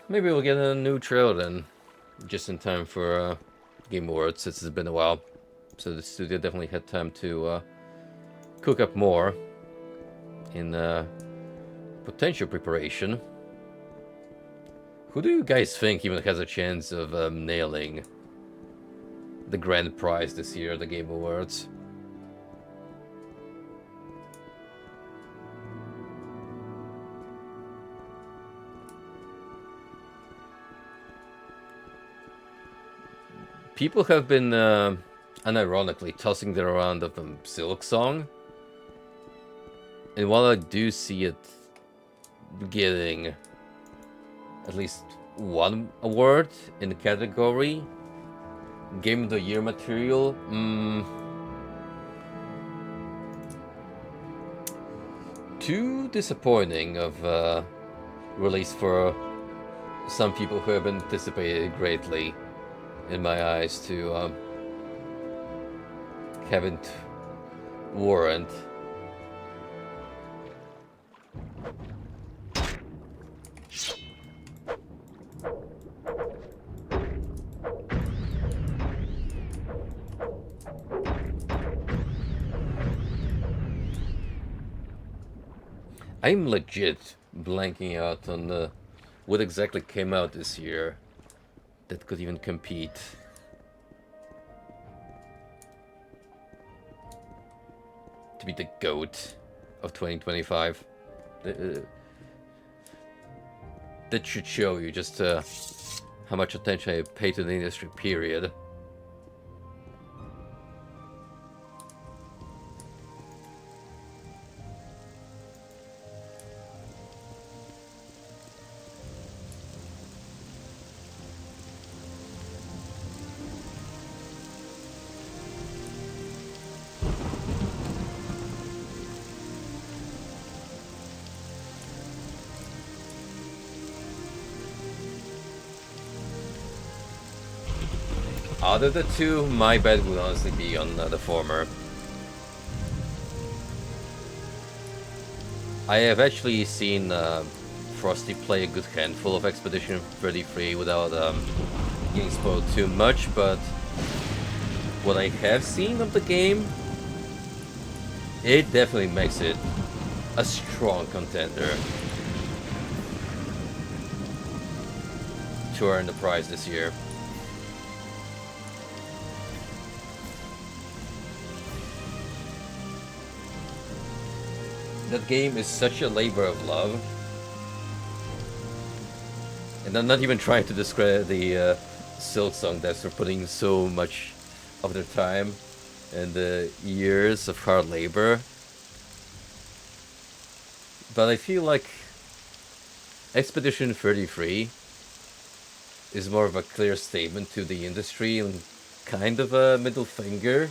maybe we'll get a new trailer then, just in time for Game Awards, since it's been a while. So the studio definitely had time to cook up more in potential preparation. Who do you guys think even has a chance of nailing the grand prize this year at the Game Awards? People have been unironically tossing it around of the Silk Song. And while I do see it getting at least one award in the category Game of the Year material, too disappointing of release for some people who have anticipated greatly, in my eyes, to haven't warrant. I'm legit blanking out on what exactly came out this year that could even compete. To be the GOAT of 2025. That should show you just how much attention I pay to the industry, period. Out of the two, my bet would honestly be on the former. I have actually seen Frosty play a good handful of Expedition 33 without getting spoiled too much, but what I have seen of the game, it definitely makes it a strong contender to earn the prize this year. That game is such a labor of love. And I'm not even trying to discredit the Silk Song devs for putting so much of their time and years of hard labor. But I feel like Expedition 33 is more of a clear statement to the industry and kind of a middle finger.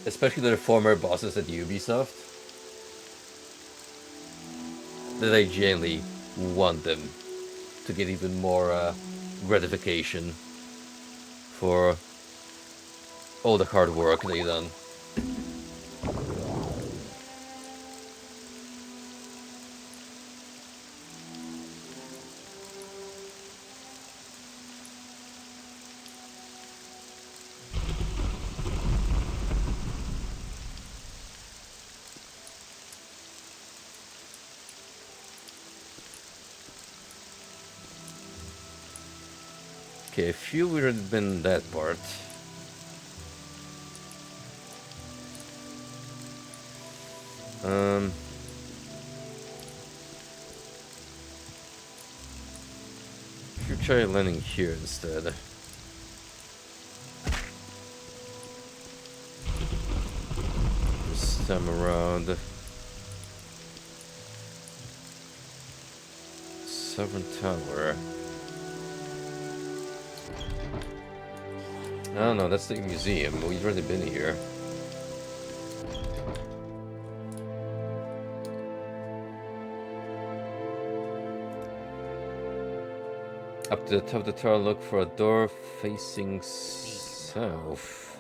Especially their former bosses at Ubisoft, that I genuinely want them to get even more gratification for all the hard work they've done. Okay, I feel we've already been that part. If you try landing here instead. This time around. Sovereign Tower. No, no, that's the museum. We've already been here. Up to the top of the tower, look for a door facing south.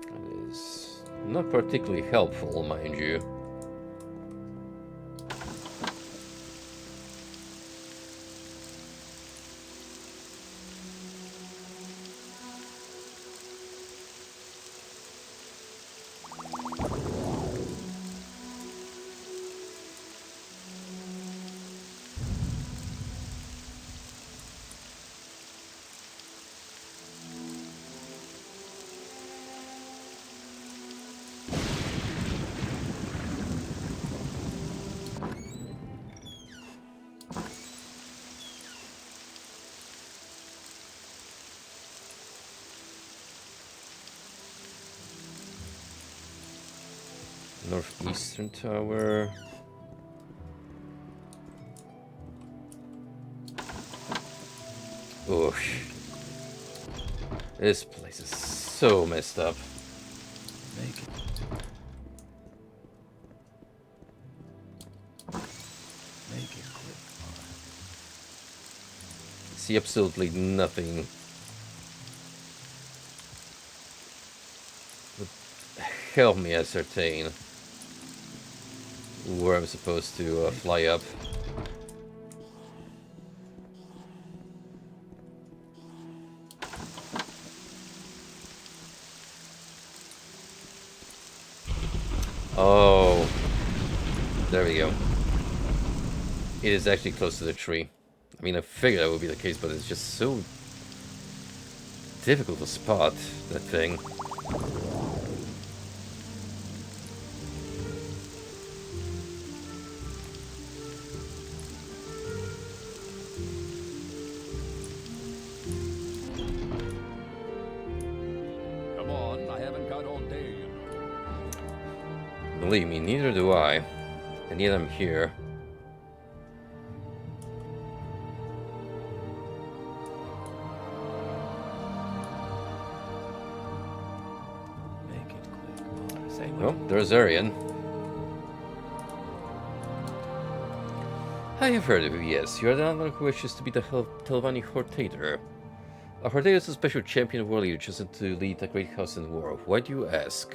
That is Not particularly helpful, mind you. Northeastern tower. Oosh. This place is so messed up. Make it. Make it quick. See absolutely nothing. But help me ascertain where I'm supposed to fly up. Oh, there we go. It is actually close to the tree. I mean, I figured that would be the case, but it's just so difficult to spot that thing. Come on, I haven't got all day. Believe me, neither do I. And yet I'm here. Make it quick. Say Oh, there's Arian. I have heard of you, yes. You are the one who wishes to be the Telvanni Hortator. A Hortator is a special champion war leader chosen to lead a great house in war. Why do you ask?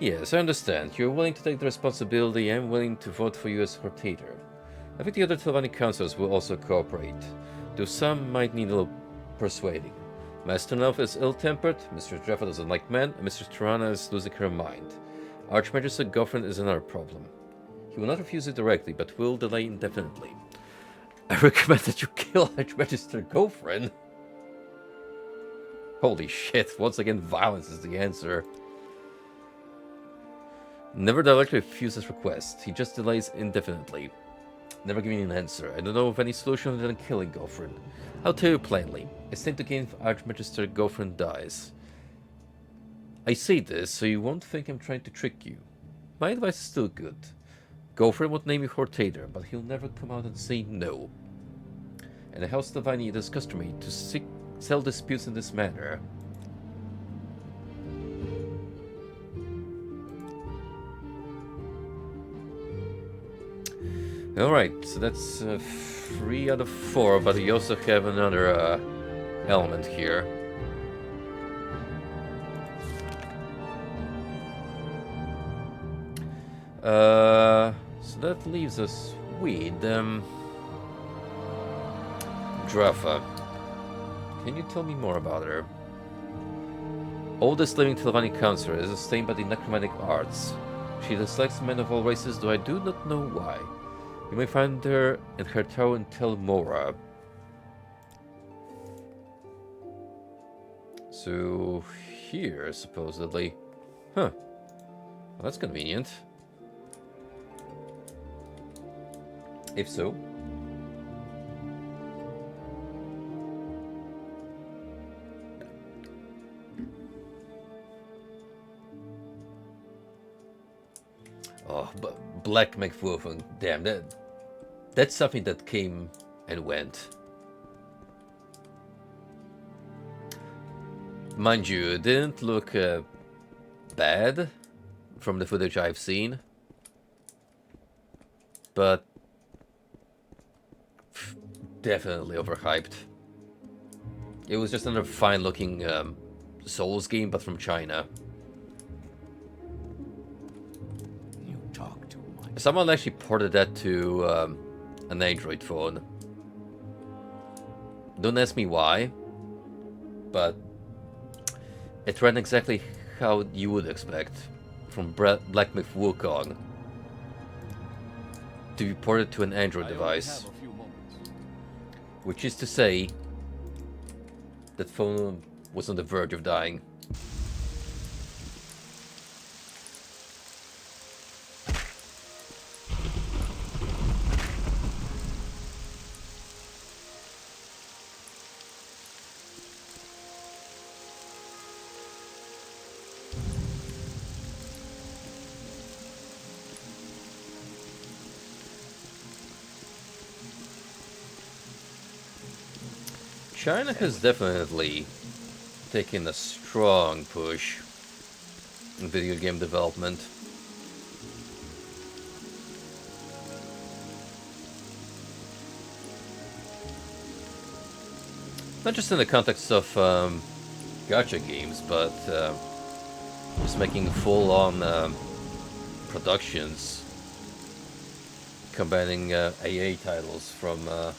Yes, I understand. You're willing to take the responsibility and willing to vote for you as Hortator. I think the other Telvanni councillors will also cooperate, though some might need a little persuading. Master Nelf is ill-tempered, Mistress Jaffa doesn't like men, and Mistress Tirana is losing her mind. Archmagister Goffrin is another problem. He will not refuse it directly, but will delay indefinitely. I recommend that you kill Archmagister Goffrin. Holy shit, once again violence is the answer. Never directly refuses requests, he just delays indefinitely. Never giving an answer. I don't know of any solution other than killing Goffrin. I'll tell you plainly. It's time to gain if Archmagister Goffrin dies. I say this so you won't think I'm trying to trick you. My advice is still good. Goffrin would name you Hortator, but he'll never come out and say no. And the House Telvanni it is customary to settle disputes in this manner. Alright, so that's 3 out of 4, but we also have another element here. So that leaves us with Jaffa. Can you tell me more about her? Oldest living Telvanni councillor is sustained by the necromantic arts. She dislikes men of all races, though I do not know why. You may find her in her tower in Tel Mora. So here, supposedly. Huh. Well, that's convenient. If so. Oh, but Black McWolfen, damn, that's something that came and went. Mind you, it didn't look bad from the footage I've seen, but definitely overhyped. It was just another fine-looking Souls game, but from China. You talk too much. Someone actually ported that to an Android phone. Don't ask me why, but it ran exactly how you would expect from Black Myth Wukong to be ported to an Android device. Which is to say, that phone was on the verge of dying. China has definitely taken a strong push in video game development. Not just in the context of gacha games, but just making full-on productions, combining AA titles from the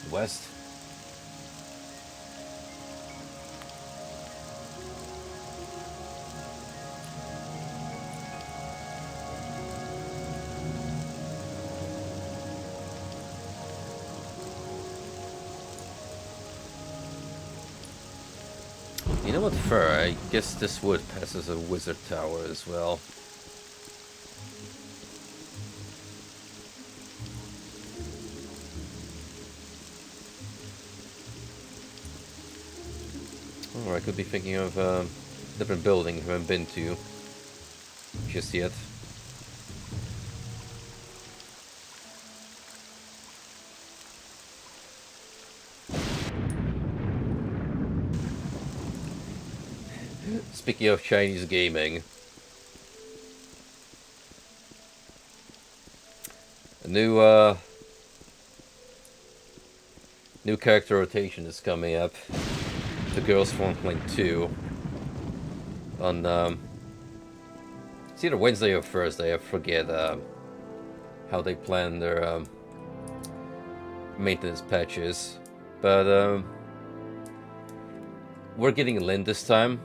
West. You know what, fair, I guess this would pass as a wizard tower as well. Or I could be thinking of a different building I haven't been to just yet. Speaking of Chinese gaming, a new character rotation is coming up. The Girls Frontline 2 on it's either Wednesday or Thursday. I forget how they plan their maintenance patches, but we're getting Lynn this time.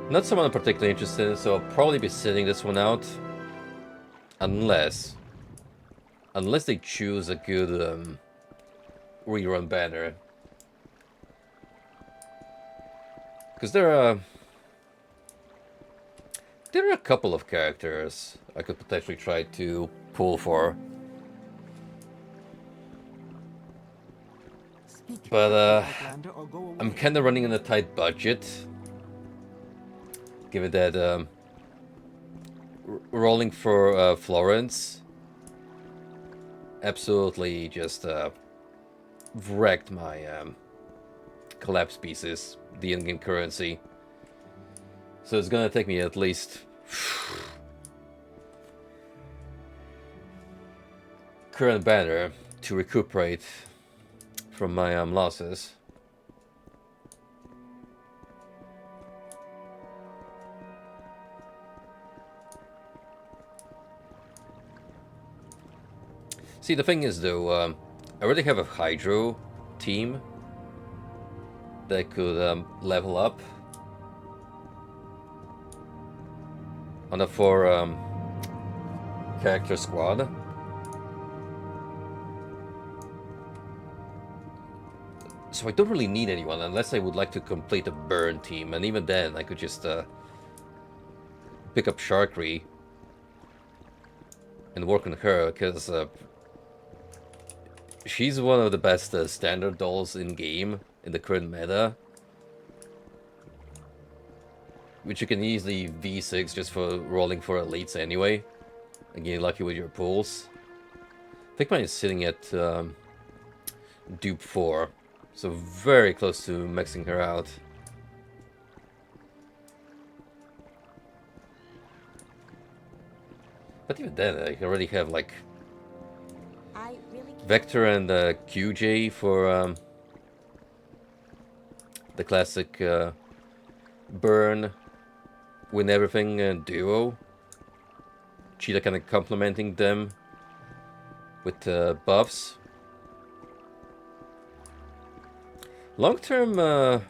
Not someone I'm particularly interested in, so I'll probably be sitting this one out. Unless they choose a good rerun banner. Because there are a couple of characters I could potentially try to pull for. But I'm kind of running in a tight budget. Given that rolling for Florence absolutely just wrecked my collapse pieces, the in-game currency. So it's gonna take me at least current banner to recuperate from my losses. See, the thing is, though, I already have a Hydro team that could level up on a 4 character squad. So I don't really need anyone unless I would like to complete a burn team, and even then I could just pick up Sharkry and work on her, because she's one of the best standard dolls in game in the current meta, which you can easily V6 just for rolling for elites anyway, and getting lucky with your pulls. I think mine is sitting at dupe 4, so very close to maxing her out. But even then, I already have like Vector and QJ for the classic burn, win everything duo. Cheetah kind of complementing them with buffs. Long term, I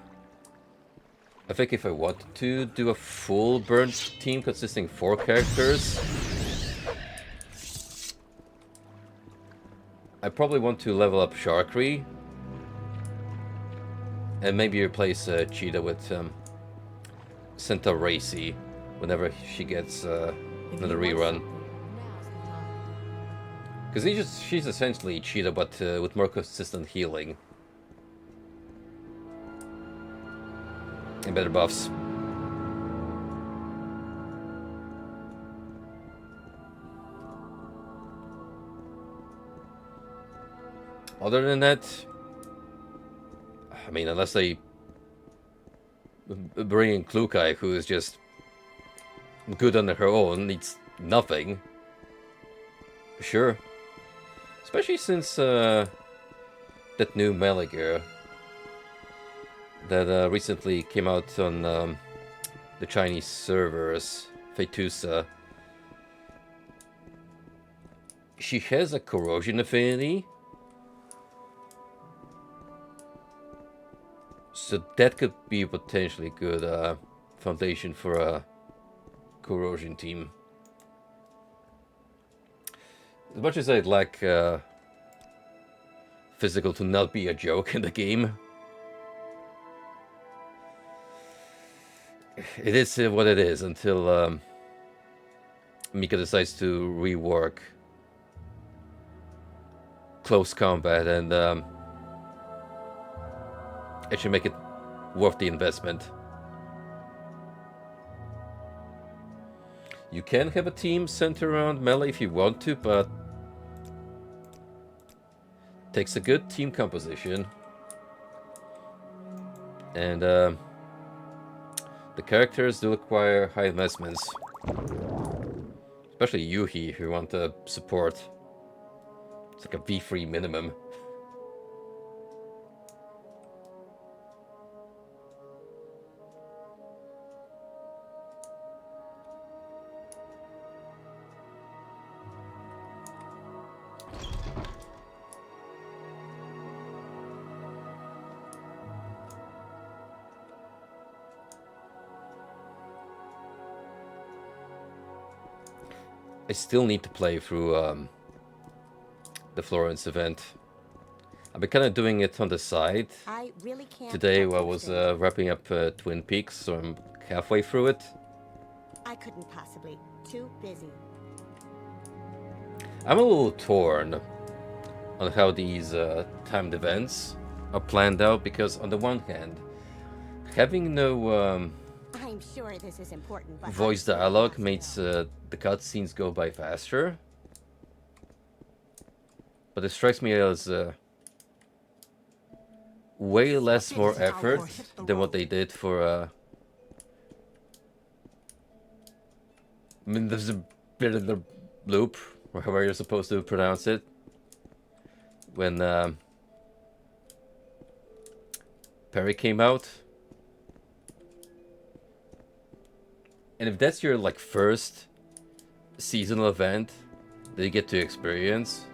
think if I wanted to do a full burn team consisting of 4 characters, I probably want to level up Sharkry and maybe replace Cheetah with Centaur Racy whenever she gets another rerun. Because she's essentially Cheetah, but with more consistent healing. And better buffs. Other than that, I mean, unless they bring in Klukai, who is just good on her own, needs nothing. Sure. Especially since that new melee gear that recently came out on the Chinese servers, Fetusa. She has a corrosion affinity, so that could be a potentially good foundation for a corrosion team. As much as I'd like physical to not be a joke in the game, it is what it is until Mika decides to rework close combat and actually make it worth the investment. You can have a team centered around melee if you want to, but takes a good team composition. And the characters do require high investments. Especially Yuhi, if you want the support. It's like a V3 minimum. I still need to play through the Florence event. I've been kind of doing it on the side. I really can't. Today I was wrapping up Twin Peaks, so I'm halfway through it. I couldn't possibly. Too busy. I'm a little torn on how these timed events are planned out, because on the one hand, having no I'm sure this is important, but voice dialogue makes the cutscenes go by faster. But it strikes me as way less more effort than what they did for I mean, there's a bit in the loop, or however you're supposed to pronounce it, when Perry came out. And if that's your like first seasonal event that you get to experience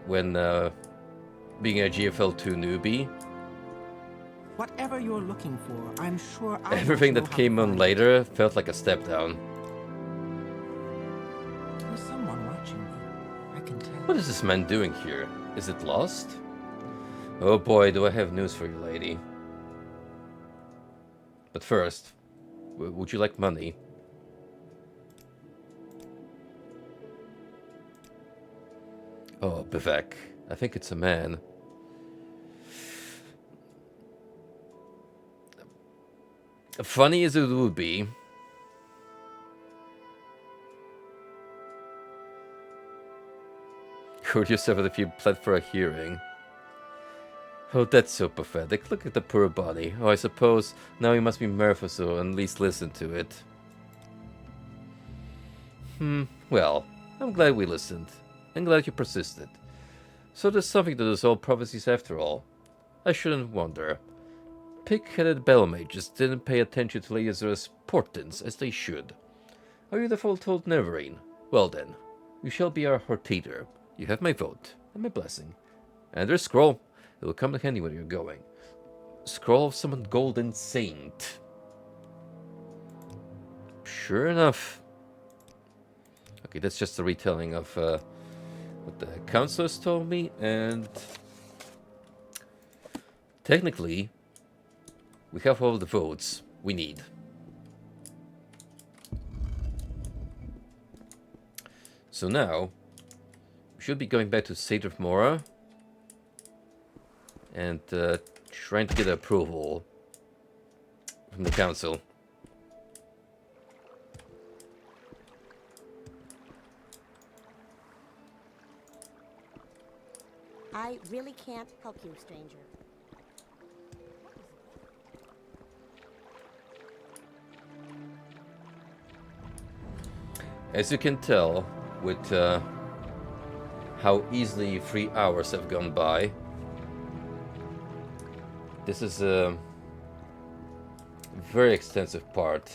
when being a GFL2 newbie, Whatever you're looking for, I'm sure I everything know that how came to on find it. later felt like a step down. There's someone watching me. I can tell. What is this man doing here? Is it lost? Oh boy, do I have news for you, lady. But first, would you like money? Oh, Bivek. I think it's a man. Funny as it would be, could yourself if you pled for a hearing. Oh, that's so pathetic. Look at the poor body. Oh, I suppose now you must be merciful and at least listen to it. Well, I'm glad we listened. I'm glad you persisted. So there's something to those old prophecies after all. I shouldn't wonder. Pig-headed bell mages didn't pay attention to Lady Azura's portents as they should. Are you the full-told Neverine? Well then, you shall be our Hortator. You have my vote, and my blessing. And there's scroll. It will come in handy where you're going. Scroll of Summoned Golden Saint. Sure enough. Okay, that's just a retelling of what the counselors told me, and technically, we have all the votes we need. So now, we should be going back to State of Mora and trying to get approval from the council. I really can't help you, stranger. As you can tell, with how easily 3 hours have gone by, this is a very extensive part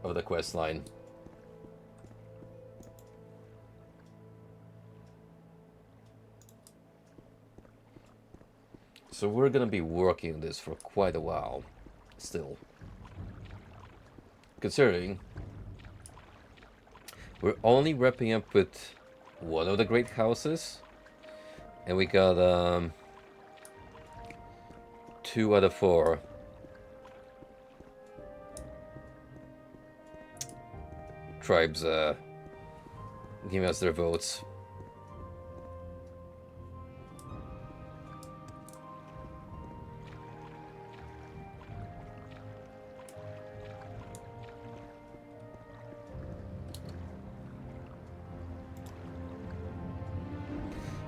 of the quest line. So we're gonna be working on this for quite a while, still. Considering we're only wrapping up with one of the great houses, and we got 2 out of 4 tribes giving us their votes.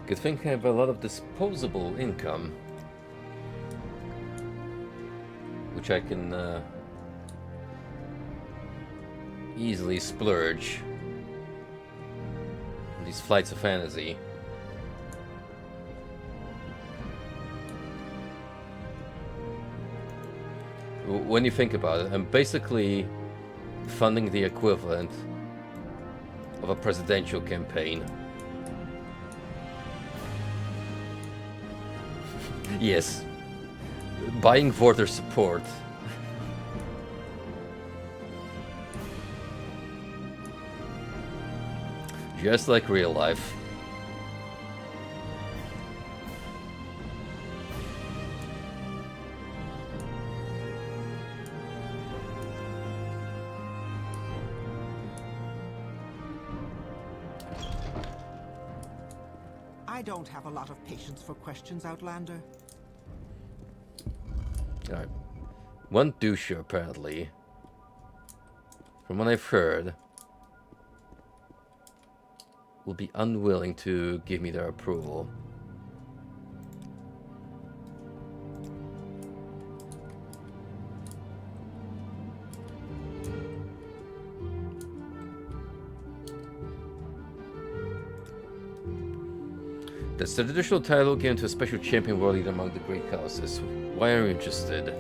Good thing I have a lot of disposable income, which I can easily splurge on these flights of fantasy. When you think about it, I'm basically funding the equivalent of a presidential campaign. Yes, buying voter support. Just like real life. I don't have a lot of patience for questions, Outlander. Alright. One doucher, apparently, from what I've heard, will be unwilling to give me their approval. That's the traditional title given to a special champion world leader among the great houses. Why are you interested?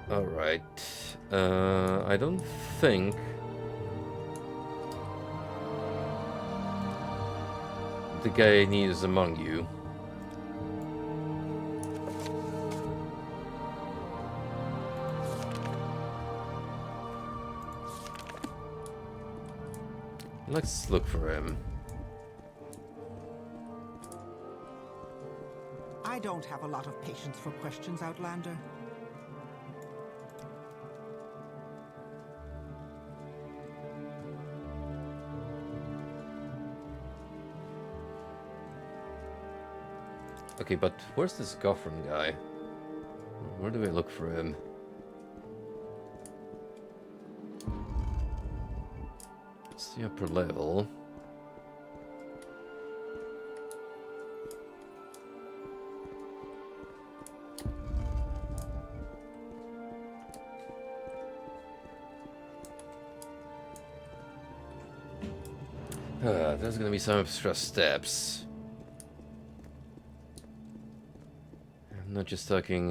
Alright. I don't think the guy I need is among you. Let's look for him. I don't have a lot of patience for questions, Outlander. Okay, but where's this Goffrin guy? Where do I look for him? It's the upper level. There's gonna be some extra steps. I'm not just talking,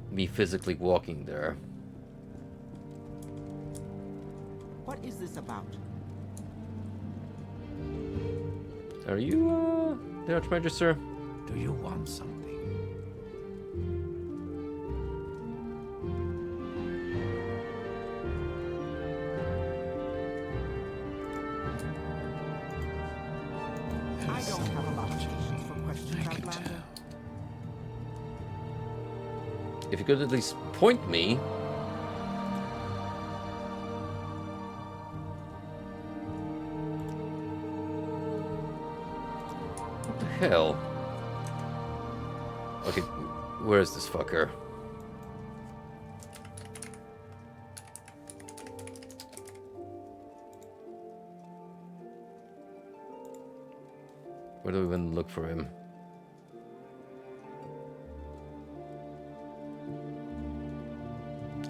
me physically walking there. What is this about? Are you, the Archmagister? Do you want something? I don't have a lot of patience for questions, I can Outlander. tell. If you could at least point me. What the hell? Okay, where is this fucker? Where do we even look for him?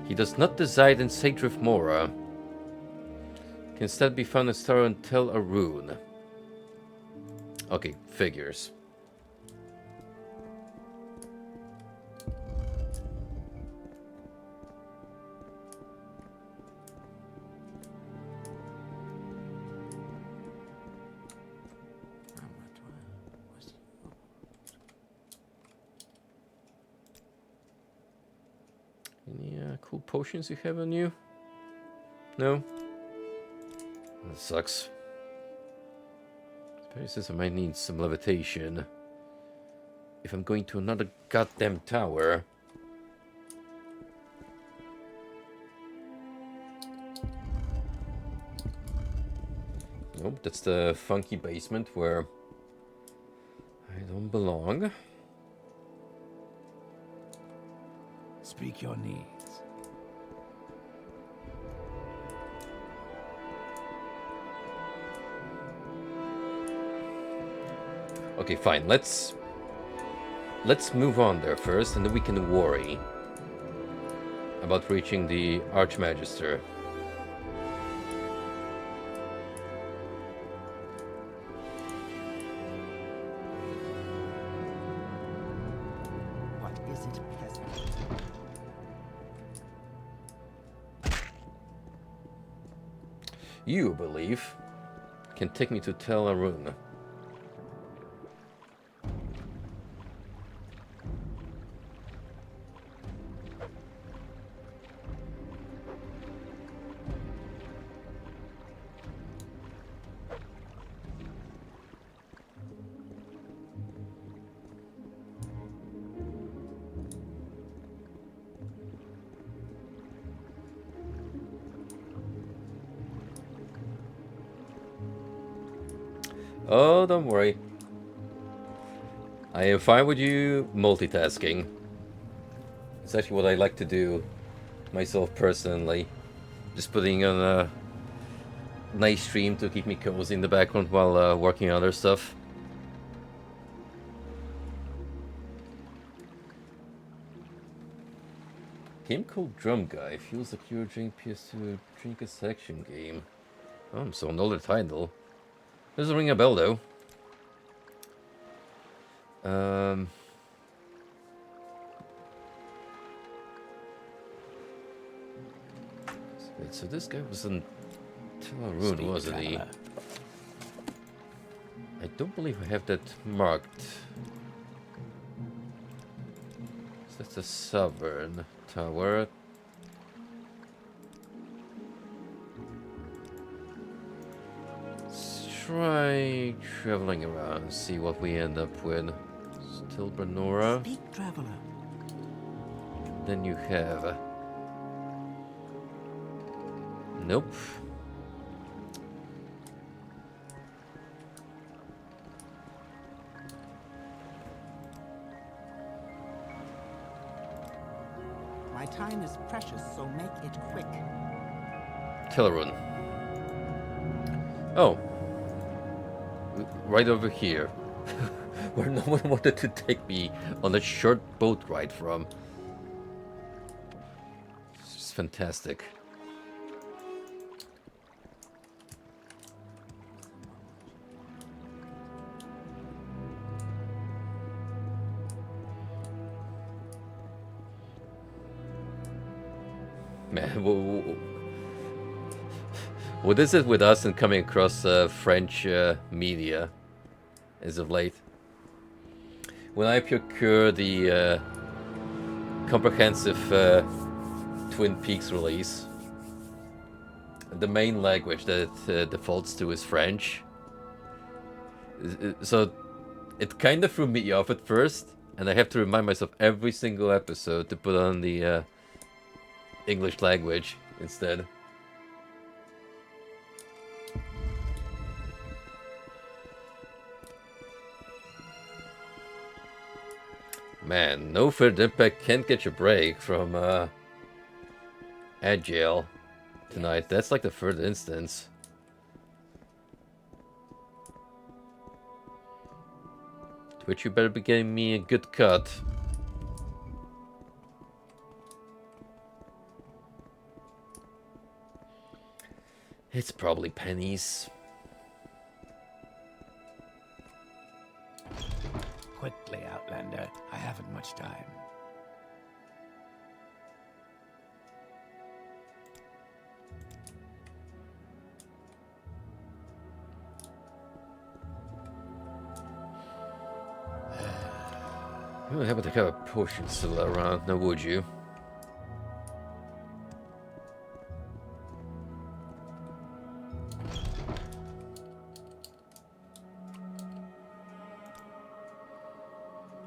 He does not reside in Sadrith Mora. Can instead be found in Star and Tel Arun. Okay, figures. Any cool potions you have on you? No? That sucks. Especially since I might need some levitation. If I'm going to another goddamn tower. Nope, that's the funky basement where I don't belong. Speak your needs. Okay, fine. Let's move on there first, and then we can worry about reaching the Archmagister. What is it, peasant? You, believe, can take me to Tel Arun. Oh, don't worry. I am fine with you multitasking. It's actually what I like to do myself personally. Just putting on a nice stream to keep me cozy in the background while working on other stuff. Game called Drum Guy feels like you're doing PS2 drink a section game. Oh, so an older title. Doesn't ring a bell though. So this guy was in Tel Arun, Speak, wasn't he? traveler. I don't believe I have that marked. So that's a Sovereign Tower. Let's try traveling around and see what we end up with. Still Brenora. Speak, traveler. Then you have. Nope. My time is precious, so make it quick. Tellarun. Oh. Right over here. Where no one wanted to take me on a short boat ride from. It's just fantastic. Man, what is it with us and coming across French media as of late? When I procure the comprehensive Twin Peaks release, the main language that it defaults to is French. So it kind of threw me off at first, and I have to remind myself every single episode to put on the English language instead. Man, no further impact can't get your break from Agile tonight. That's like the third instance. Twitch, you better be getting me a good cut. It's probably pennies. Quickly, Outlander. I haven't much time. You wouldn't happen to have a potion still around, now would you?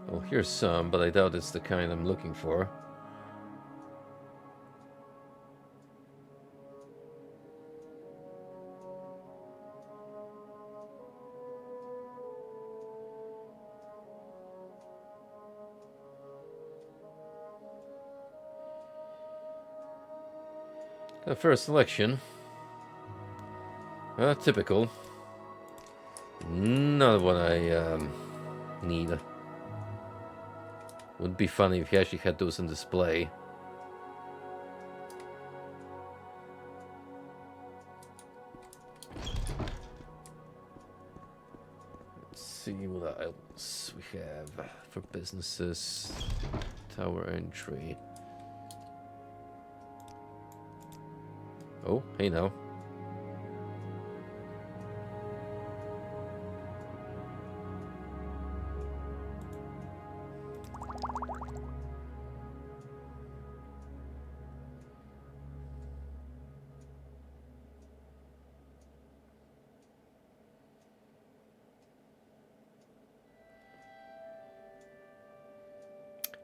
Well, here's some, but I doubt it's the kind I'm looking for. The first selection. Typical. Not what I need. Would be funny if you actually had those on display. Let's see what else we have for businesses. Tower entry. Oh, hey now.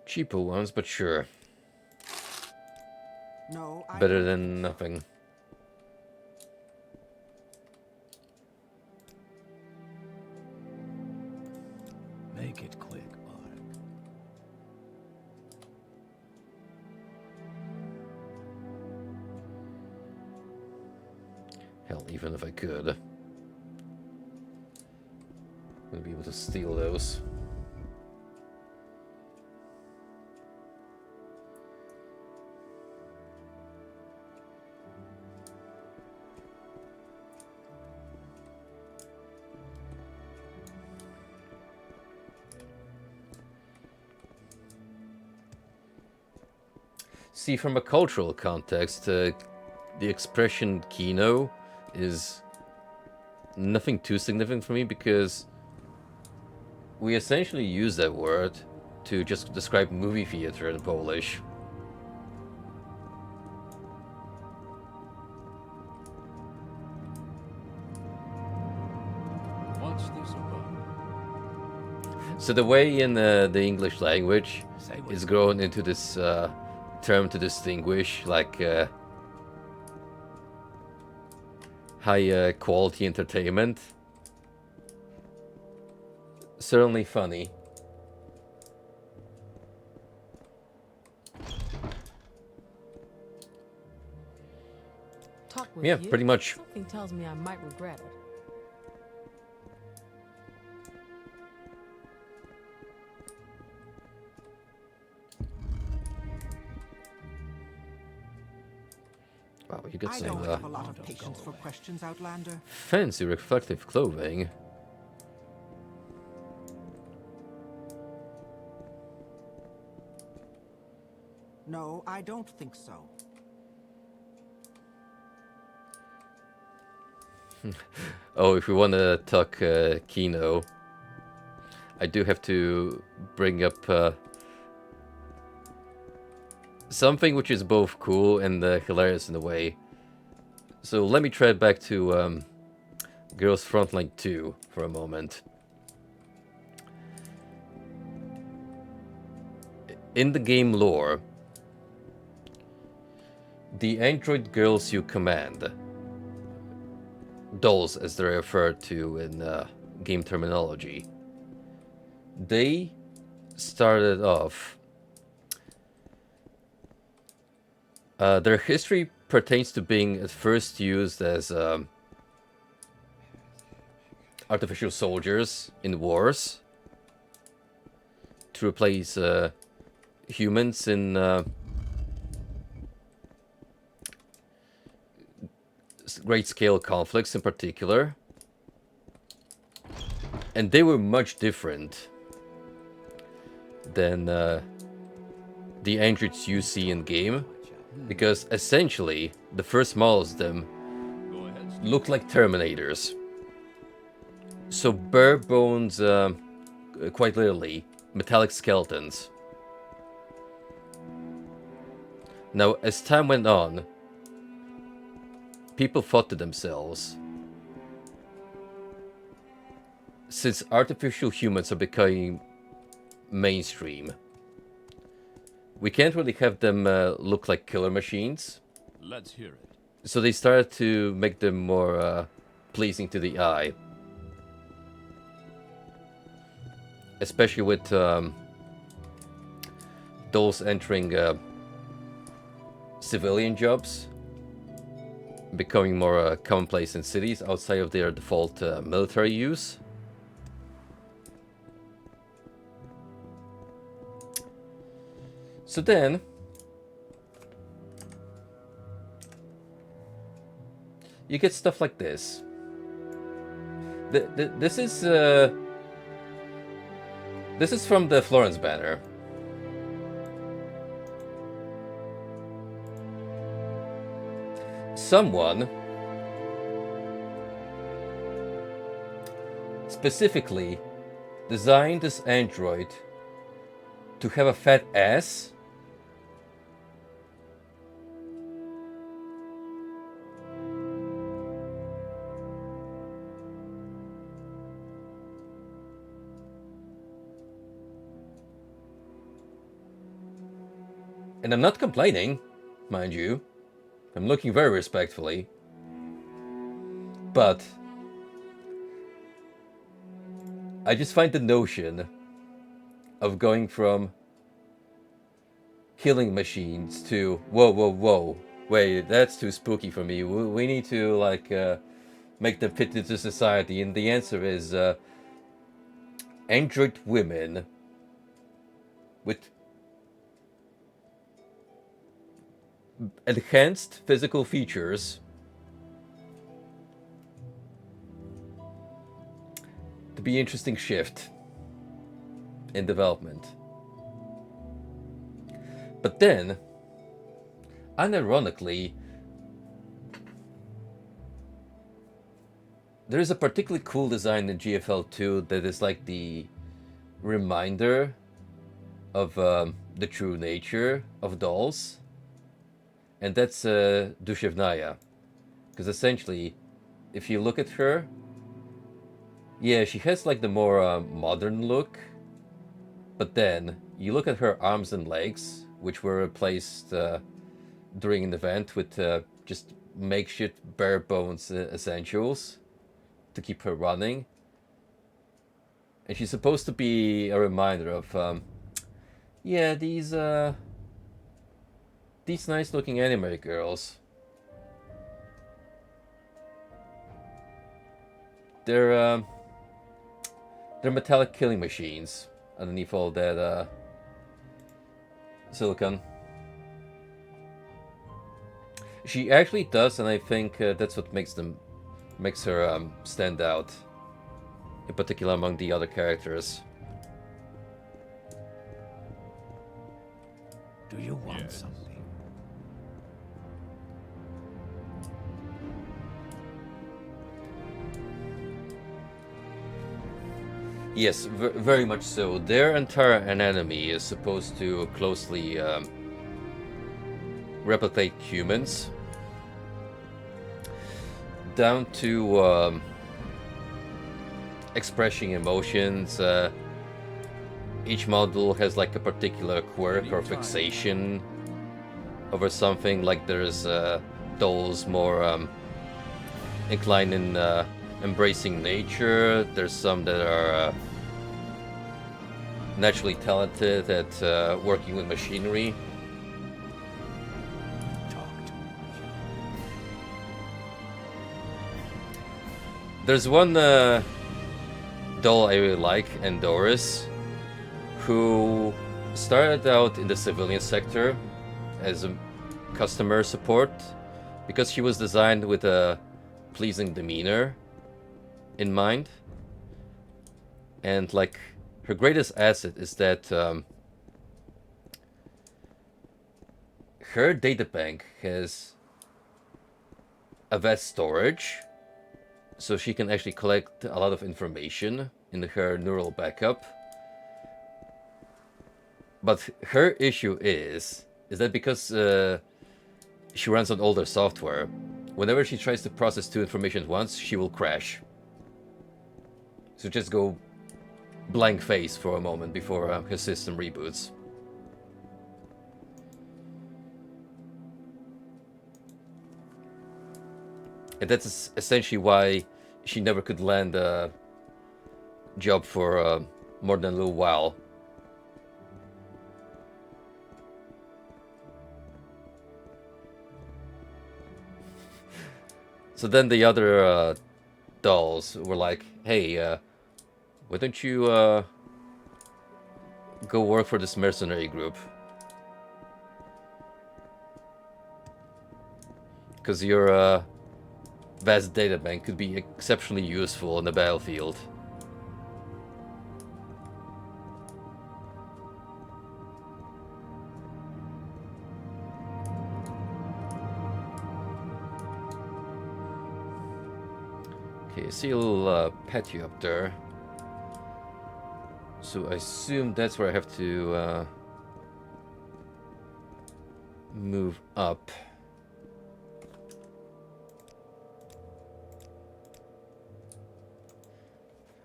Cheaper ones, but sure. No, Better than nothing. Make it quick, Mark. Hell, even if I could, I wouldn't be able to steal those. See, from a cultural context, the expression kino is nothing too significant for me because we essentially use that word to just describe movie theater in Polish. Watch this above. So the way in the English language Say what is grown into this term to distinguish like high quality entertainment. Certainly funny. Talk with Yeah, you? pretty much. Something tells me I might regret it. Wow, you get I some don't have a lot of patience for questions, Outlander. fancy reflective clothing. No, I don't think so. Oh, if we want to talk Kino, I do have to bring up something which is both cool and hilarious in a way. So let me tread back to Girls Frontline 2 for a moment. In the game lore, the android girls you command, dolls as they're referred to in game terminology, they started off. Their history pertains to being at first used as artificial soldiers in wars to replace humans in great scale conflicts in particular. And they were much different than the androids you see in game, because essentially the first models of them looked like Terminators. So bare bones, quite literally, metallic skeletons. Now, as time went on, people thought to themselves, since artificial humans are becoming mainstream, we can't really have them look like killer machines. Let's hear it. So they started to make them more pleasing to the eye. Especially with those entering civilian jobs, becoming more commonplace in cities outside of their default military use. So then, you get stuff like this. This is from the Florence banner. Someone specifically designed this android to have a fat ass and I'm not complaining, mind you. I'm looking very respectfully. But I just find the notion of going from killing machines to whoa, wait, that's too spooky for me. We need to like make them fit into society, and the answer is android women with enhanced physical features to be an interesting shift in development. But then, unironically, there is a particularly cool design in GFL 2 that is like the reminder of the true nature of dolls. And that's Dushevnaya. Because essentially, if you look at her, yeah, she has like the more modern look. But then, you look at her arms and legs, which were replaced during an event with just makeshift bare bones essentials to keep her running. And she's supposed to be a reminder of, yeah, these nice looking anime girls. They're metallic killing machines underneath all that silicon. She actually does, and I think that's what makes her stand out, in particular among the other characters. Do you want something? Yes, very much so. Their entire anatomy is supposed to closely replicate humans, down to expressing emotions. Each model has like a particular quirk or fixation over something. Like there's dolls more inclined in embracing nature. There's some that are naturally talented at working with machinery. Talk too much. There's one doll I really like, Andoris, who started out in the civilian sector as a customer support because she was designed with a pleasing demeanor in mind. And like her greatest asset is that her databank has a vast storage, so she can actually collect a lot of information in her neural backup. But her issue is that because she runs on older software, whenever she tries to process two information at once, she will crash. So just go blank face for a moment before her system reboots. And that's essentially why she never could land a job for more than a little while. So then the other dolls were like, hey, why don't you go work for this mercenary group? Because your vast databank could be exceptionally useful on the battlefield. Okay, I see a little patio up there. So I assume that's where I have to move up.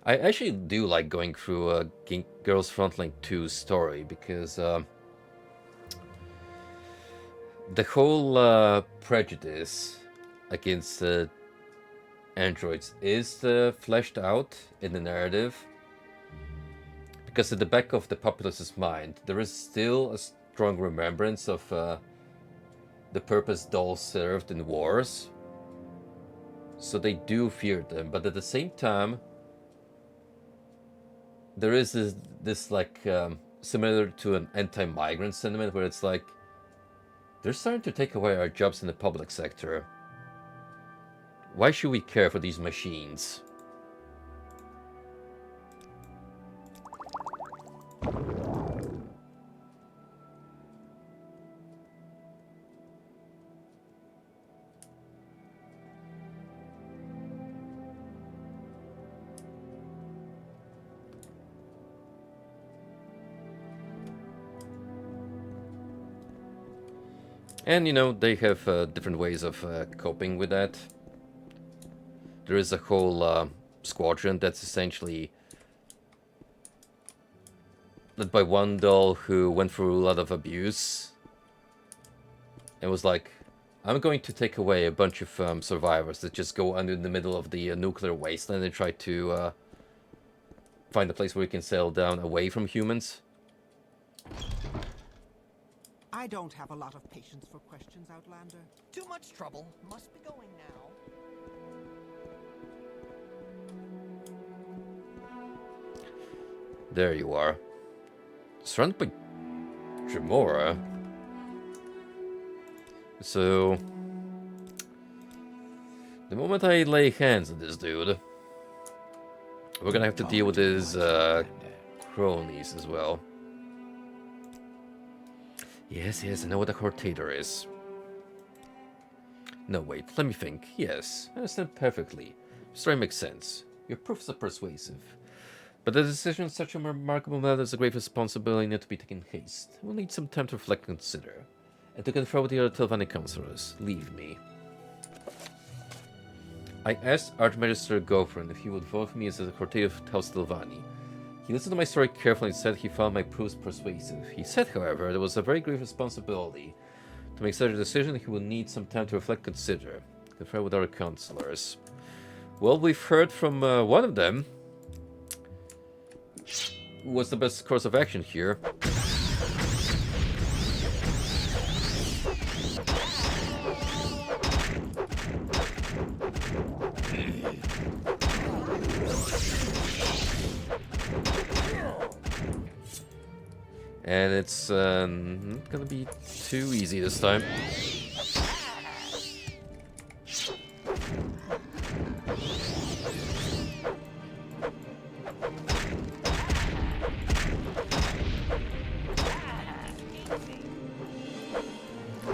I actually do like going through Girls Frontline 2's story because the whole prejudice against androids is fleshed out in the narrative. Because at the back of the populace's mind, there is still a strong remembrance of the purpose dolls served in wars. So they do fear them, but at the same time, there is this like similar to an anti-migrant sentiment where it's like they're starting to take away our jobs in the public sector. Why should we care for these machines? And, you know, they have different ways of coping with that. There is a whole squadron that's essentially led by one doll who went through a lot of abuse. And was like, I'm going to take away a bunch of survivors that just go under the middle of the nuclear wasteland and try to find a place where we can settle down away from humans. I don't have a lot of patience for questions, Outlander. Too much trouble. Must be going now. There you are. Surrounded by Tremora. So, the moment I lay hands on this dude, we're gonna have to deal with his cronies as well. Yes, I know what a cortator is. No, wait, let me think. Yes, I understand perfectly. Story makes sense. Your proofs are persuasive. But the decision of such a remarkable matter is a great responsibility not to be taken in haste. We'll need some time to reflect and consider. And to confer with the other Telvanni councillors. Leave me. I asked Archmagister Gofrin if he would vote for me as the Corte of House Telvanni. He listened to my story carefully and said he found my proofs persuasive. He said, however, there was a very grave responsibility. To make such a decision, he will need some time to reflect and consider. Confer with other councillors. Well, we've heard from one of them. What's the best course of action here? And it's not gonna be too easy this time.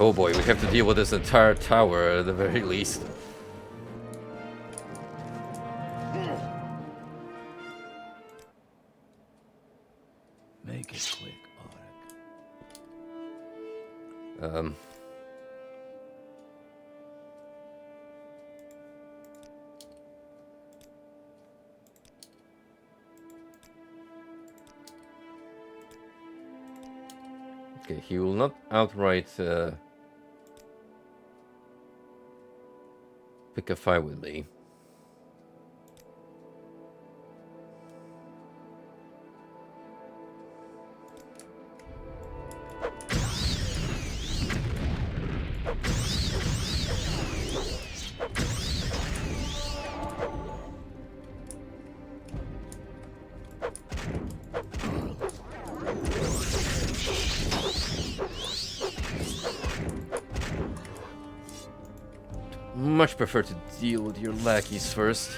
Oh boy, we have to deal with this entire tower at the very least. Make it quick, Um... Okay, he will not outright pick a fight with me. Much prefer to deal with your lackeys first.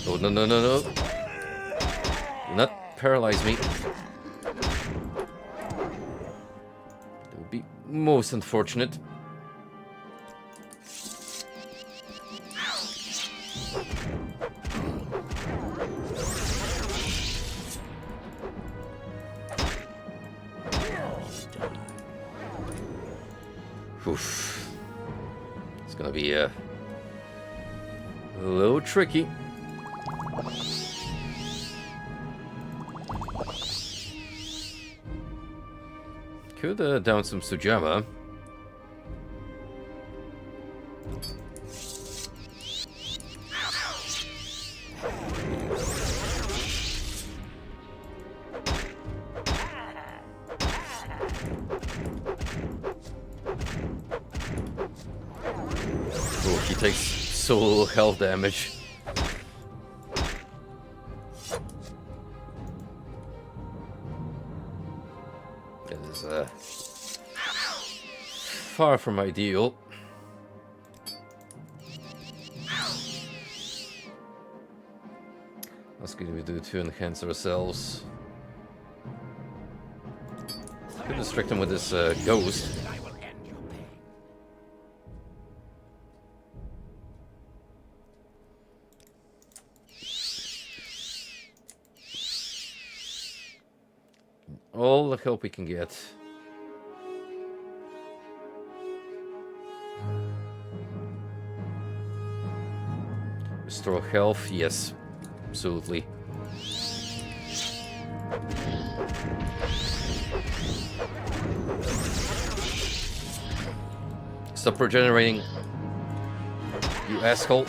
Oh, no, no, no, no. Do not paralyze me. That would be most unfortunate. Oof. It's gonna be a little tricky. Could down some Sujama. Oh, he takes so little health damage. That is far from ideal. What's good we do to enhance ourselves? Could distract him with this ghost. All the help we can get. Restore health, yes, absolutely. Stop regenerating, you asshole.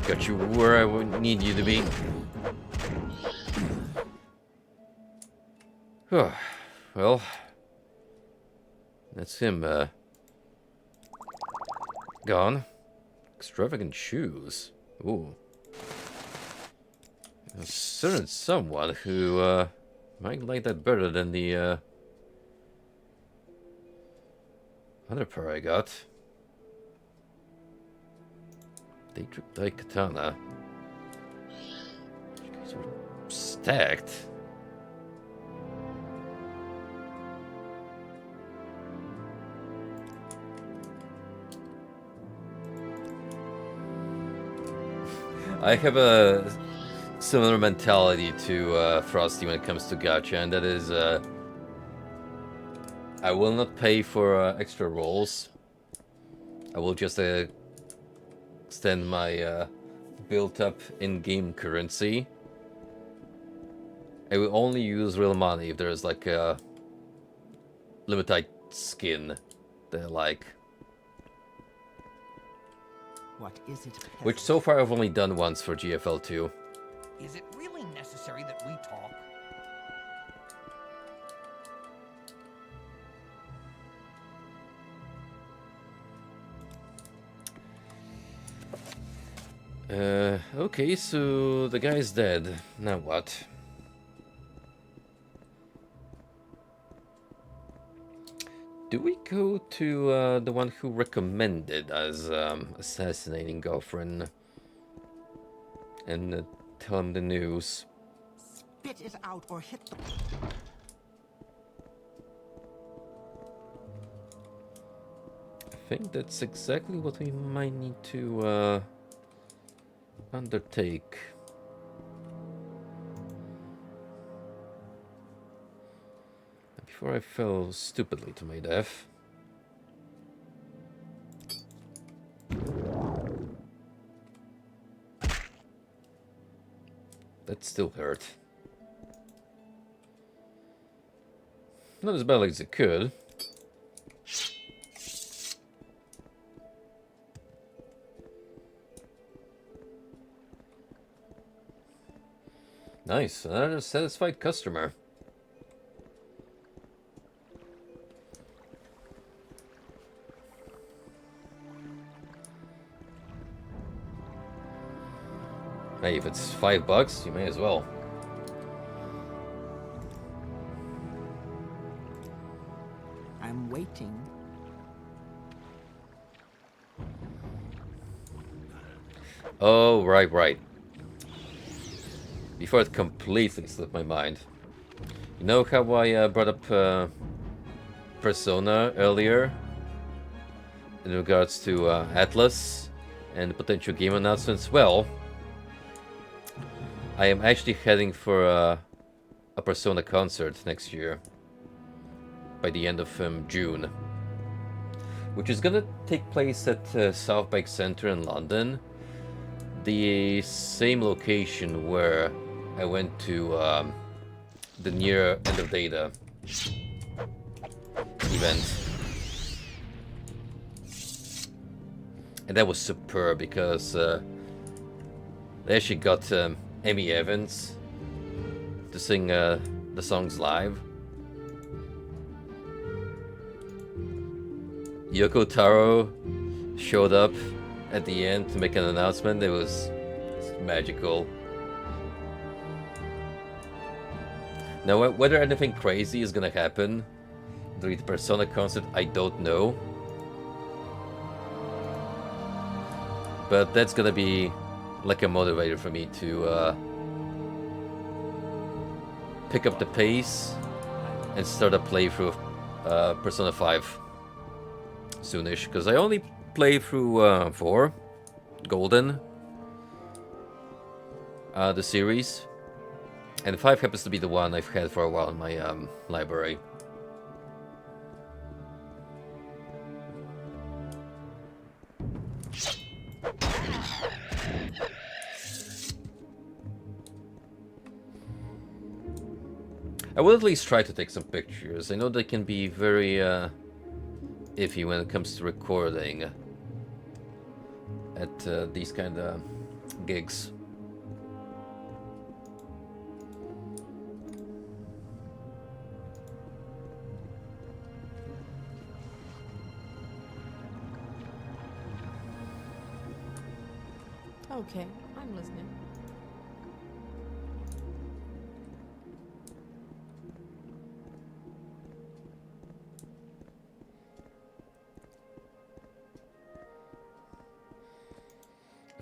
Got you where I would need you to be. Well, that's him, gone. Extravagant shoes. Ooh. There's certain someone who, might like that better than the, other pair I got. Daedric Dai Katana. Sort of stacked. I have a similar mentality to Frosty when it comes to gacha, and that is I will not pay for extra rolls. I will just extend my built-up in-game currency. I will only use real money if there's like a limited skin that I like. What is it, Which so far I've only done once for GFL2. Is it really necessary that we talk? Okay, so the guy's dead. Now what? Do we go to the one who recommended us assassinating Goffrin and tell him the news? Spit it out or hit the... I think that's exactly what we might need to undertake. Before I fell stupidly to my death. That still hurt. Not as badly as it could. Nice, another satisfied customer. Hey, if it's $5, you may as well. I'm waiting. Oh, right. Before it completely slipped my mind. You know how I brought up Persona earlier? In regards to Atlas and potential game announcements? Well, I am actually heading for a Persona concert next year. By the end of June. Which is gonna take place at South Bank Centre in London. The same location where I went to the near end of data event. And that was superb because they actually got Amy Evans to sing the songs live. Yoko Taro showed up at the end to make an announcement. It was magical. Now, whether anything crazy is gonna happen during the Persona concert, I don't know. But that's gonna be like a motivator for me to pick up the pace and start a playthrough of Persona 5 soonish, because I only played through 4, Golden, the series, and 5 happens to be the one I've had for a while in my library. I will at least try to take some pictures. I know they can be very iffy when it comes to recording at these kind of gigs. Okay, I'm listening.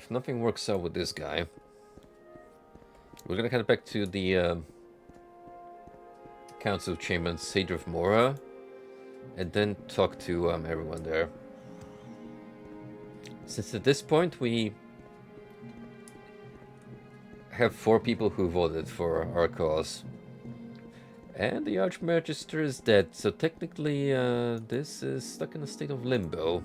if nothing works out with this guy, we're gonna head back to the Council Chamber and Sage of Mora, and then talk to everyone there. Since at this point we have 4 people who voted for our cause. And the Archmagister is dead, so technically this is stuck in a state of limbo.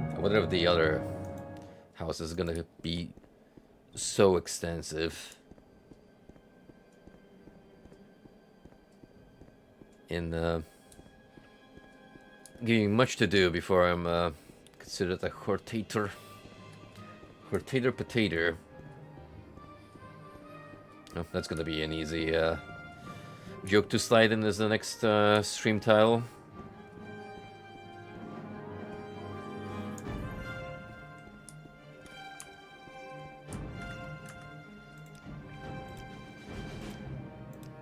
I wonder if the other house is gonna be so extensive in giving much to do before I'm considered a hortator. Hortator potato. Oh, that's gonna be an easy joke to slide in as the next stream title.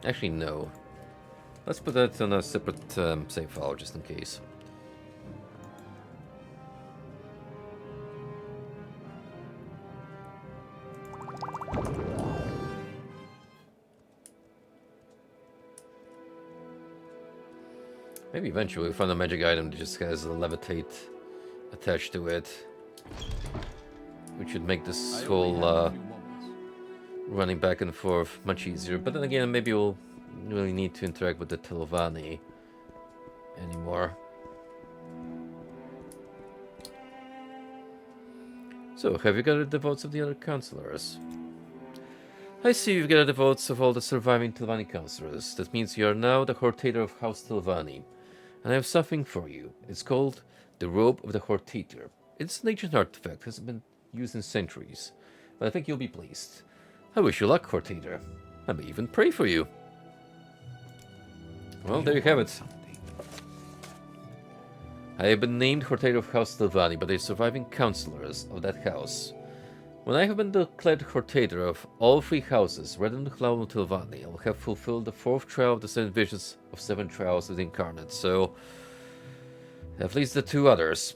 Actually, no. Let's put that on a separate save file, just in case. Maybe eventually we'll find a magic item that just has a levitate attached to it. Which should make this whole running back and forth much easier. But then again, maybe we'll really need to interact with the Telovani anymore. So, have you gathered the votes of the other councillors? I see you've gathered the votes of all the surviving Telovani councillors. That means you are now the Hortator of House Telovani. And I have something for you. It's called the Robe of the Hortator. It's an ancient artifact, hasn't been used in centuries. But I think you'll be pleased. I wish you luck, Hortator. I may even pray for you. Well, there you have it. I have been named Hortator of House Telovani by the surviving councillors of that house. When I have been declared Hortator of all 3 houses, Redden, Cloud, and Telovani, I will have fulfilled the 4th trial of the 7 visions of 7 trials of the Incarnate, so at least the 2 others.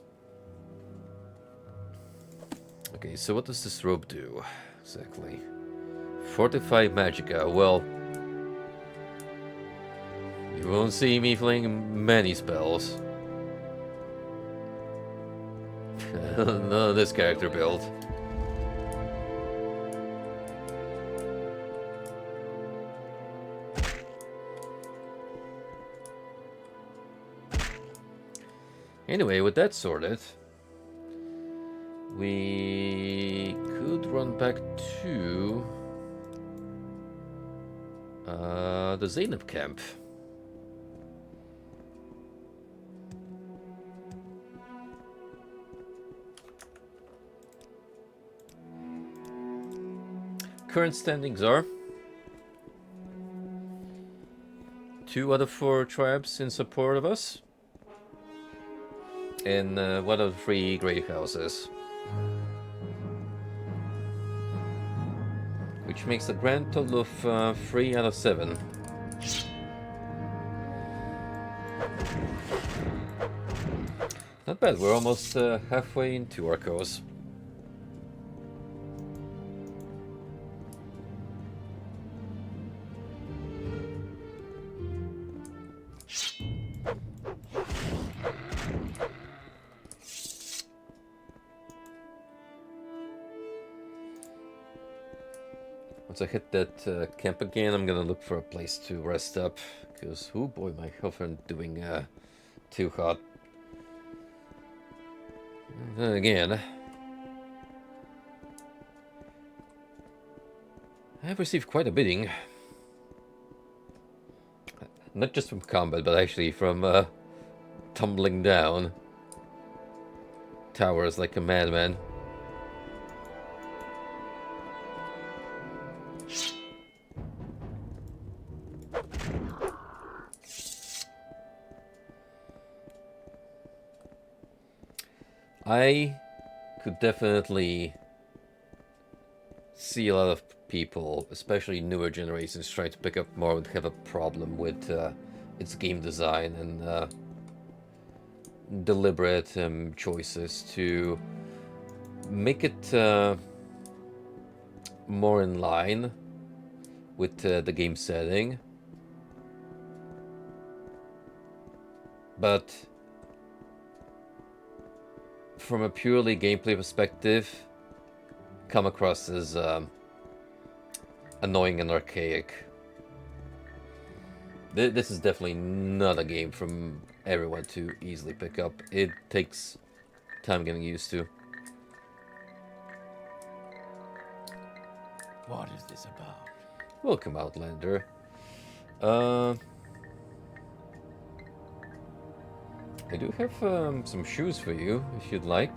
Okay, so what does this robe do, exactly? Fortify Magica, well, you won't see me playing many spells. None of this character build. Anyway, with that sorted, we could run back to the Zainab camp. Current standings are 2 out of 4 tribes in support of us, and 1 of 3 grave houses, which makes a grand total of 3 out of 7. Not bad, we're almost halfway into our cause. Once I hit that camp again, I'm gonna look for a place to rest up, because, oh boy, my health isn't doing too hot. Then again, I have received quite a beating. Not just from combat, but actually from tumbling down towers like a madman. I could definitely see a lot of people, especially newer generations, trying to pick up Morrowind have a problem with its game design and deliberate choices to make it more in line with the game setting. But from a purely gameplay perspective, come across as annoying and archaic. This is definitely not a game from everyone to easily pick up. It takes time getting used to. What is this about? Welcome, Outlander. I do have some shoes for you, if you'd like.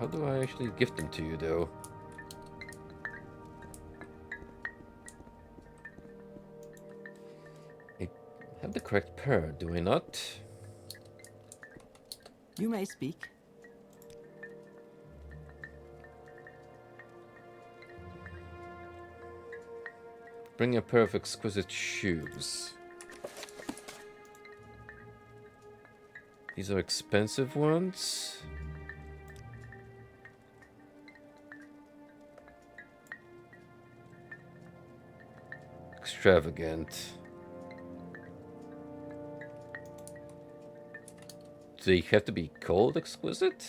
How do I actually gift them to you, though? I have the correct pair, do I not? You may speak. Bring a pair of exquisite shoes. These are expensive ones. Extravagant. Do they have to be cold exquisite?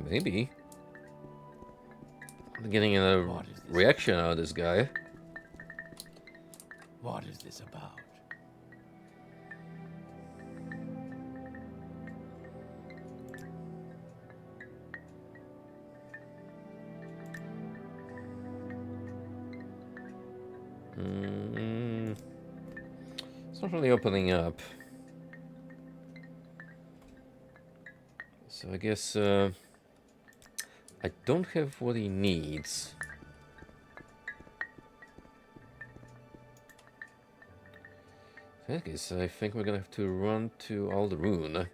Maybe. I'm getting a reaction out of this guy. What is this about? It's not really opening up. So I guess I don't have what he needs. I guess I think we're gonna have to run to Alderun.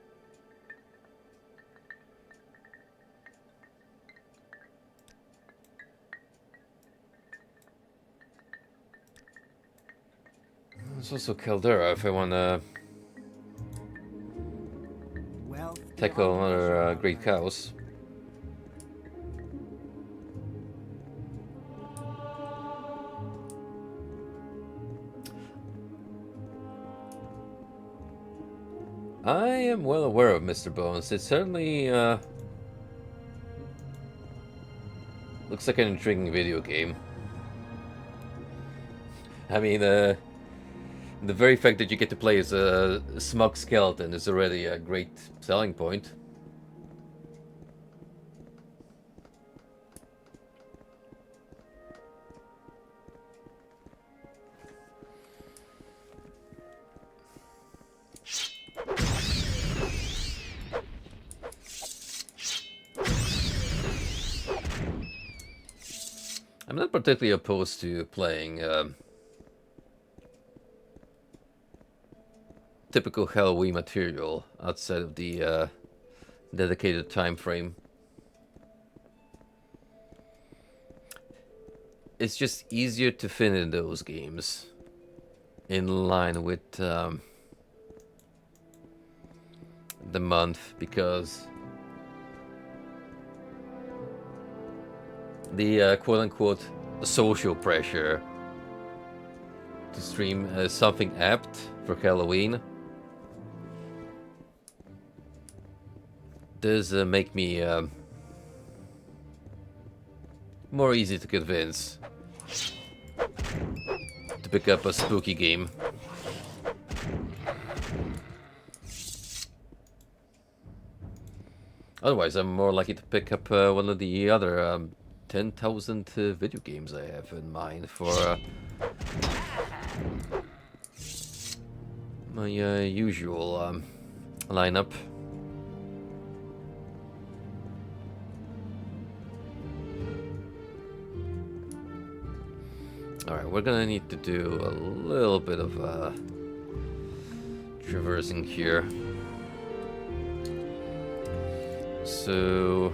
There's also Caldera if I wanna tackle another great cows. I am well aware of Mr. Bones. It certainly looks like an intriguing video game. I mean, the very fact that you get to play as a smug skeleton is already a great selling point. I'm not particularly opposed to playing typical Halloween material outside of the dedicated time frame. It's just easier to fit in those games in line with the month, because the quote-unquote social pressure to stream something apt for Halloween does make me more easy to convince to pick up a spooky game. Otherwise, I'm more likely to pick up one of the other 10,000 video games I have in mind for my usual lineup. Alright, we're gonna need to do a little bit of traversing here. So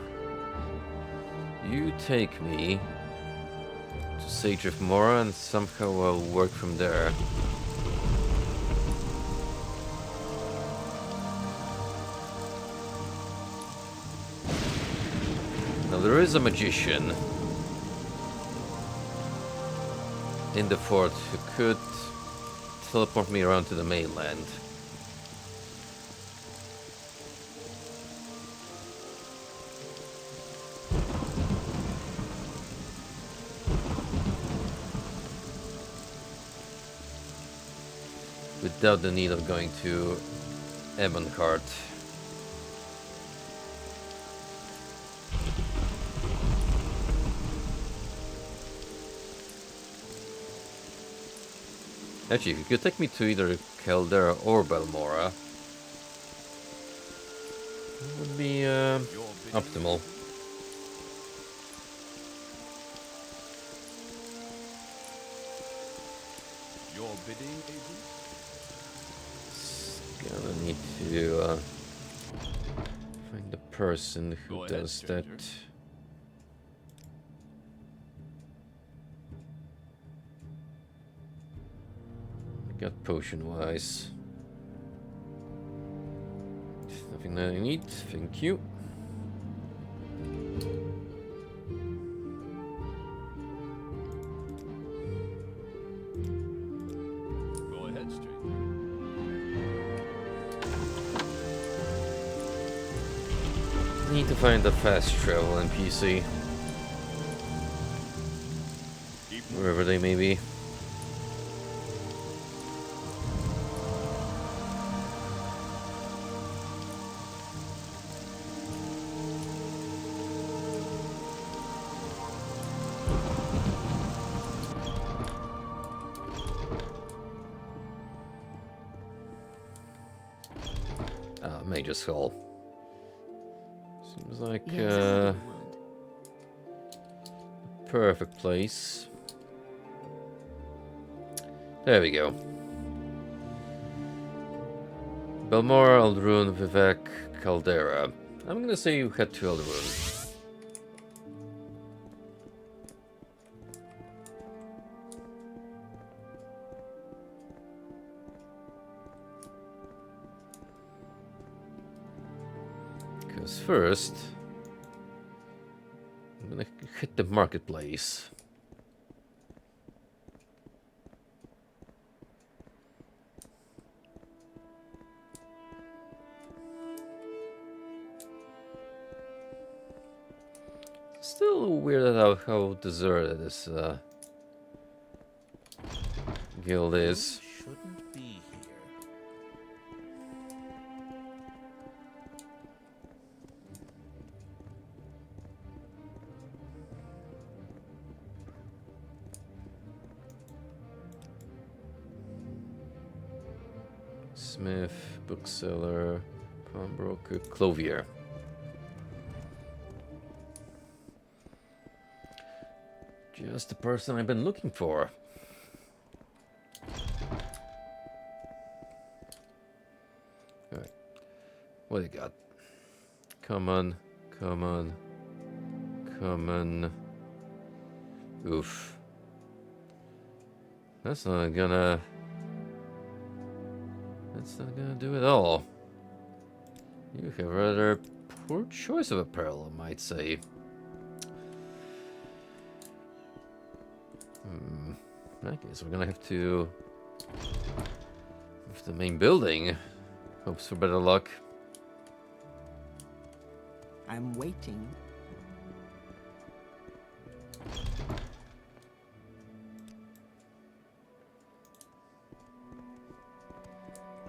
you take me to Sage of Mora and somehow I'll work from there. Now there is a magician in the fort who could teleport me around to the mainland. Without the need of going to Ebonheart. Actually, if you could take me to either Caldera or Balmora, it would be optimal. Your bidding, agent? Gonna need to find the person who Go ahead, does stranger. that. Got potion-wise. Nothing that I need, thank you. Go ahead, stranger. Need to find the fast travel NPC. Keep Wherever they may be. Major Skull. Seems like perfect place. There we go. Balmora, Aldrun, Vivek, Caldera. I'm gonna say you head to Aldrun. Because first, I'm gonna hit the marketplace. Still weird how deserted this guild is. Shouldn't be here. Smith, bookseller, pawnbroker, clothier. Just the person I've been looking for. Alright. What do you got? Come on, come on, come on. Oof. That's not gonna do it all. You have a rather poor choice of apparel, I might say. In that case, we're gonna have to move to the main building. Hopes for better luck. I'm waiting.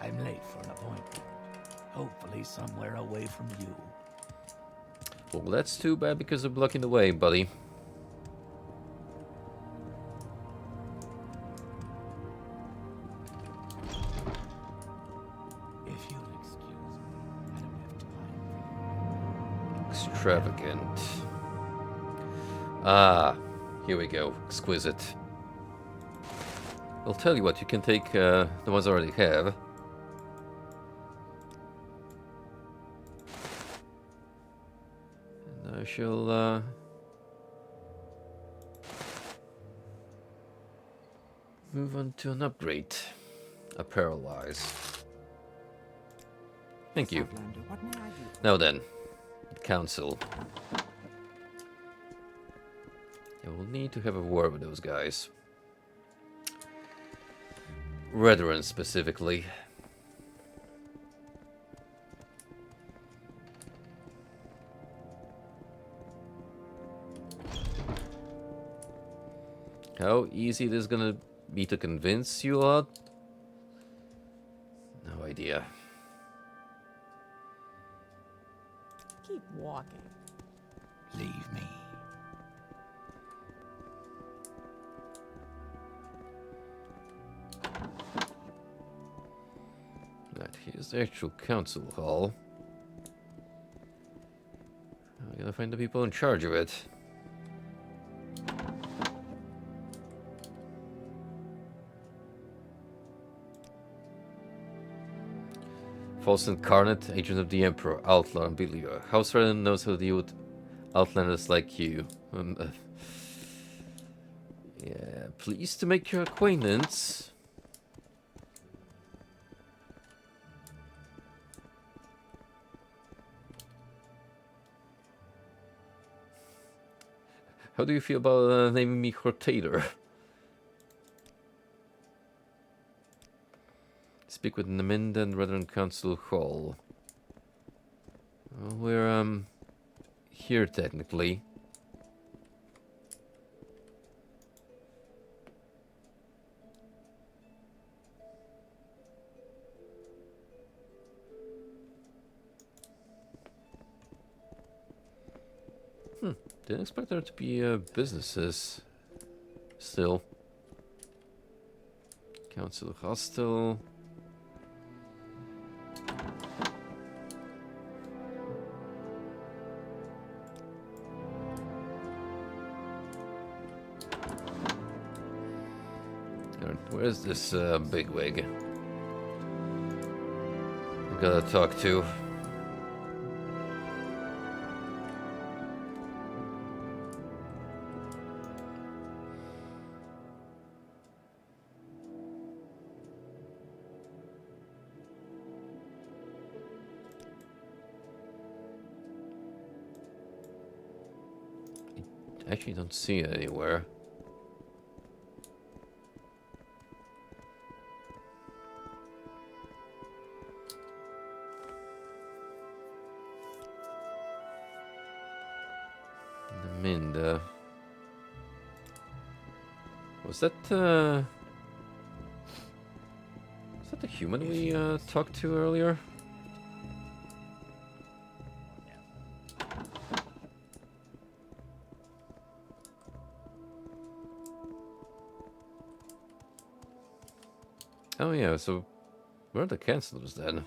I'm late for an appointment. Hopefully somewhere away from you. Well, that's too bad because of blocking the way, buddy. If you'll excuse me, I don't have time. Extravagant. Ah, here we go. Exquisite. I'll tell you what, you can take the ones I already have. And I shall move on to an upgrade. A paralyze. Thank you. Outlander, what may I do for Now then, council. I will need to have a word with those guys. Brethren specifically. How easy it is gonna be to convince you lot? No idea. Keep walking. Leave me. Right, here's the actual council hall. I gotta find the people in charge of it. False Incarnate, Agent of the Emperor, Outlaw, and Believer. House Redden knows how to deal with outlanders like you. Yeah, pleased to make your acquaintance. How do you feel about naming me Hortator? Speak with Naminda and Brethren Council Hall. Well, we're here technically. Didn't expect there to be businesses still. Council Hostel. Where's this bigwig? I gotta talk to. I actually don't see it anywhere. Minda. Was that the human we talked to earlier? Oh yeah, so where are the councilors then?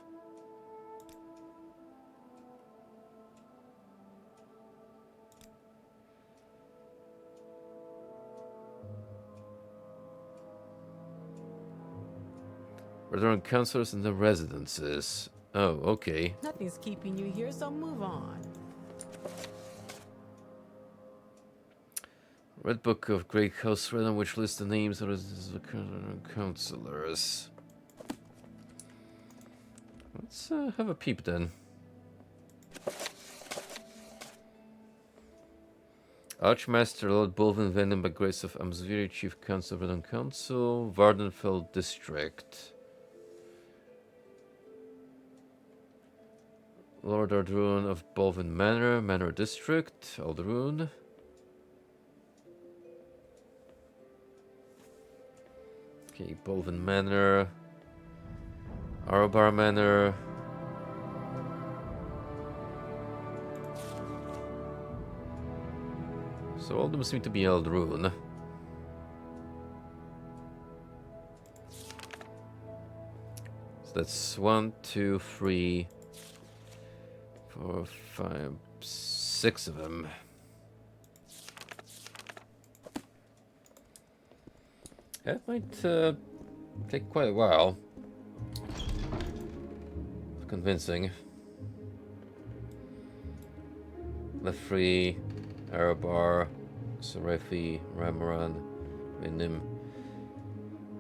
There are councilors in the residences. Oh, okay. Nothing's keeping you here, so move on. Red Book of Great House Redden, which lists the names of the councilors. Let's have a peep then. Archmaster Lord Bolvin Venom by grace of Amsviri, Chief Council of Redden Council, Vardenfell District. Lord Ardruin of Bolvin Manor, Manor District, Aldruin. Okay, Bolvin Manor, Arobar Manor. So all of them seem to be Eldrune. So that's 1, 2, 3, 4, 5, 6 of them. That might take quite a while. Convincing. Lefri, Arabar, Sarefi, Ramaran, Minim.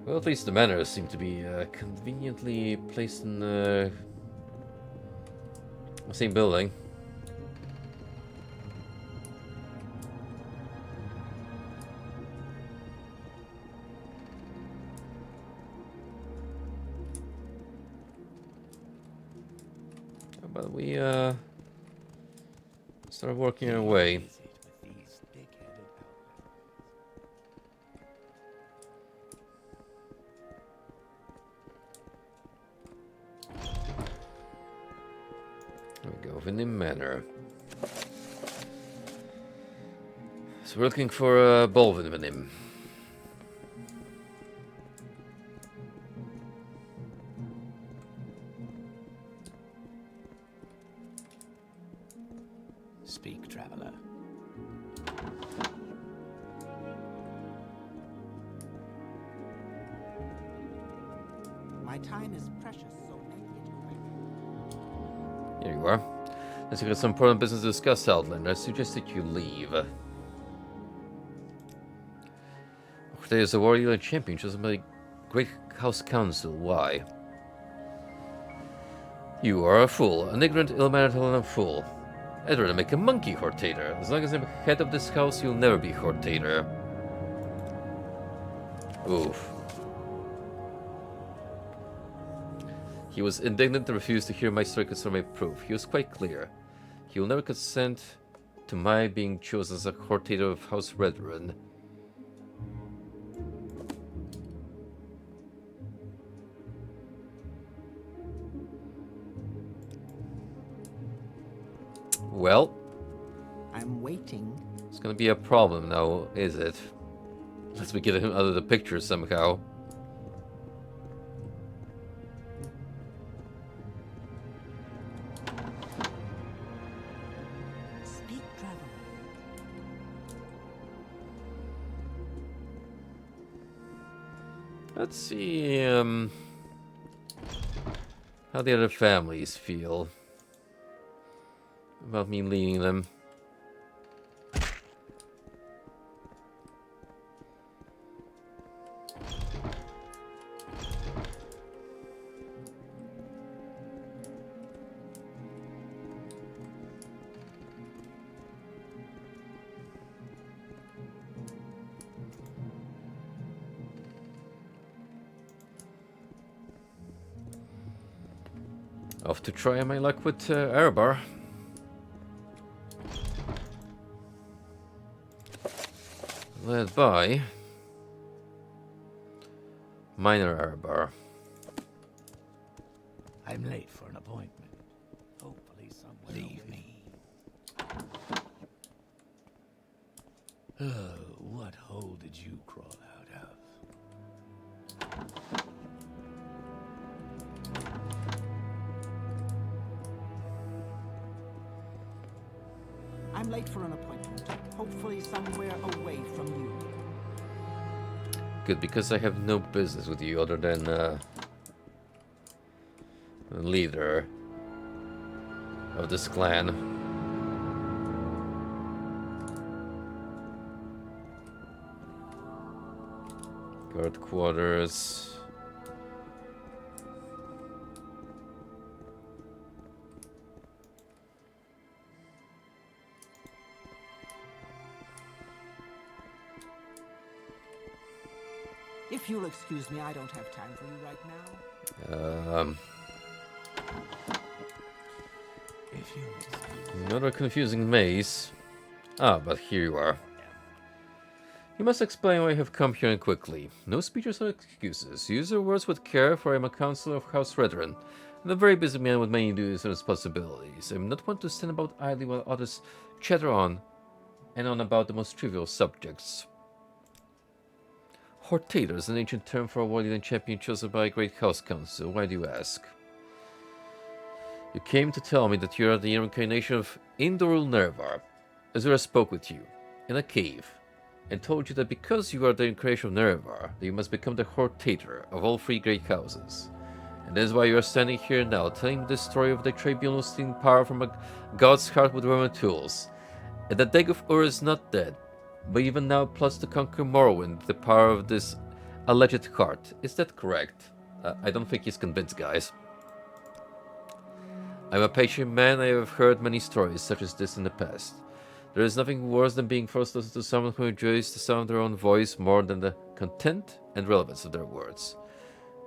Well, at least the manors seem to be conveniently placed in the same building. But we start working our way. There we go, Vinim Manor. So we're looking for Bolvin Vinim. Speak, traveler. My time is precious, so make it quick. Here you are. Let's get some important business to discuss, Outlander. I suggest that you leave. Today is a warrior champion chosen by the Great House Council. Why? You are a fool. An ignorant, ill-mannered, and a fool. I'd rather make a monkey Hortator. As long as I'm head of this house, you'll never be Hortator. Oof. He was indignant and refused to hear my story concerning my proof. He was quite clear. He will never consent to my being chosen as a Hortator of House Redrun. Well, I'm waiting. it's gonna be a problem now, is it? Unless we get him out of the picture somehow. Speak, traveler. Let's see how the other families feel about me leading them. Off to try my luck with Arabar. Led by Minor Arabar. I'm late for an appointment. Hopefully somewhere. Leave me. Oh, what hole did you crawl out of? I'm late for an appointment. Hopefully somewhere away from you. Good, because I have no business with you other than the leader of this clan. Guard quarters. If you'll excuse me, I don't have time for you right now. If you Another confusing maze. Ah, but here you are. You must explain why you have come here and quickly. No speeches or excuses. Use your words with care, for I am a counselor of House Redrun, and a very busy man with many duties and responsibilities. I am not one to stand about idly while others chatter on and on about the most trivial subjects. Hortator is an ancient term for a warrior champion chosen by a great house council. Why do you ask? You came to tell me that you are the incarnation of Indorul Nervar. Azura spoke with you in a cave and told you that because you are the incarnation of Nervar, that you must become the Hortator of all three great houses. And that is why you are standing here now, telling me the story of the tribunal stealing power from a god's heart with Roman tools. And that Dag of Ur is not dead, but even now plots to conquer Morrowind with the power of this alleged heart. Is that correct? I don't think he's convinced, guys. I'm a patient man. I have heard many stories such as this in the past. There is nothing worse than being forced to listen to someone who enjoys the sound of their own voice more than the content and relevance of their words.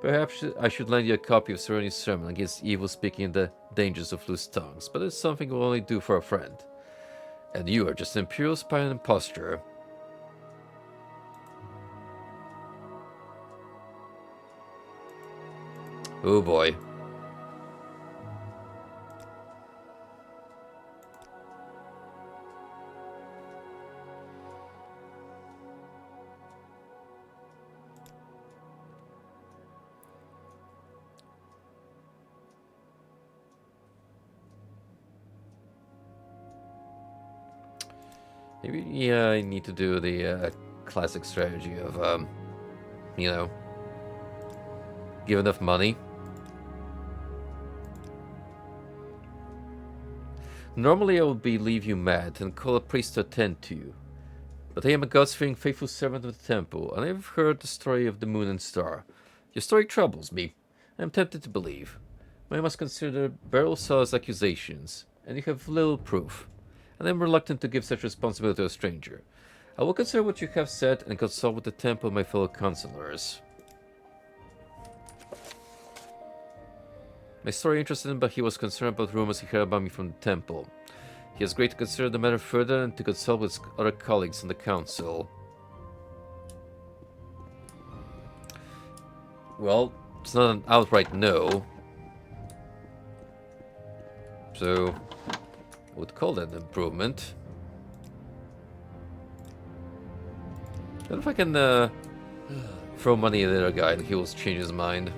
Perhaps I should lend you a copy of Sereni's sermon against evil speaking and the dangers of loose tongues, but it's something we'll only do for a friend. And you are just an imperial spy and impostor. Oh boy. Maybe, yeah, I need to do the classic strategy of, you know, give enough money. Normally I would leave you mad and call a priest to attend to you. But I am a God-fearing faithful servant of the temple, and I have heard the story of the moon and star. Your story troubles me. I am tempted to believe. But I must consider Beryl Saw's accusations, and you have little proof. And I am reluctant to give such responsibility to a stranger. I will consider what you have said and consult with the temple and my fellow counselors. My story interested him, but he was concerned about rumors he heard about me from the temple. He has agreed to consider the matter further and to consult with his other colleagues on the council. Well, it's not an outright no. So, I would call that an improvement. I don't know if I can throw money at the other guy and he will change his mind.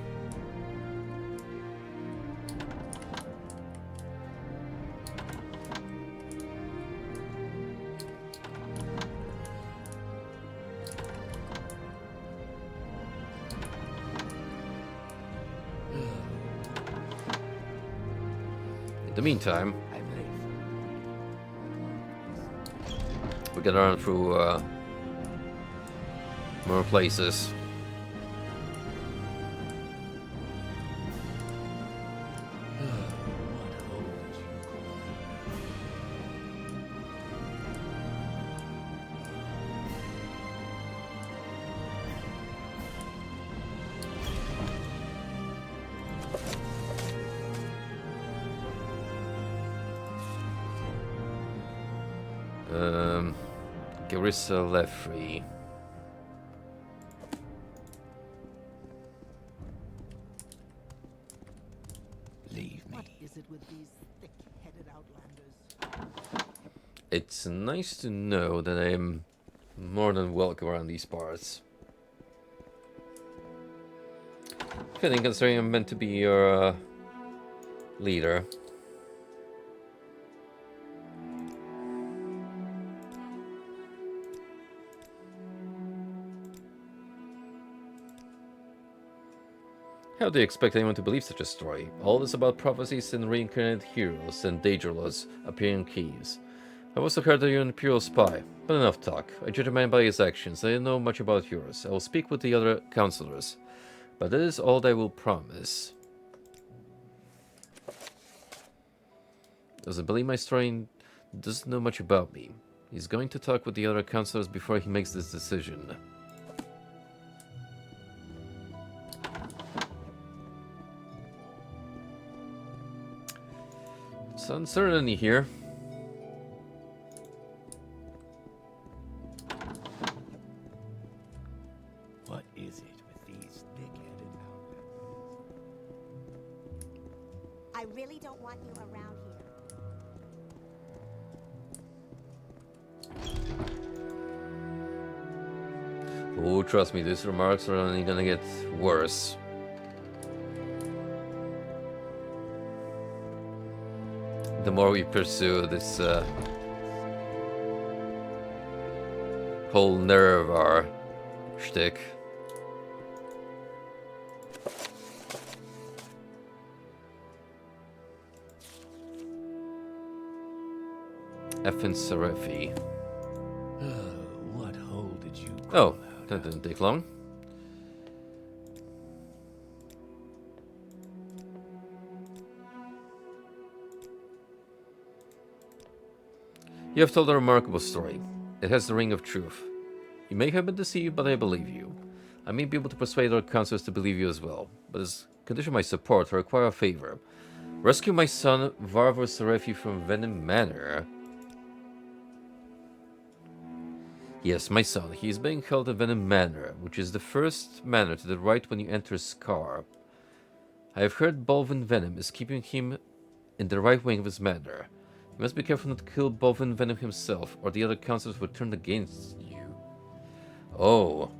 In the meantime, we can run through more places. Garissa Lefrey. Leave me. What is it with these thick-headed outlanders? It's nice to know that I am more than welcome around these parts. Fitting, considering I'm meant to be your leader. How do you expect anyone to believe such a story? All this about prophecies and reincarnated heroes and Daedalus appearing in caves. I've also heard that you're an imperial spy, but enough talk. I judge a man by his actions. I don't know much about yours. I will speak with the other counselors, but that is all I will promise. Doesn't believe my story and doesn't know much about me. He's going to talk with the other counselors before he makes this decision. It's uncertainty here. What is it with these thick-headed outlanders? I really don't want you around here. Oh, trust me, these remarks are only gonna get worse. The more we pursue this whole Nerevar shtick. Effin Serefi. What hole did you Oh, that didn't take long. You have told a remarkable story. It has the ring of truth. You may have been deceived, but I believe you. I may be able to persuade our counselors to believe you as well, but as condition of my support, I require a favor. Rescue my son, Varvar Serefi, from Venom Manor. Yes, my son. He is being held at Venom Manor, which is the first manor to the right when you enter Scar. I have heard Bolvin Venom is keeping him in the right wing of his manor. You must be careful not to kill Bolvin Venom himself, or the other counselors will turn against you. Oh.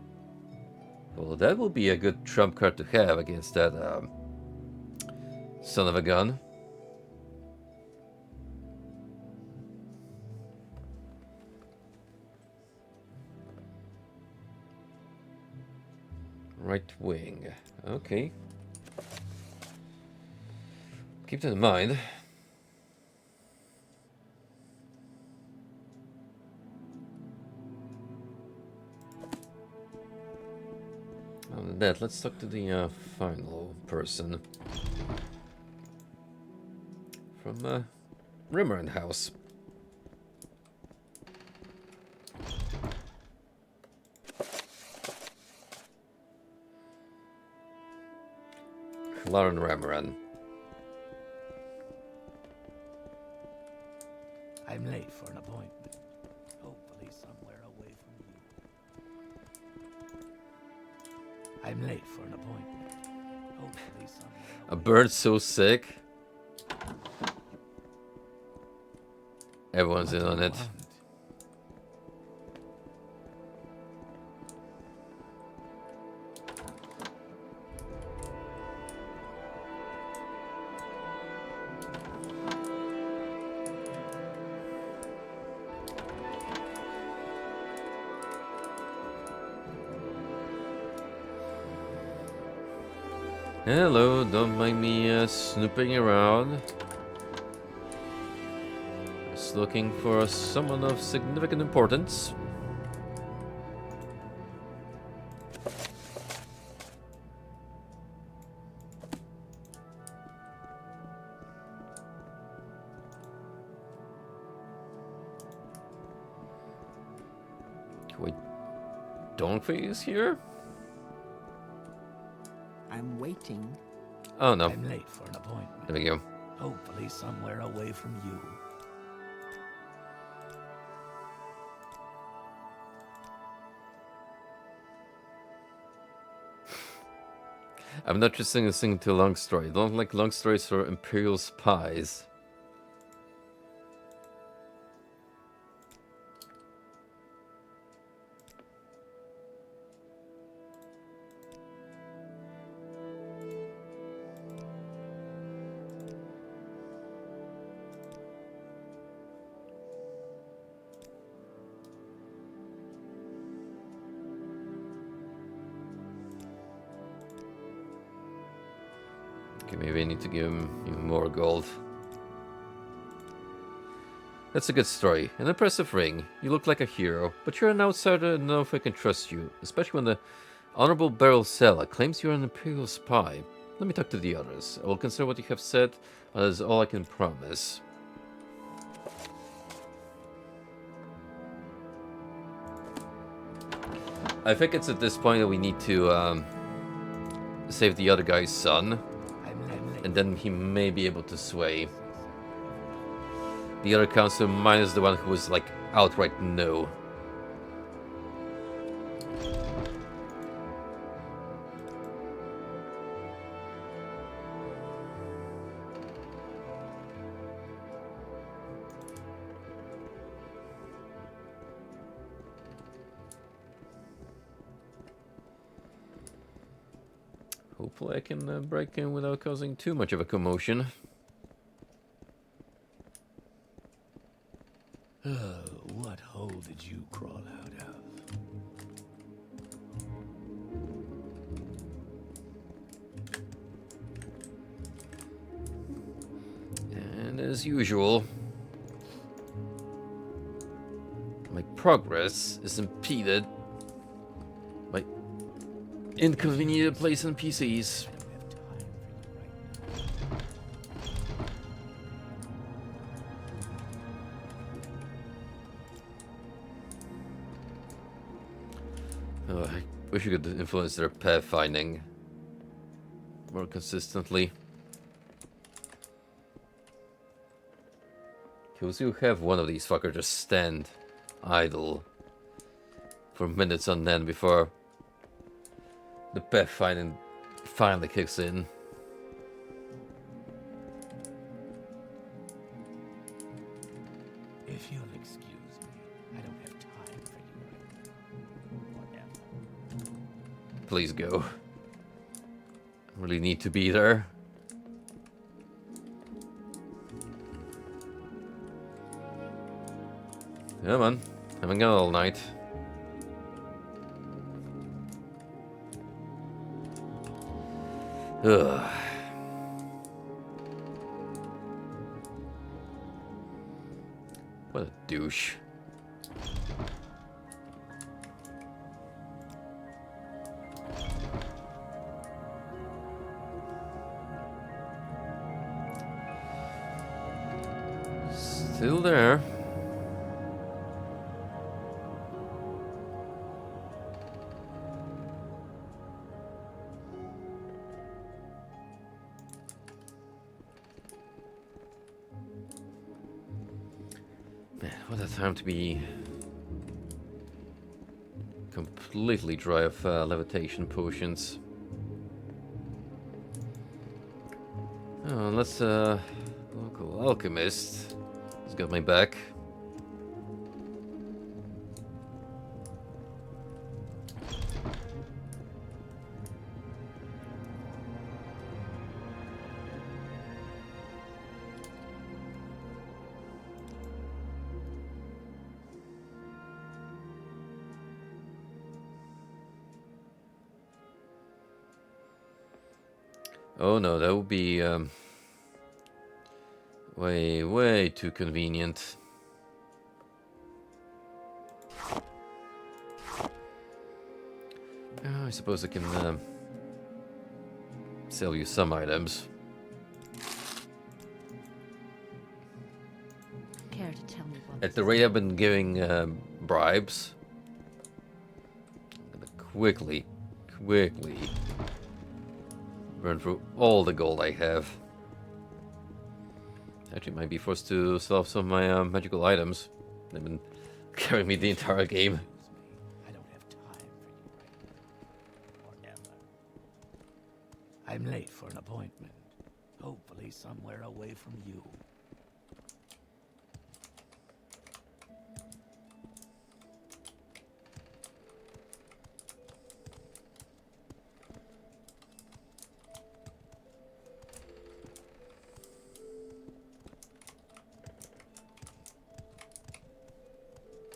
Well, that will be a good trump card to have against that, son of a gun. Right wing. Okay. Keep that in mind. Other than that, let's talk to the final person from Rimmerand House. Lauren Ramaran. I'm late for an appointment. Hopefully somewhere away from you. I'm late for an appointment. Hopefully somewhere. A bird so sick. Everyone's in on it. Hello, don't mind me snooping around. Just looking for someone of significant importance. Wait, Donkey is here? I'm waiting. Oh no. I'm late for an appointment. There we go. Hopefully somewhere away from you. I'm not just listening to a long story. I don't like long stories for Imperial spies. Okay, maybe I need to give him even more gold. That's a good story. An impressive ring. You look like a hero, but you're an outsider and I don't know if I can trust you, especially when the Honorable Beryl Sella claims you're an Imperial spy. Let me talk to the others. I will consider what you have said, but that is all I can promise. I think it's at this point that we need to save the other guy's son, and then he may be able to sway the other council minus the one who was like outright no. Hopefully I can break in without causing too much of a commotion. What hole did you crawl out of? And as usual, my progress is impeded by inconvenient place on PCs. Oh, I wish you could influence their pathfinding more consistently. Because you have one of these fuckers just stand idle for minutes on end before the pathfinding finally kicks in. If you'll excuse me, I don't have time for you right now. Whatever. Please go. I really need to be there. Come on, haven't got all night. Ugh. What a douche. Still there. Man, what a time to be completely dry of levitation potions. Oh, unless local alchemist has got my back. Oh no, that would be way too convenient. Oh, I suppose I can sell you some items. Care to tell me what? At the rate I've been giving bribes, I'm gonna quickly burn through all the gold I have. Actually, might be forced to sell off some of my magical items. They've been carrying me the entire game. I don't have time for you right now. Whatever. I'm late for an appointment. Hopefully somewhere away from you.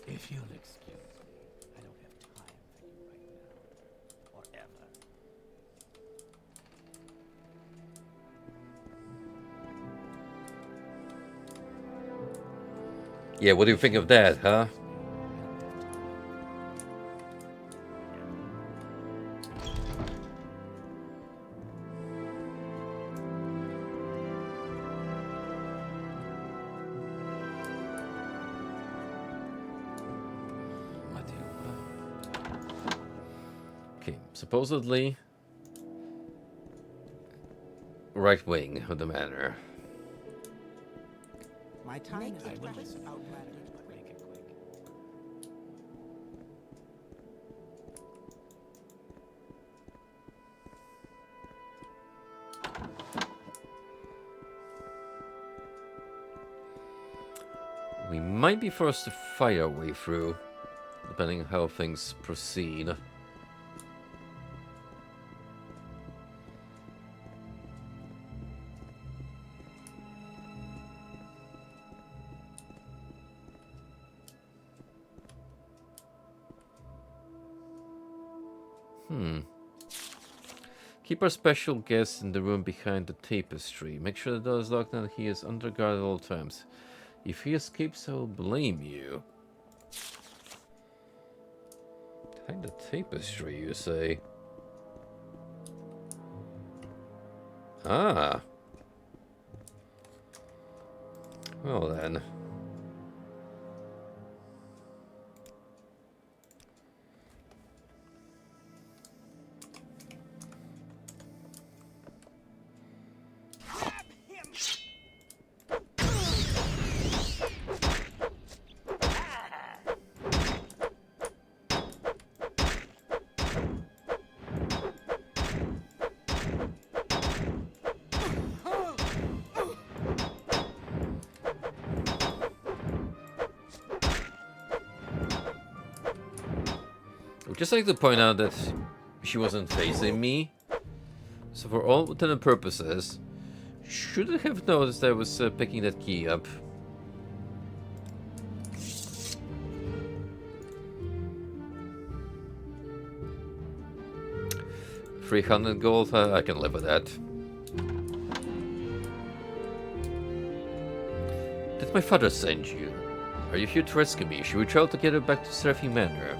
If you'll excuse me, I don't have time for you right now. Forever. Yeah, what do you think of that, huh? What do you want? Okay, supposedly right wing of the manor. My time Make is it quick. outmatched. Make it quick. We might be forced to fight our way through, depending on how things proceed. Keep our special guest in the room behind the tapestry. Make sure the door is locked and he is under guard at all times. If he escapes, I will blame you. Behind the tapestry, you say? Ah. Well then. I would just like to point out that she wasn't facing me. So for all intended purposes, should have noticed I was picking that key up. $300 gold, I can live with that. Did my father send you? Are you here to rescue me? Should we travel together back to Seraphim Manor?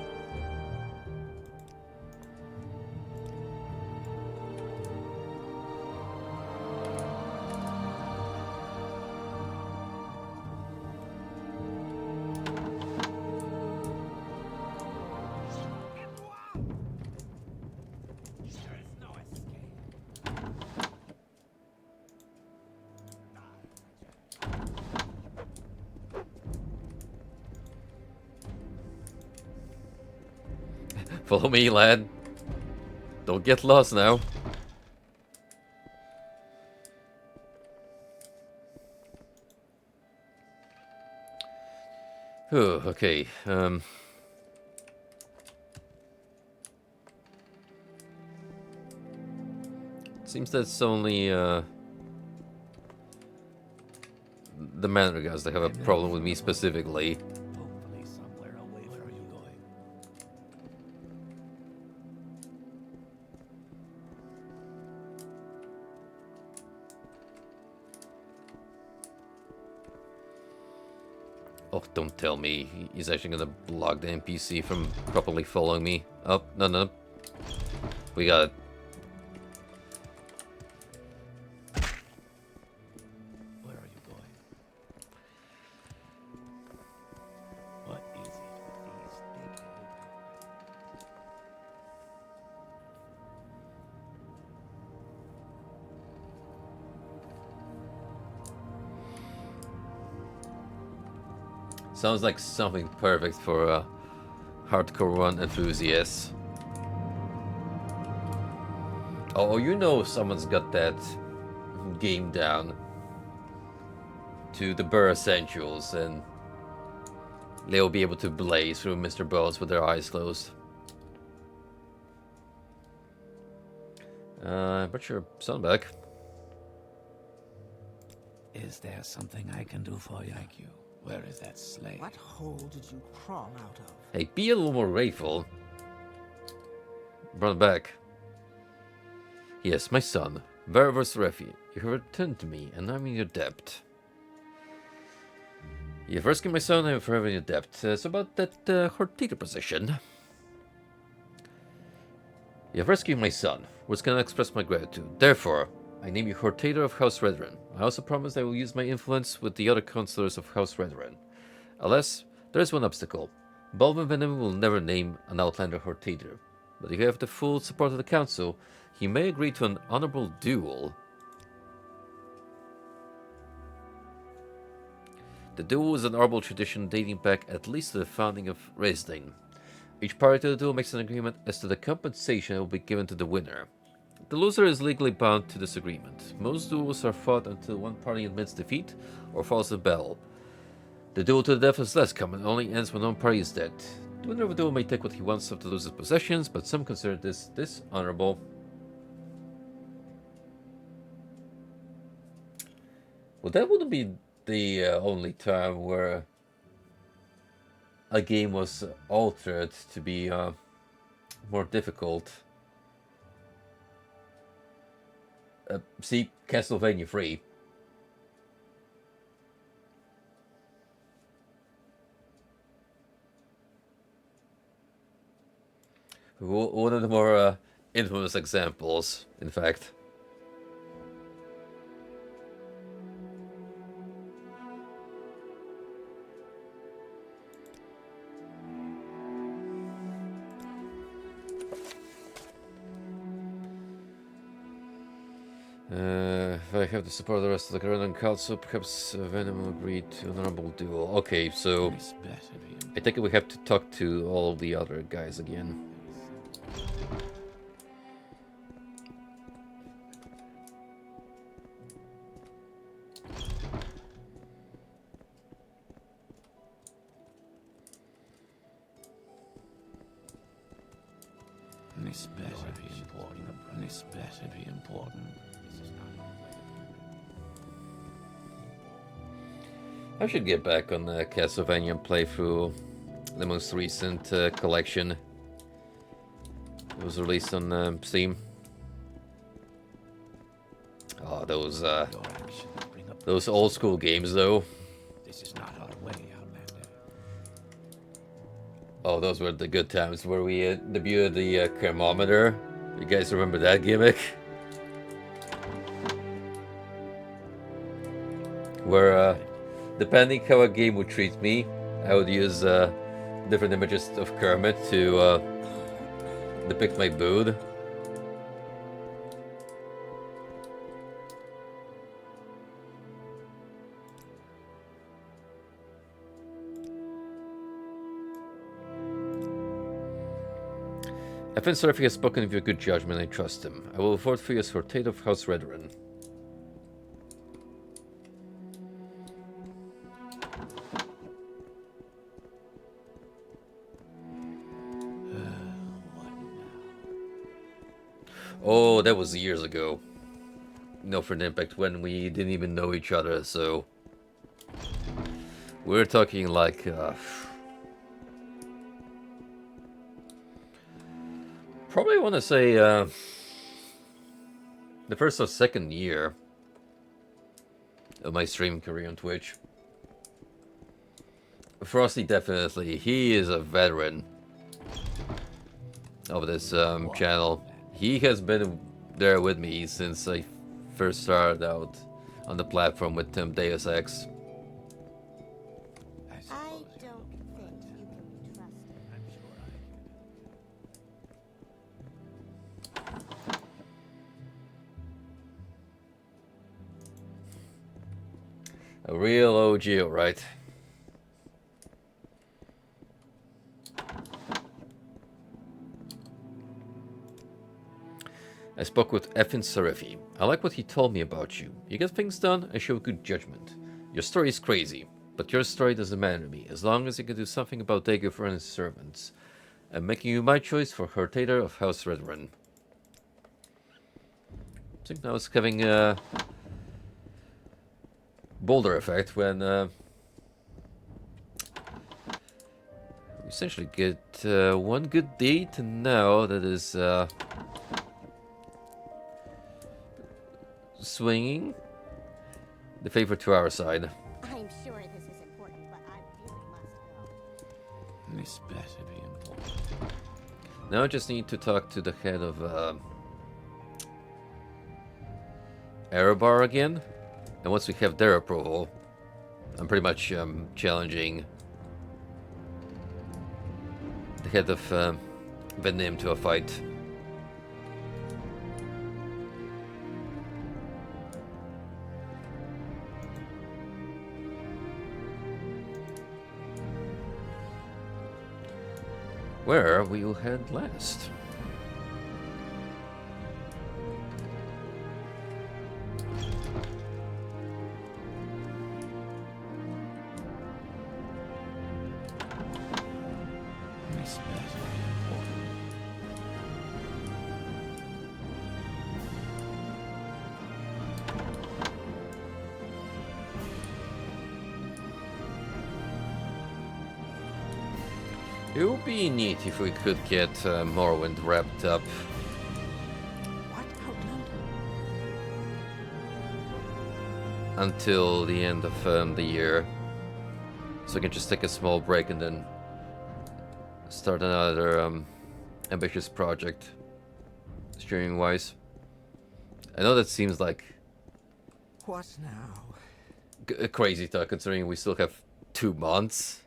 Follow me, lad. Don't get lost now. Oh, okay. Seems that's only the manor guys that have a problem with me specifically. Hopefully somewhere away. Where are you going? Oh, don't tell me he's actually gonna block the NPC from properly following me. Oh, no, no. We got it. Where are you going? What is it with these things? Sounds like something perfect for a hardcore run enthusiast. Oh, you know someone's got that game down to the bare essentials, and they'll be able to blaze through Mr. Bones with their eyes closed. But your son back. Is there something I can do for you? Thank you. Where is that slave? What hole did you crawl out of? Hey, be a little more grateful. Run back. Yes, my son, Varvos Refi, you have returned to me, and I'm in your debt. You have rescued my son, I am forever in your debt. So about that Hortita position. You have rescued my son, which can express my gratitude. Therefore, I name you Hortator of House Redren. I also promise I will use my influence with the other counselors of House Redren. Alas, there is one obstacle. Baldwin Venom will never name an Outlander Hortator. But if you have the full support of the council, he may agree to an honorable duel. The duel is an honorable tradition dating back at least to the founding of Resdain. Each party to the duel makes an agreement as to the compensation that will be given to the winner. The loser is legally bound to this agreement. Most duels are fought until one party admits defeat or falls in battle. The duel to the death is less common and only ends when one party is dead. The winner of a duel may take what he wants of the loser's possessions, but some consider this dishonorable. Well, that wouldn't be the only time where a game was altered to be more difficult. See, Castlevania 3. One of the more infamous examples, in fact. If I have to support the rest of the Grand Council, perhaps Venom will agree to an honorable duel. Okay, so I think we have to talk to all the other guys again. This better be important. This better be important. I should get back on the Castlevania and play through the most recent collection. It was released on Steam. Oh, those old school games, though. This is not our way, Outlander. Oh, those were the good times where we debuted the thermometer. You guys remember that gimmick? Where, depending how a game would treat me, I would use different images of Kermit to depict my mood. If Surfy has spoken of your good judgment, I trust him. I will vote for you as Hortate of House Redren. Oh, that was years ago. No, for an impact when we didn't even know each other, so we're talking like probably want to say the first or second year of my stream career on Twitch. Frosty definitely, he is a veteran of this channel. He has been there with me since I first started out on the platform with Deus Ex. I don't think you can be trusted. I'm sure I A real OG, right? I spoke with Effin Sarifi. I like what he told me about you. You get things done and show good judgment. Your story is crazy, but your story doesn't matter to me, as long as you can do something about Dagofer and his servants. I'm making you my choice for Hortator of House Redren. I think now it's having a bolder effect when we essentially get one good deed now that is swinging the favor to our side. I'm sure this is important, but I really must go. This better be important. Now I just need to talk to the head of Erebar again. And once we have their approval, I'm pretty much challenging the head of Venom to a fight. Where we'll head last. This better be important. It would be neat if we could get Morrowind wrapped up. What, Outlander? until the end of the year, so I can just take a small break and then start another ambitious project, streaming-wise. I know that seems like What now? a crazy thought, considering we still have 2 months.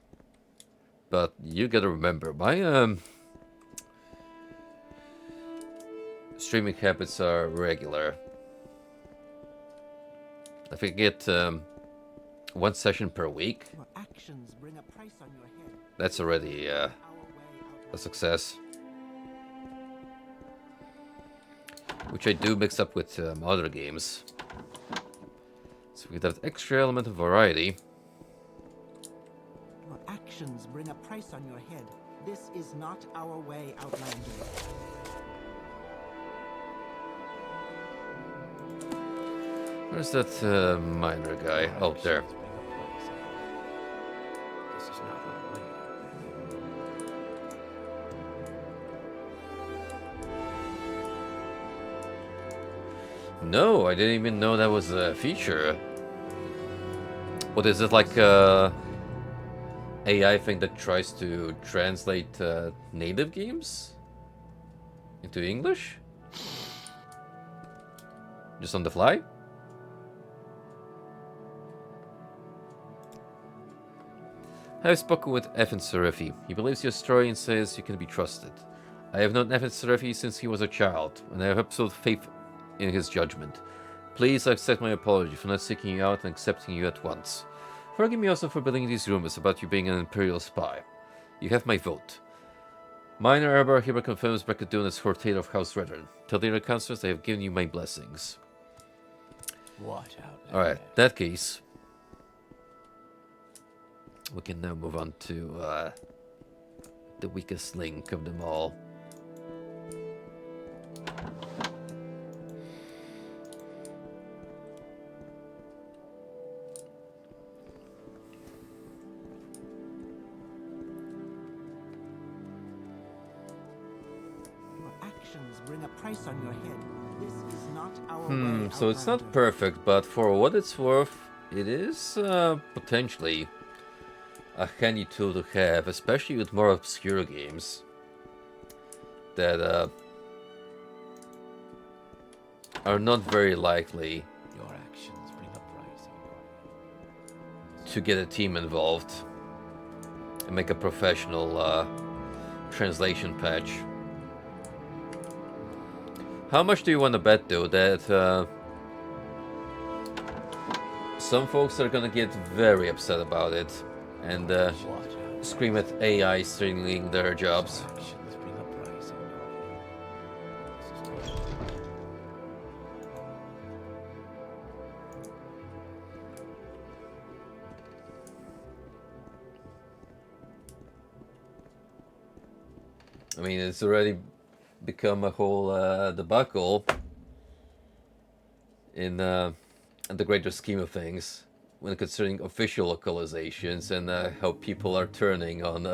But you gotta remember, my streaming habits are regular. If I get 1 session per week, Your actions bring a price on your head. that's already Our way a success. Which I do mix up with other games. So we get that extra element of variety. Your actions bring a price on your head. This is not our way, Outlander. Where's that miner guy? Oh, there. This is not our way. No, I didn't even know that was a feature. What is it, like a AI thing that tries to translate native games into English? Just on the fly? I have spoken with Evan Sarifi. He believes your story and says you can be trusted. I have known Evan Sarifi since he was a child, and I have absolute faith in his judgment. Please accept my apology for not seeking you out and accepting you at once. Forgive me also for building these rumors about you being an Imperial spy. You have my vote. Minor Erbar hereby confirms Bracadun as Hortator of House Redern. Tell the other counselors I have given you my blessings. Watch out. Alright, that case. We can now move on to the weakest link of them all. Your actions bring a price on your head. This is not our way, So it's not Outlander. perfect, but for what it's worth, it is potentially a handy tool to have, especially with more obscure games that are not very likely Your actions bring a price on your head. to get a team involved and make a professional translation patch. How much do you want to bet, though, that some folks are gonna get very upset about it and Watch out. scream at AI stealing their jobs? Your actions bring a price on your head. This is not I mean, it's already become a whole debacle in the greater scheme of things when considering official localizations and how people are turning on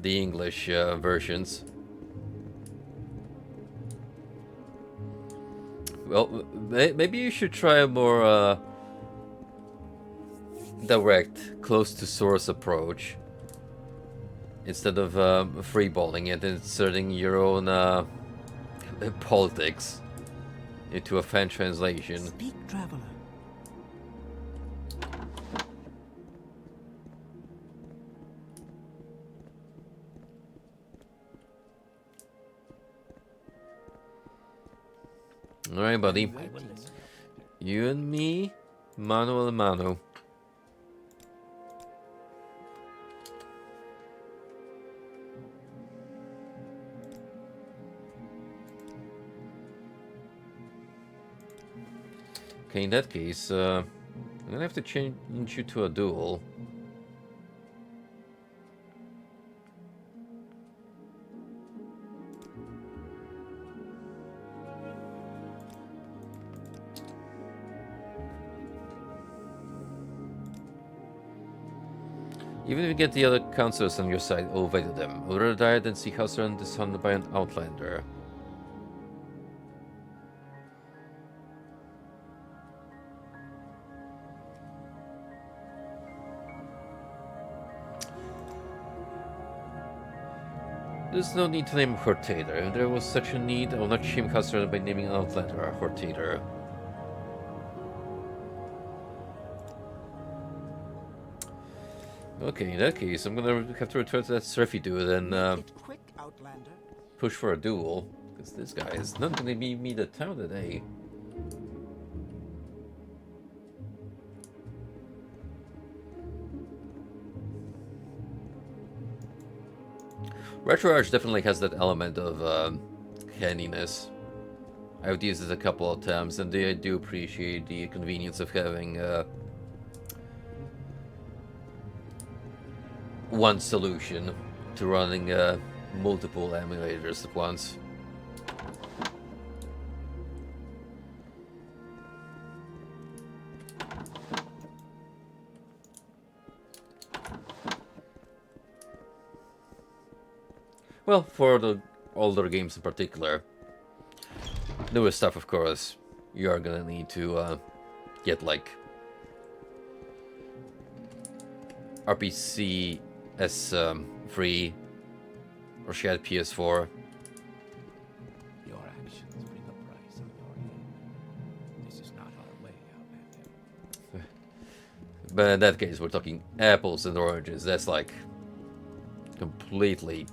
the English versions. Well, maybe you should try a more direct, close to source approach instead of freeballing it and inserting your own politics into a fan translation. Speak, traveler. Alright, buddy. I will listen. You and me, mano a mano. Okay, in that case, I'm gonna have to change you to a duel. Even if you get the other counselors on your side, I'll veto them. I'd rather die than see Hauser dishonored by an outlander. There's no need to name Hortator. If there was such a need, I will not shame Hustler by naming an outlander Hortator. Okay, in that case, I'm gonna have to return to that Surfy dude and Quick, Outlander. push for a duel. Because this guy is not gonna be me the time today. Retro Arch definitely has that element of handiness. I've used it a couple of times, and I do appreciate the convenience of having one solution to running multiple emulators at once. Well, for the older games in particular. Newer stuff, of course, you are gonna need to get like RPC as free or shared PS4. Your actions bring a price on your head. This is not our way, Outlander. But in that case, we're talking apples and oranges. That's like completely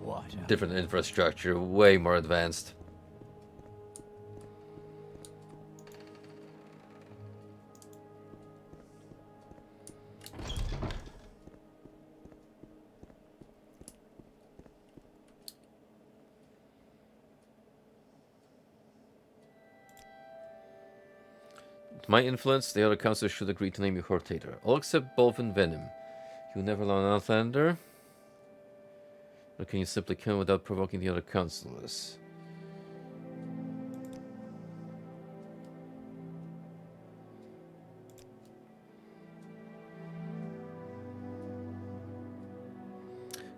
What? different infrastructure, way more advanced. My influence, the other councilors should agree to name you Hortator. All except Bolvin Venom. You never learn an Outlander? Or can you simply kill him without provoking the other councilors?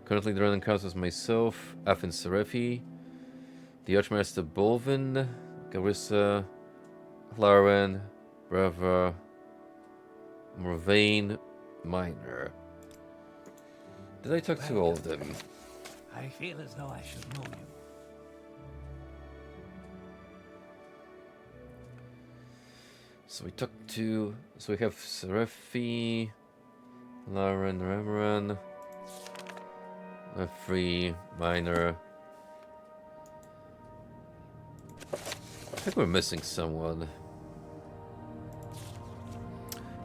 Currently the running councilors myself, Afin Serefi, the Archmaster Bolvin, Garissa, Laren, Brava, Morvain, Minor. Did I talk to all of them? I feel as though I should know you. So we talked to... So we have Serefi, Laren, Ramaran, Free, Minor. I think we're missing someone.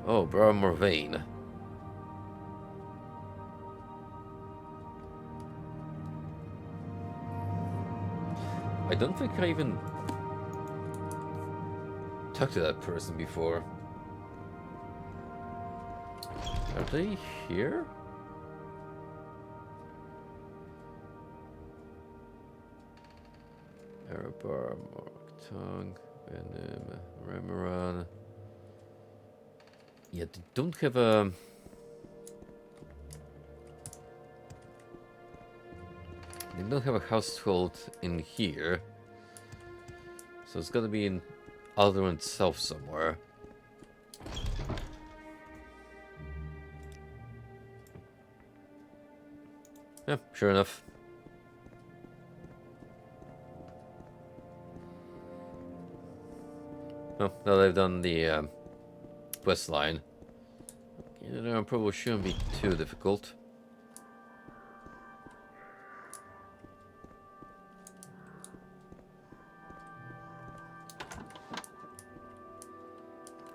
Oh, Brava Morvain. I don't think I even talked to that person before. Are they here? Arabar, Morktong, Venom, Remeron. Yeah, they don't have a... They don't have a household in here. So it's gotta be in Alderaan itself somewhere. Yeah, sure enough. Oh, now they've done the quest line. You know, probably shouldn't be too difficult.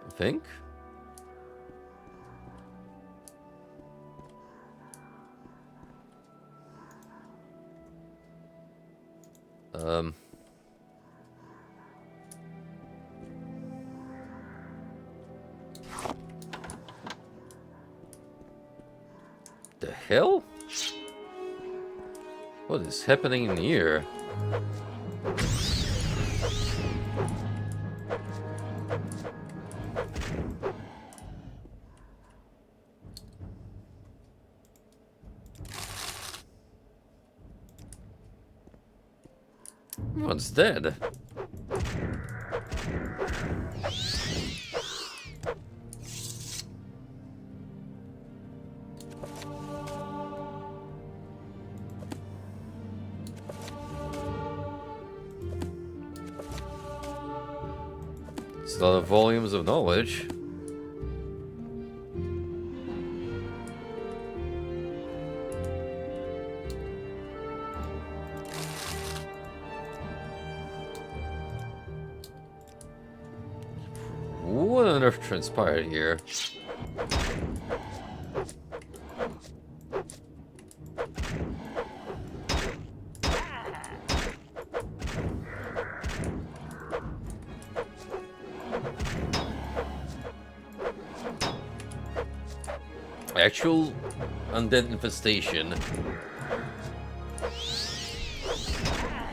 I think. The hell? What is happening in here? Everyone's dead. a lot of volumes of knowledge. What on earth transpired here? Actual undead infestation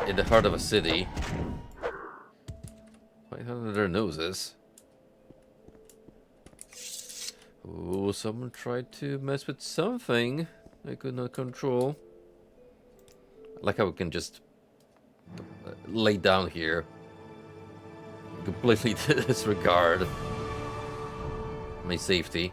in the heart of a city. Right under their noses. Oh, someone tried to mess with something I could not control. Like how we can just lay down here. Completely disregard my safety.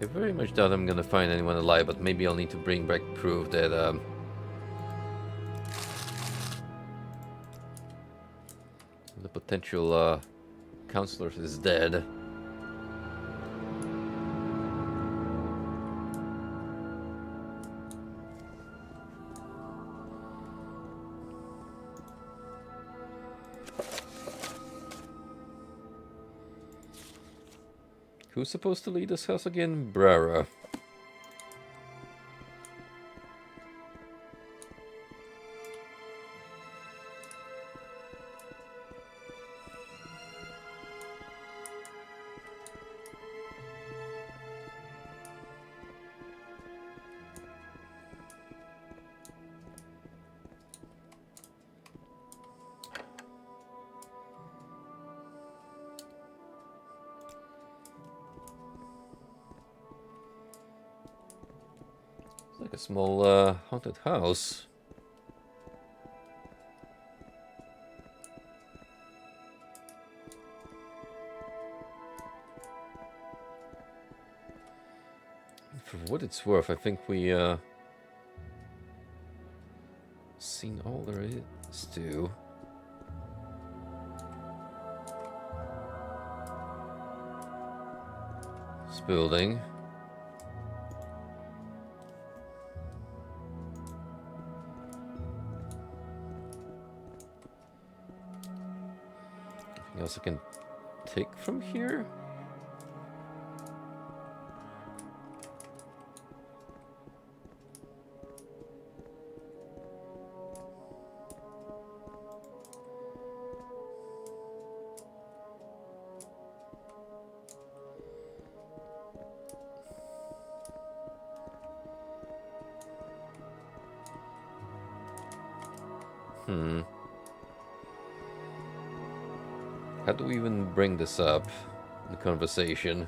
I very much doubt I'm gonna find anyone alive, but maybe I'll need to bring back proof that the potential counselor is dead. Who's supposed to lead this house again? Brara. Like a small haunted house. For what it's worth, I think we seen all there is to. This building. Anything else I can take from here? How do we even bring this up in the conversation?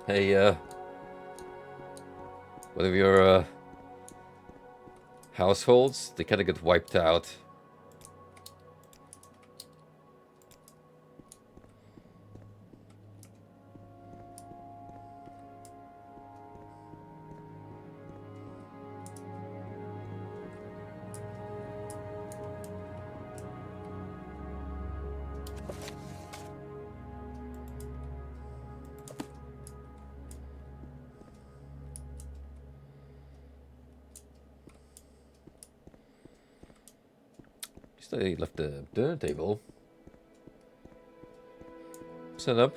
Hey, one of your households, they kind of get wiped out. They left the dinner table set up.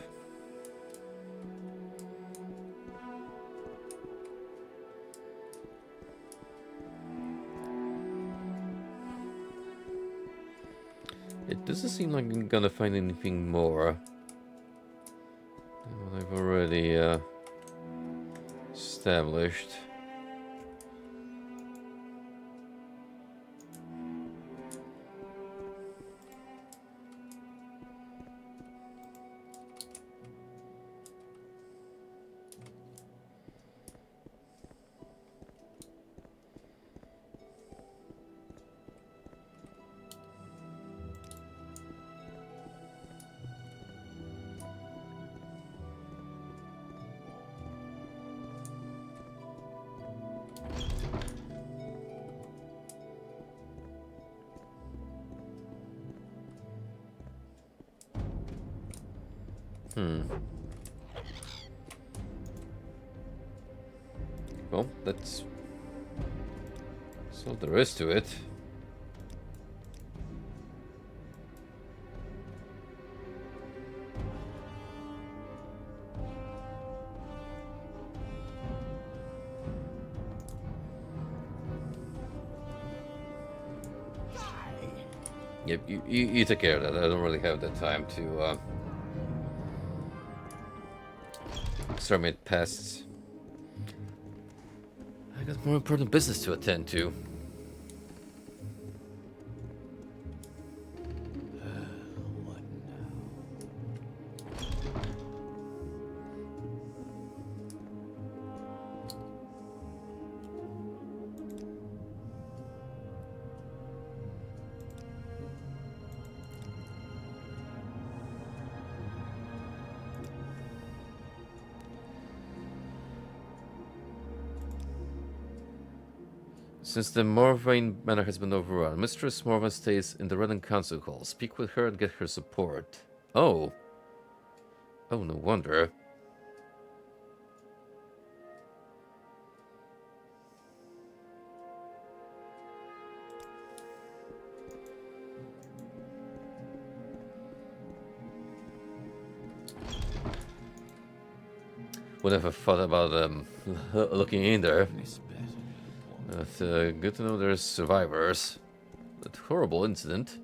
It doesn't seem like I'm gonna find anything more than what I've already established. Well, that's all there is to it. Yep, you take care of that. I don't really have the time to exterminate pests. I got more important business to attend to. What now? Since the Morrowind manor has been overrun, Mistress Morrowind stays in the Redden Council Hall. Speak with her and get her support. Oh. Oh, no wonder. Would have thought about looking in there. But good to know there's survivors. That horrible incident.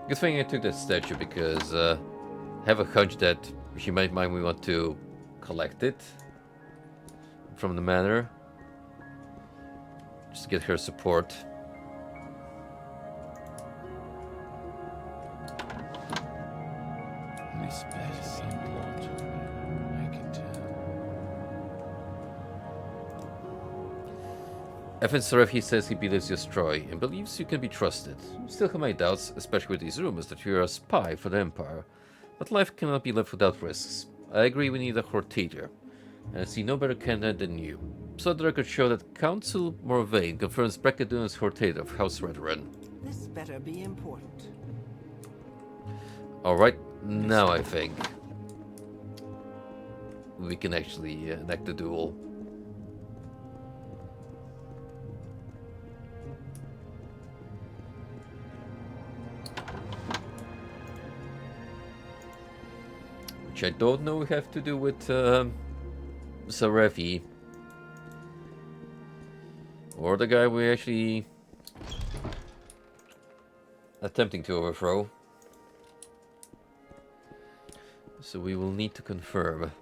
Good thing I took that statue because I have a hunch that she might want to collect it from the manor. Just to get her support. This better be important to me. I can tell. Evan Sarefi says he believes you're Stroy and believes you can be trusted. Still have my doubts, especially with these rumors that you're a spy for the Empire. But life cannot be lived without risks. I agree we need a Hortator, and I see no better candidate than you. So the records show that Council Morvain confirms Brecadun as Hortator of House Redren. This better be important. Alright, now I think we can actually enact the duel. Which I don't know we have to do with Sarefi. Or the guy we're actually attempting to overthrow. So we will need to confirm.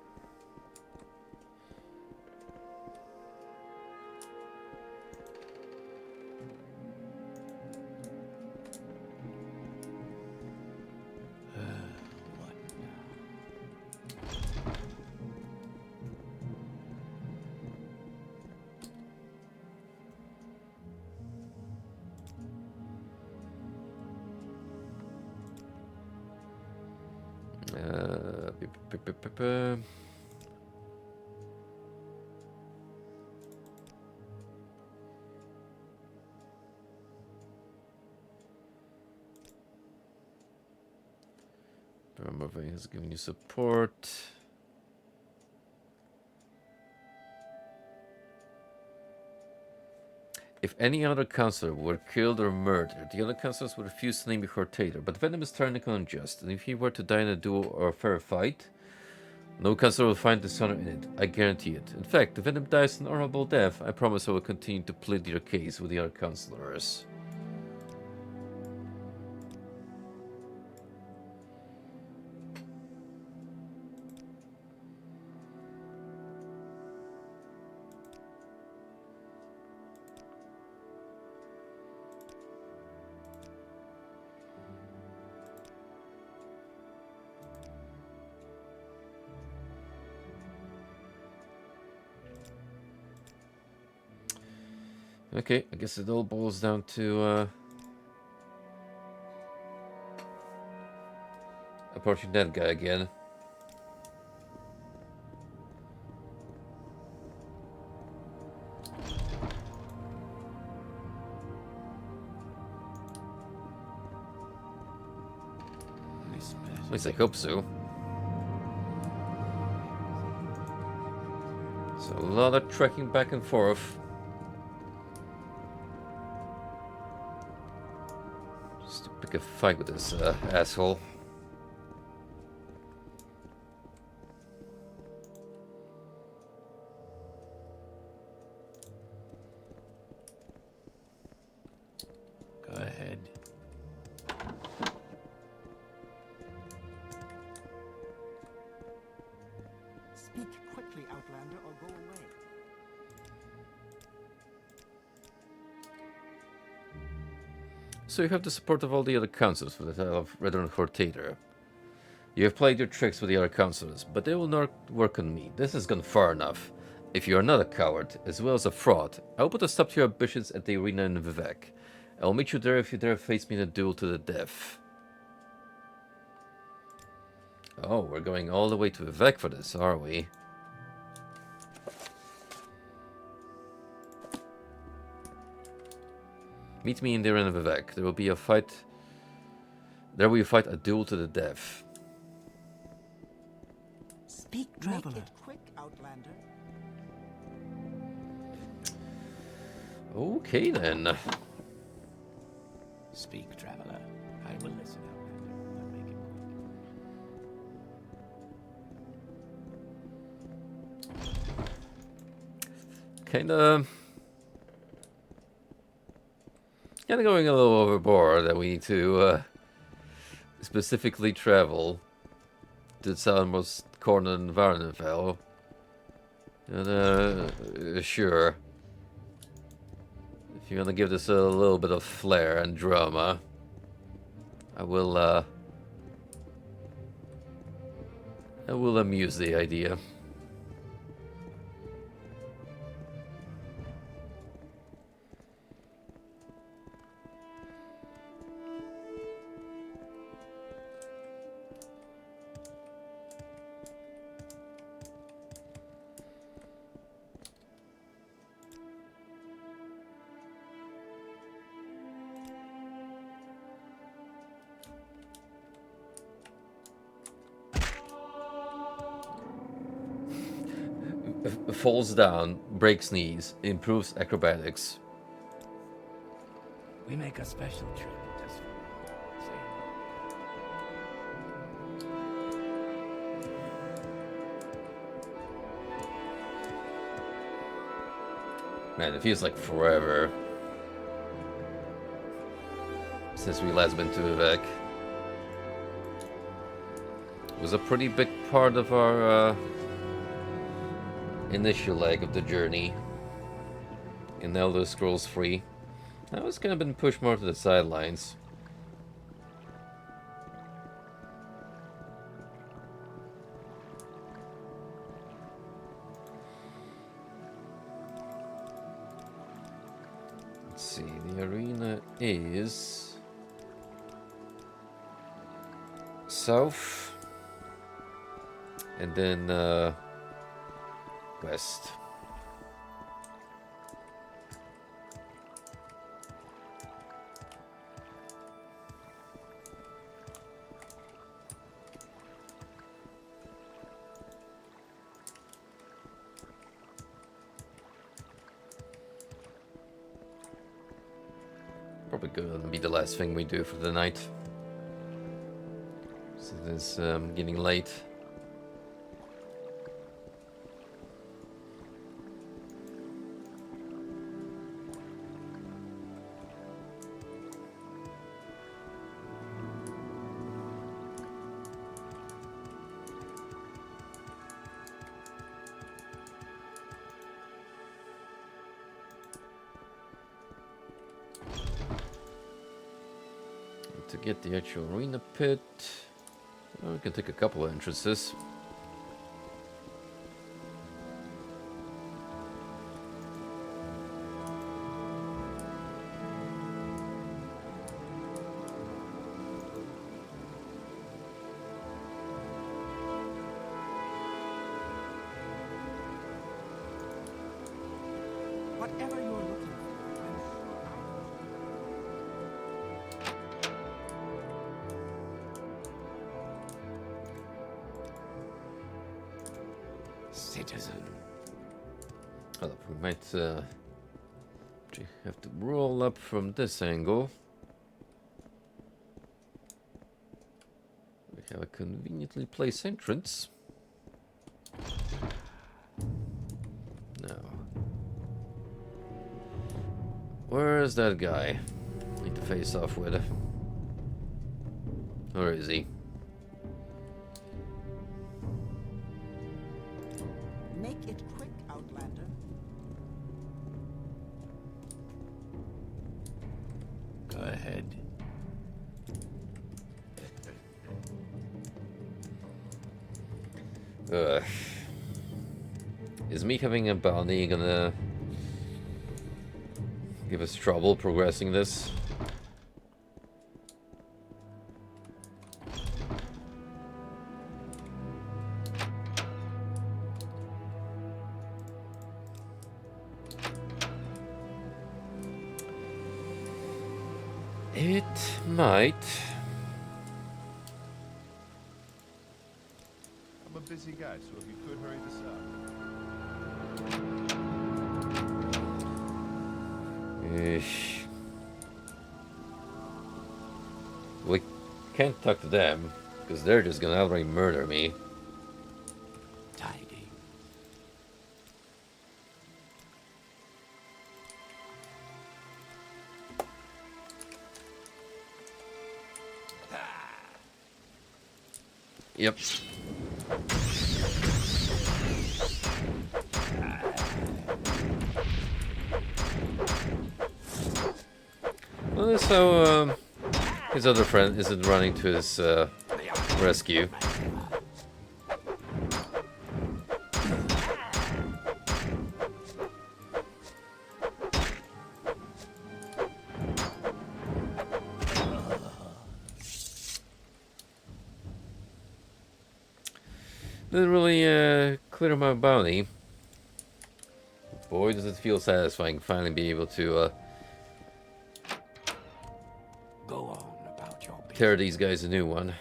Morvain has given you support. If any other councillor were killed or murdered, the other councillors would refuse to name you Hortator, but Venom is tyrannical and unjust, and if he were to die in a duel or a fair fight, no councillor will find dishonor in it. I guarantee it. In fact, if Venom dies an honorable death, I promise I will continue to plead your case with the other councillors. Okay, I guess it all boils down to approaching that guy again. At least I hope so. So a lot of trekking back and forth. Just to pick a fight with this asshole. Go ahead. Speak quickly, Outlander, or go away. So you have the support of all the other councils for the title of Reverend Hortator. You have played your tricks with the other councillors, but they will not work on me. This has gone far enough. If you are not a coward, as well as a fraud, I will put a stop to your ambitions at the arena in Vivek. I will meet you there if you dare face me in a duel to the death. Oh, we're going all the way to Vivek for this, are we? Meet me in the arena of Vivek. There will be a fight. There we fight a duel to the death. Speak, traveler. Make it quick, Outlander. Okay then. Speak, traveler. I will listen, Outlander, but make it quick. Kinda going a little overboard that we need to specifically travel to the southernmost corner in Varnenfell. And sure. If you're gonna give this a little bit of flair and drama, I will amuse the idea. Falls down, breaks knees, improves acrobatics. We make a special trip just for Man, it feels like forever since we last been to Vivek. It was a pretty big part of our initial leg of the journey in Elder Scrolls 3. Now it's kind of been pushed more to the sidelines. Let's see, the arena is south and then west. Probably gonna be the last thing we do for the night. So it's getting late. To get the actual arena pit, well, we can take a couple of entrances. Whatever you're looking for, I'm sure I citizen. Hold up, we might actually have to roll up from this angle. We have a conveniently placed entrance. Now, where's that guy? Need to face off with. Where is he? Make it quick, Outlander. Go ahead. Is me having a bounty gonna give us trouble progressing this? It might. I'm a busy guy, so if you could hurry this up. We can't talk to them, because they're just gonna outright murder me. Tidy. Yep. Well, that's how his other friend isn't running to his rescue. Didn't really clear my bounty. Boy, does it feel satisfying finally be able to Go on about your business. tear these guys a new one.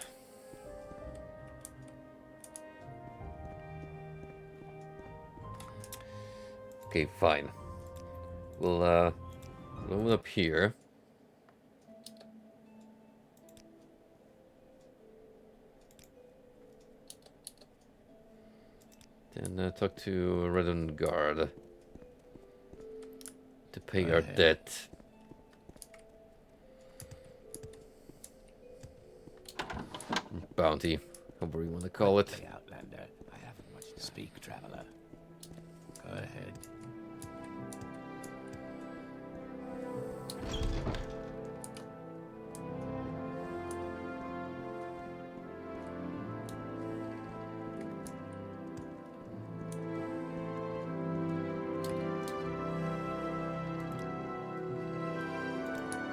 Okay, fine. We'll move up here. Then talk to Redden Guard to pay our debt. Bounty, however you want to call it. The Outlander. I haven't much to speak, traveler. Go ahead.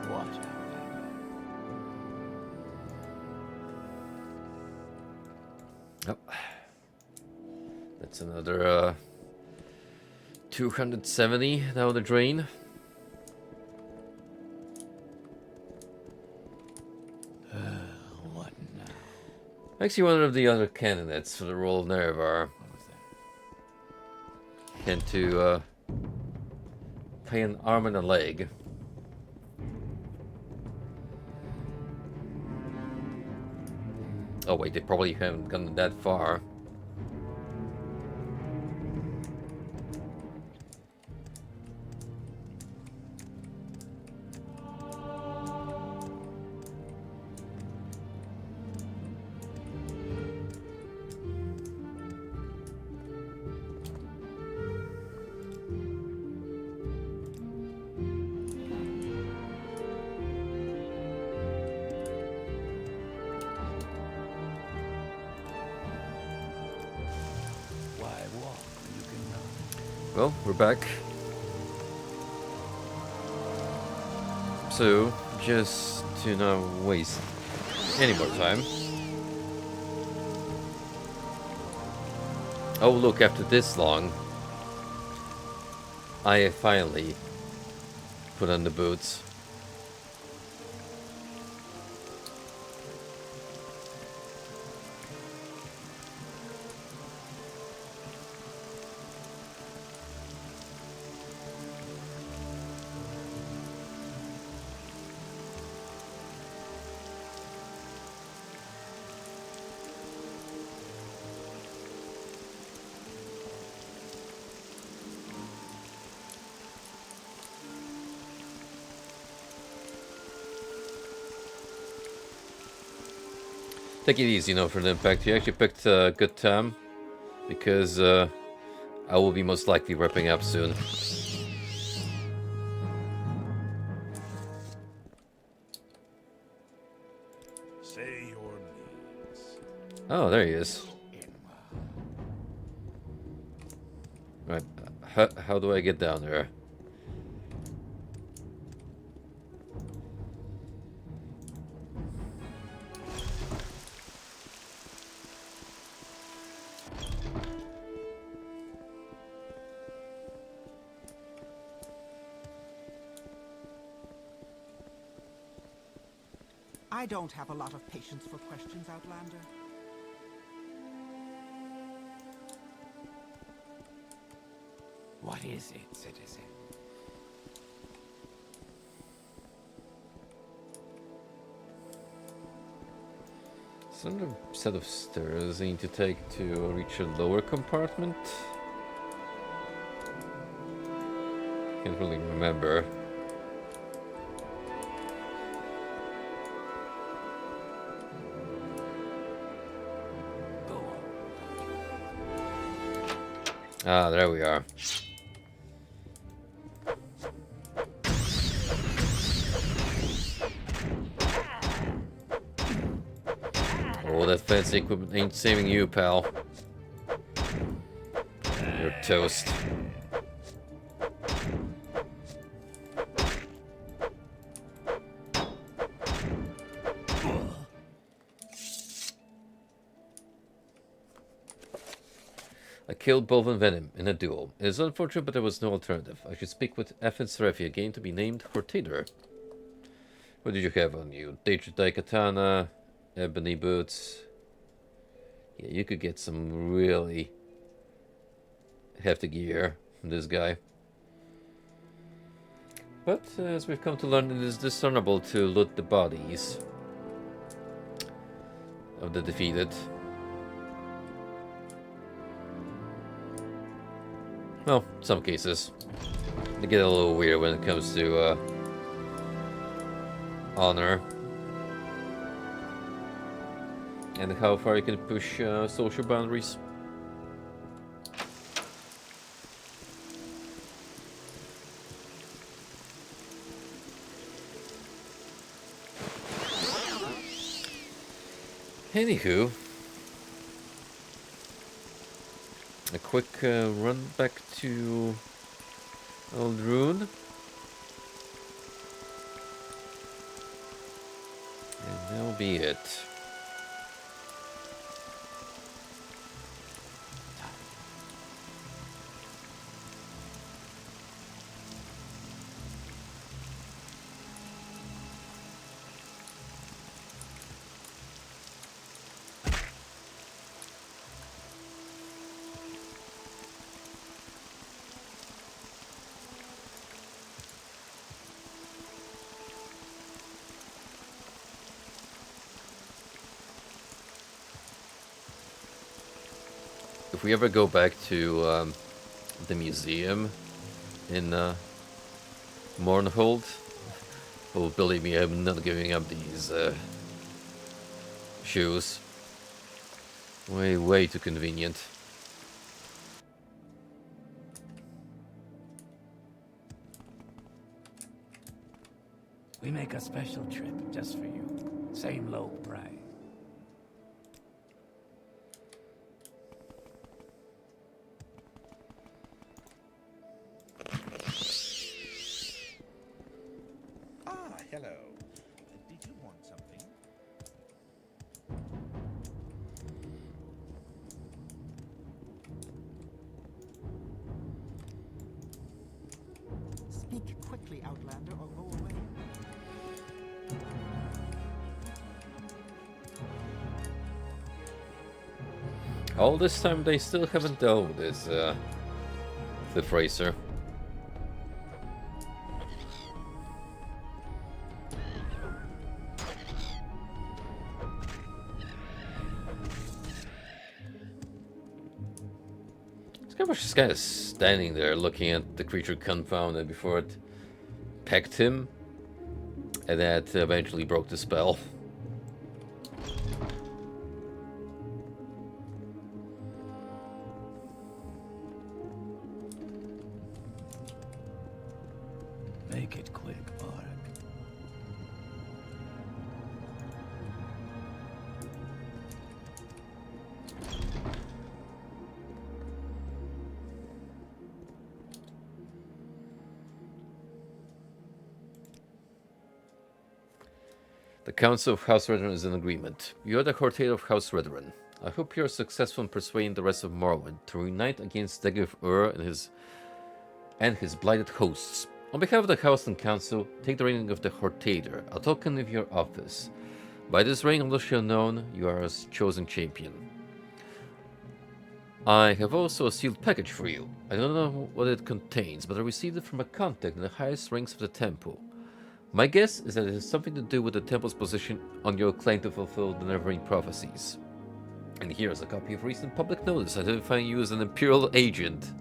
What, Outlander? Oh. That's another 270 down the drain. What now? Actually, one of the other candidates for the role of Nerevar What was that? had to pay an arm and a leg. Oh wait, they probably haven't gone that far. Why walk when you can run? Well, we're back. So, just to not waste any more time. Oh look, after this long, I finally put on the boots. Take it easy, for the impact. You actually picked a good time, because I will be most likely wrapping up soon. Say your needs. Oh, there he is. Right, how do I get down there? I don't have a lot of patience for questions, Outlander. What is it, citizen? Some set of stairs I need to take to reach a lower compartment. Can't really remember. Ah, there we are. Oh, that fancy equipment ain't saving you, pal. You're toast. I killed both in Venom in a duel. It is unfortunate, but there was no alternative. I should speak with Effin Serafi again to be named Hortator. What did you have on you? Dai Katana, ebony boots. Yeah, you could get some really hefty gear from this guy. But as we've come to learn, it is discernible to loot the bodies of the defeated. Well, some cases. They get a little weird when it comes to honor. And how far you can push social boundaries. Anywho, a quick run back to Old Rune. And that'll be it. If we ever go back to the museum in Morrowind, oh, believe me, I'm not giving up these shoes. Way too convenient. We make a special trip just for you. Same low price. Hello. Did you want something? Speak quickly, Outlander, or go away. All this time they still haven't dealt with this, the Fraser. This guy is standing there looking at the creature confounded before it pecked him, and that eventually broke the spell. Make it quick, Mark. The Council of House Redren is in agreement. You are the Hortator of House Redren. I hope you are successful in persuading the rest of Morrowind to unite against Dagger of Ur and his blighted hosts. On behalf of the House and Council, take the ring of the Hortator, a token of your office. By this ring, all shall known, you are a chosen champion. I have also a sealed package for you. I don't know what it contains, but I received it from a contact in the highest ranks of the temple. My guess is that it has something to do with the temple's position on your claim to fulfill the Neverwing prophecies. And here is a copy of recent public notice identifying you as an Imperial agent.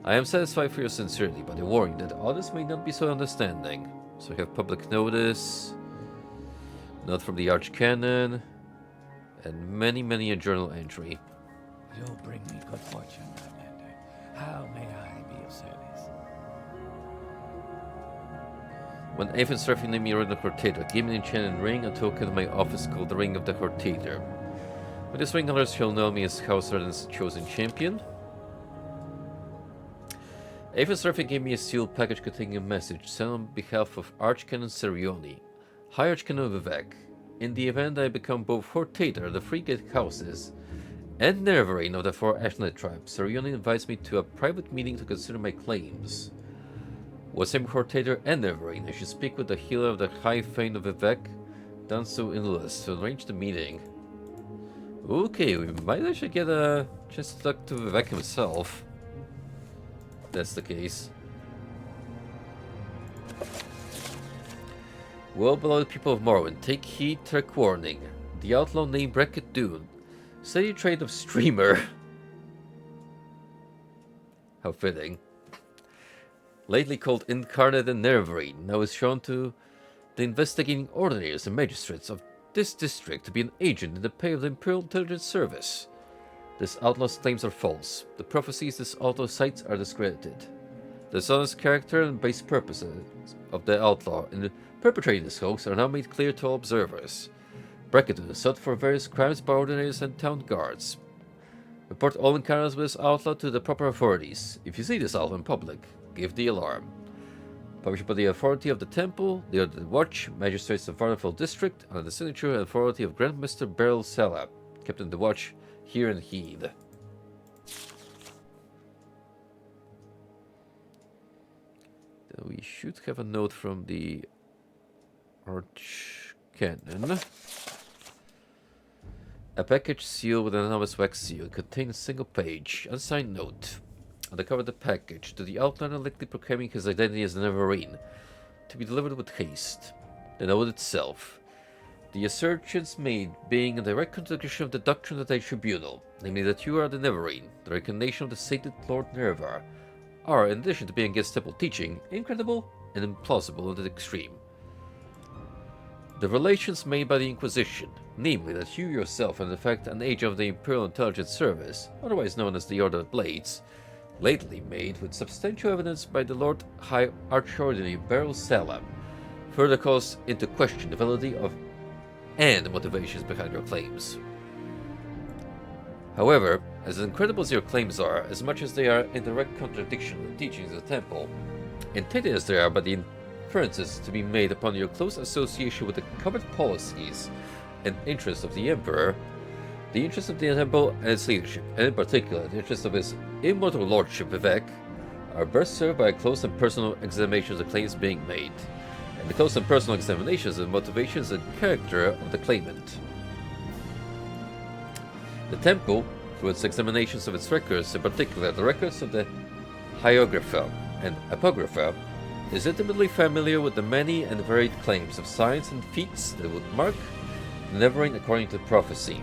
I am satisfied for your sincerity, but I warn you that others may not be so understanding. So we have public notice, note from the Archcanon, and many a journal entry. You'll bring me good fortune, Commander. How may I be of service? When Avon Surfing named me the Hortator, give me an enchanted ring, a token of my office called the Ring of the Hortator. With this ring, others shall know me as House Redden's chosen champion. Avon Surfing gave me a sealed package containing a message sent on behalf of Archcanon Serioni, High Archcanon Vivek. In the event I become both Hortator of the Free-Gate Houses and Neverwing of the 4 Ashland tribes, Serioni invites me to a private meeting to consider my claims. Was him Hortator and Neverwing, I should speak with the healer of the High Fane of Vivek, done so in Lewis, to arrange the meeting. Okay, we might actually get a chance to talk to Vivek himself. If that's the case. Well, beloved people of Morrowind, take heed, take warning. The outlaw named Bracket Dune, steady trade of streamer. How fitting. Lately called Incarnate and Neverwing, now is shown to the investigating ordinators and magistrates of this district to be an agent in the pay of the Imperial Intelligence Service. This outlaw's claims are false. The prophecies this outlaw cites are discredited. The dishonest character and base purposes of the outlaw in perpetrating this hoax are now made clear to all observers. Bracketton is sought for various crimes by ordinators and town guards. Report all encounters with this outlaw to the proper authorities. If you see this outlaw in public, give the alarm. Published by the authority of the temple, the Order of the Watch, magistrates of Varnafell District, under the signature and authority of Grandmaster Beryl Sala, Captain of the Watch, here in Heed. We should have a note from the Archcanon. A package sealed with an anonymous wax seal contains a single page, unsigned note. On the cover of the package, to the outliner likely proclaiming his identity as the Neverwing, to be delivered with haste. The note itself. The assertions made being in direct contradiction of the doctrine of the tribunal, namely that you are the Neverwing, the reincarnation of the sated Lord Nervar, are, in addition to being against temple teaching, incredible and implausible to the extreme. The relations made by the Inquisition, namely that you yourself are in fact an agent of the Imperial Intelligence Service, otherwise known as the Order of Blades, lately made with substantial evidence by the Lord High Archordinary Beryl Sala, further calls into question the validity of and the motivations behind your claims. However, as incredible as your claims are, as much as they are in direct contradiction with the teachings of the temple, and tainted as they are by the inferences to be made upon your close association with the covered policies and interests of the Emperor, the interests of the temple and its leadership, and in particular the interests of his immortal lordship Vivek, are best served by a close and personal examination of the claims being made, and the close and personal examinations of the motivations and character of the claimant. The temple, through its examinations of its records, in particular the records of the Hagiographa and Apocrypha, is intimately familiar with the many and varied claims of science and feats that would mark the Neverwing according to prophecy.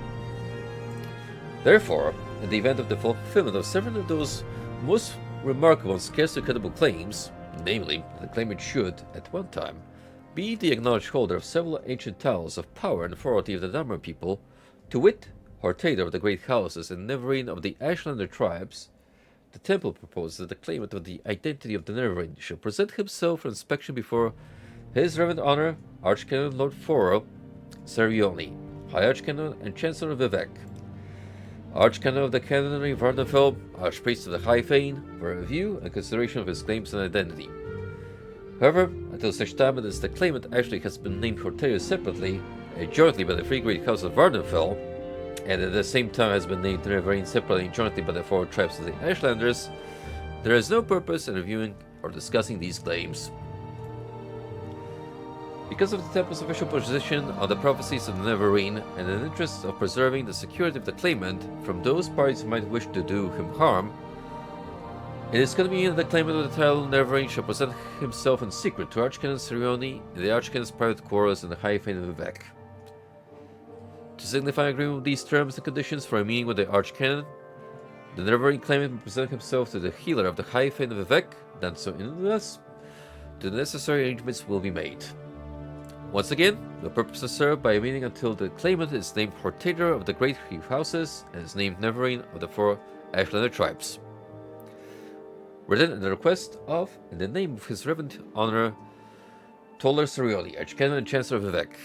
Therefore, in the event of the fulfillment of several of those most remarkable and scarcely credible claims, namely, that the claimant should, at one time, be the acknowledged holder of several ancient titles of power and authority of the Dharma people, to wit, Hortator of the Great Houses and Neverwing of the Ashlander tribes, The temple proposes that the claimant of the identity of the Neverwing shall present himself for inspection before His Reverend Honor Archcanon Lord Foro Serioni, High Archcanon and Chancellor of Vivek, Archcanon of the Canonry of Vardenfell, Archpriest of the High Fane, for review and consideration of his claims and identity. However, until such time as the claimant actually has been named Hortelius separately and jointly by the Free Great House of Vardenfell, and at the same time has been named Neverwing separately and jointly by the 4 tribes of the Ashlanders, there is no purpose in reviewing or discussing these claims. Because of the Temple's official position on the prophecies of the Neverwing, and in the interest of preserving the security of the claimant from those parties who might wish to do him harm, it is convenient that the claimant of the title Neverwing shall present himself in secret to Archcanon Serioni in the Archcanon's private quarters in the High Fane of Vivek. To signify agreement with these terms and conditions for a meeting with the Archcanon, the Neverwing claimant will present himself to the healer of the High Fane of Vivek, then so unless the necessary arrangements will be made. Once again, the purpose is served by a meeting until the claimant is named Hortator of the Great Three Houses and is named Neverwing of the 4 Ashlander tribes. Written at the request of, in the name of His Reverend Honor, Toller Serioli, Archcanon and Chancellor of Vivek.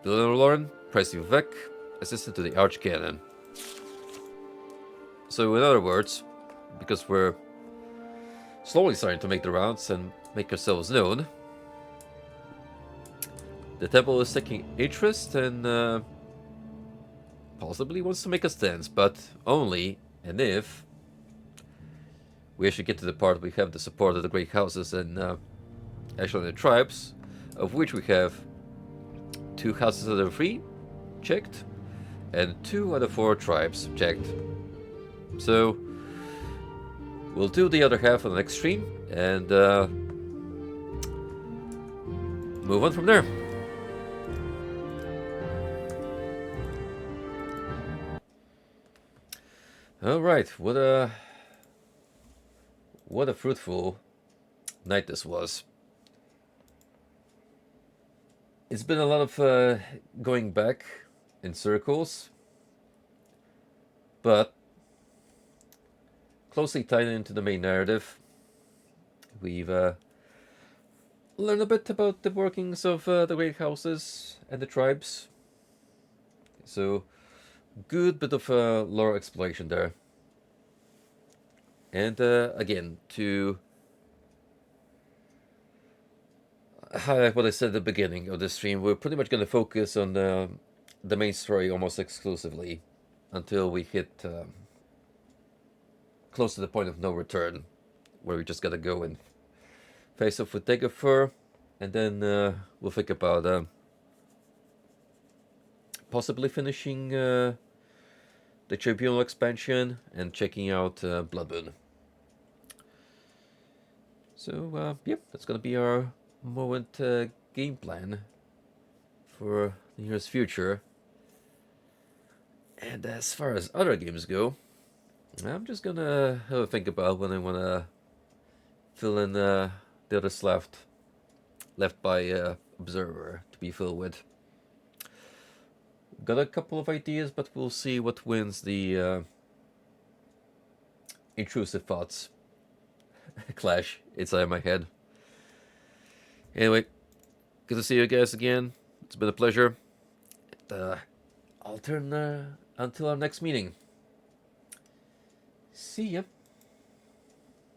Eleanor Lauren, Priest of Vivek, Assistant to the Archcanon. So in other words, because we're slowly starting to make the rounds and make ourselves known, the temple is taking interest and possibly wants to make a stance, but only and if we actually get to the part we have the support of the great houses and actually the tribes, of which we have 2 houses that are free, checked, and 2 out of 4 tribes, checked. So we'll do the other half on the next stream and move on from there. All right, what a fruitful night this was. It's been a lot of going back in circles, but closely tied into the main narrative. We've learned a bit about the workings of the great houses and the tribes. So, good bit of lore exploration there. And again, to highlight what I said at the beginning of the stream, we're pretty much going to focus on the main story almost exclusively until we hit close to the point of no return, where we just got to go and face off with Daggerfur, and then we'll think about possibly finishing the Tribunal expansion and checking out Bloodmoon. So, yep, that's going to be our Morrowind game plan for the nearest future. And as far as other games go, I'm just going to have a think about when I want to fill in the other slot left by Observer to be filled with. Got a couple of ideas, but we'll see what wins the intrusive thoughts clash inside my head. Anyway, good to see you guys again. It's been a pleasure. I'll turn until our next meeting. See ya.